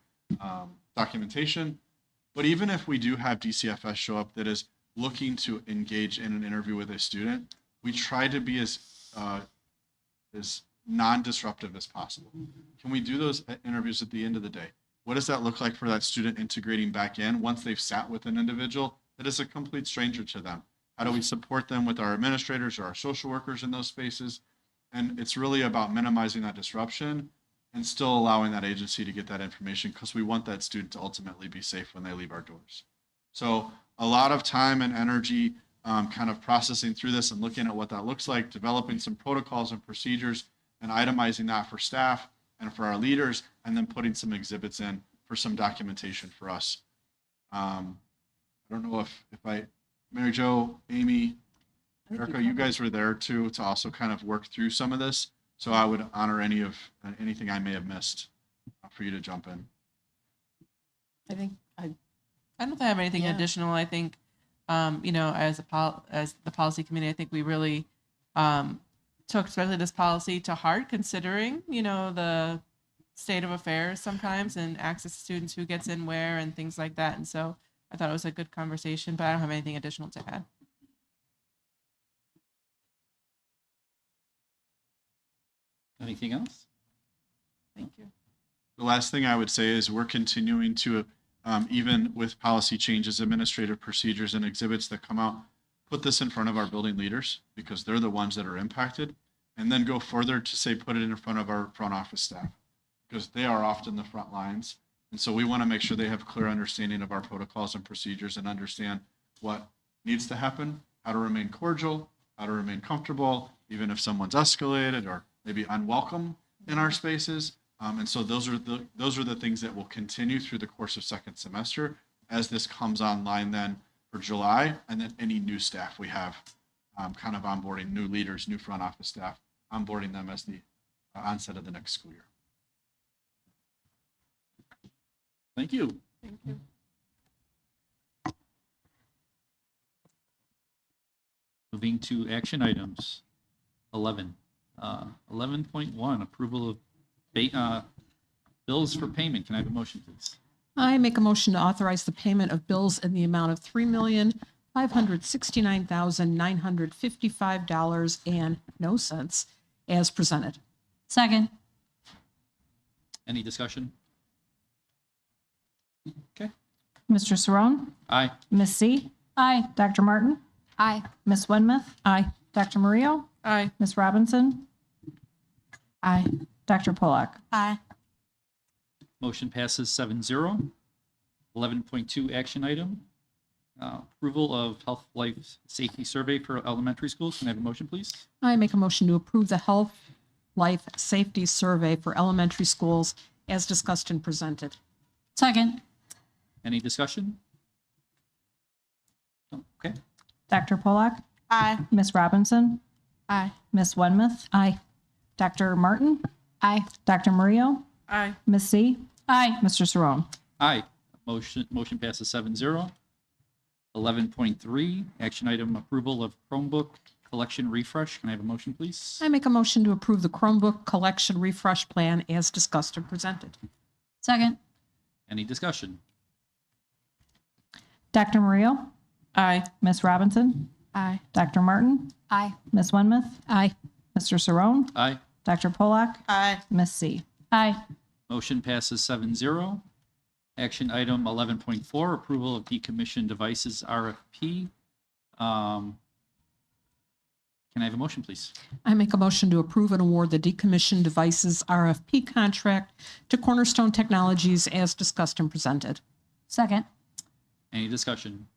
documentation. But even if we do have DCFS show up that is looking to engage in an interview with a student, we try to be as non-disruptive as possible. Can we do those interviews at the end of the day? What does that look like for that student integrating back in once they've sat with an individual that is a complete stranger to them? How do we support them with our administrators or our social workers in those spaces? And it's really about minimizing that disruption and still allowing that agency to get that information because we want that student to ultimately be safe when they leave our doors. So a lot of time and energy kind of processing through this and looking at what that looks like, developing some protocols and procedures and itemizing that for staff and for our leaders, and then putting some exhibits in for some documentation for us. I don't know if Mary Jo, Amy, Erica, you guys were there too to also kind of work through some of this. So I would honor anything I may have missed for you to jump in. I think I don't know if I have anything additional. I think, as the policy committee, I think we really took especially this policy to heart, considering, the state of affairs sometimes and access to students who gets in where and things like that. And so I thought it was a good conversation, but I don't have anything additional to add. Anything else? Thank you. The last thing I would say is we're continuing to, even with policy changes, administrative procedures and exhibits that come out, put this in front of our building leaders because they're the ones that are impacted, and then go further to say, put it in front of our front office staff because they are often the front lines. And so we want to make sure they have clear understanding of our protocols and procedures and understand what needs to happen, how to remain cordial, how to remain comfortable, even if someone's escalated or maybe unwelcome in our spaces. And so those are the things that will continue through the course of second semester as this comes online then for July, and then any new staff we have kind of onboarding, new leaders, new front office staff, onboarding them as the onset of the next school year. Thank you. Thank you. Moving to action items. 11. 11.1, approval of bills for payment. Can I have a motion, please? I make a motion to authorize the payment of bills in the amount of $3,569,955.00 as presented. Second. Any discussion? Okay. Mr. Saron? Aye. Miss C? Aye. Dr. Martin? Aye. Miss Wenmouth? Aye. Dr. Murillo? Aye. Miss Robinson? Aye. Dr. Polak? Aye. Motion passes 7-0. 11.2 action item. Approval of health life safety survey for elementary schools. Can I have a motion, please? I make a motion to approve the health life safety survey for elementary schools as discussed and presented. Second. Any discussion? Oh, okay. Dr. Polak? Aye. Miss Robinson? Aye. Miss Wenmouth? Aye. Dr. Martin? Aye. Dr. Murillo? Aye. Miss C? Aye. Mr. Saron? Aye. Motion passes 7-0. 11.3 action item, approval of Chromebook collection refresh. Can I have a motion, please? I make a motion to approve the Chromebook collection refresh plan as discussed and presented. Second. Any discussion? Dr. Murillo? Aye. Miss Robinson? Aye. Dr. Martin? Aye. Miss Wenmouth? Aye. Mr. Saron? Aye. Dr. Polak? Aye. Miss C? Aye. Motion passes 7-0. Action item 11.4, approval of decommissioned devices RFP. Can I have a motion, please? I make a motion to approve and award the decommissioned devices RFP contract to Cornerstone Technologies as discussed and presented. Second. Any discussion?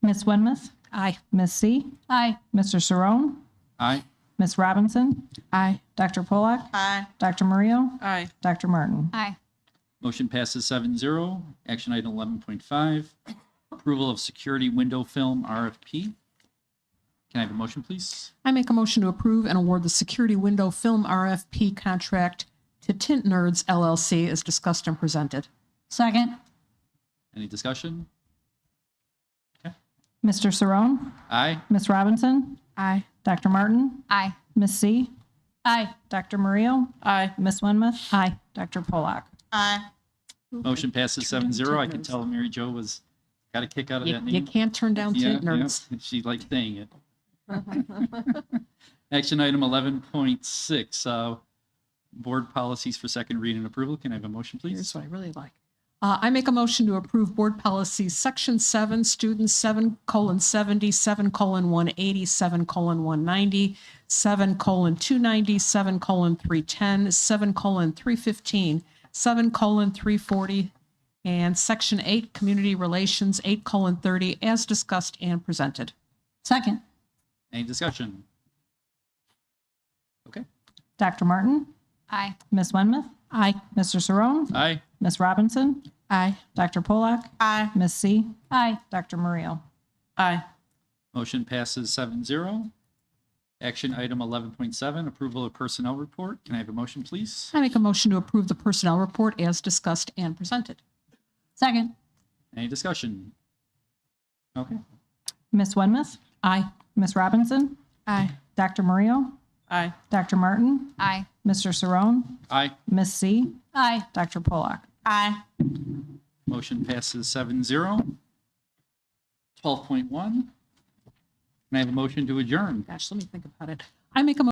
Ms. Winmuth? Aye. Ms. C? Aye. Mr. Saron? Aye. Ms. Robinson? Aye. Dr. Polak? Aye. Dr. Murillo? Aye. Dr. Martin? Aye. Motion passes 7-0. Action item 11.5, approval of security window film RFP. Can I have a motion, please? I make a motion to approve and award the security window film RFP contract to Tint Nerds LLC as discussed and presented. Second. Any discussion? Mr. Saron? Aye. Ms. Robinson? Aye. Dr. Martin? Aye. Ms. C? Aye. Dr. Murillo? Aye. Ms. Winmuth? Aye. Dr. Polak? Aye. Motion passes 7-0. I can tell Mary Jo got a kick out of that You name. can't turn down Tint Nerds. She likes saying it. Action item 11.6, board policies for second read and approval. Can I have a motion, please? Here's what I really like. I make a motion to approve board policies, section 7, students 7:70, 7:180, 7:190, 7:290, 7:310, 7:315, 7:340, and section 8, community relations 8:30, as discussed and presented. Second. Any discussion? Okay. Dr. Martin? Aye. Ms. Winmuth? Aye. Mr. Saron? Aye. Ms. Robinson? Aye. Dr. Polak? Aye. Ms. C? Aye. Dr. Murillo? Aye. Motion passes 7-0. Action item 11.7, approval of personnel report. Can I have a motion, please? I make a motion to approve the personnel report as discussed and presented. Second. Any discussion? Okay. Ms. Winmuth? Aye. Ms. Robinson? Aye. Dr. Murillo? Aye. Dr. Martin? Aye. Mr. Saron? Aye. Ms. C? Aye. Dr. Polak? Aye. Motion passes 7-0. 12.1. Can I have a motion to adjourn? Gosh, let me think about it. I make a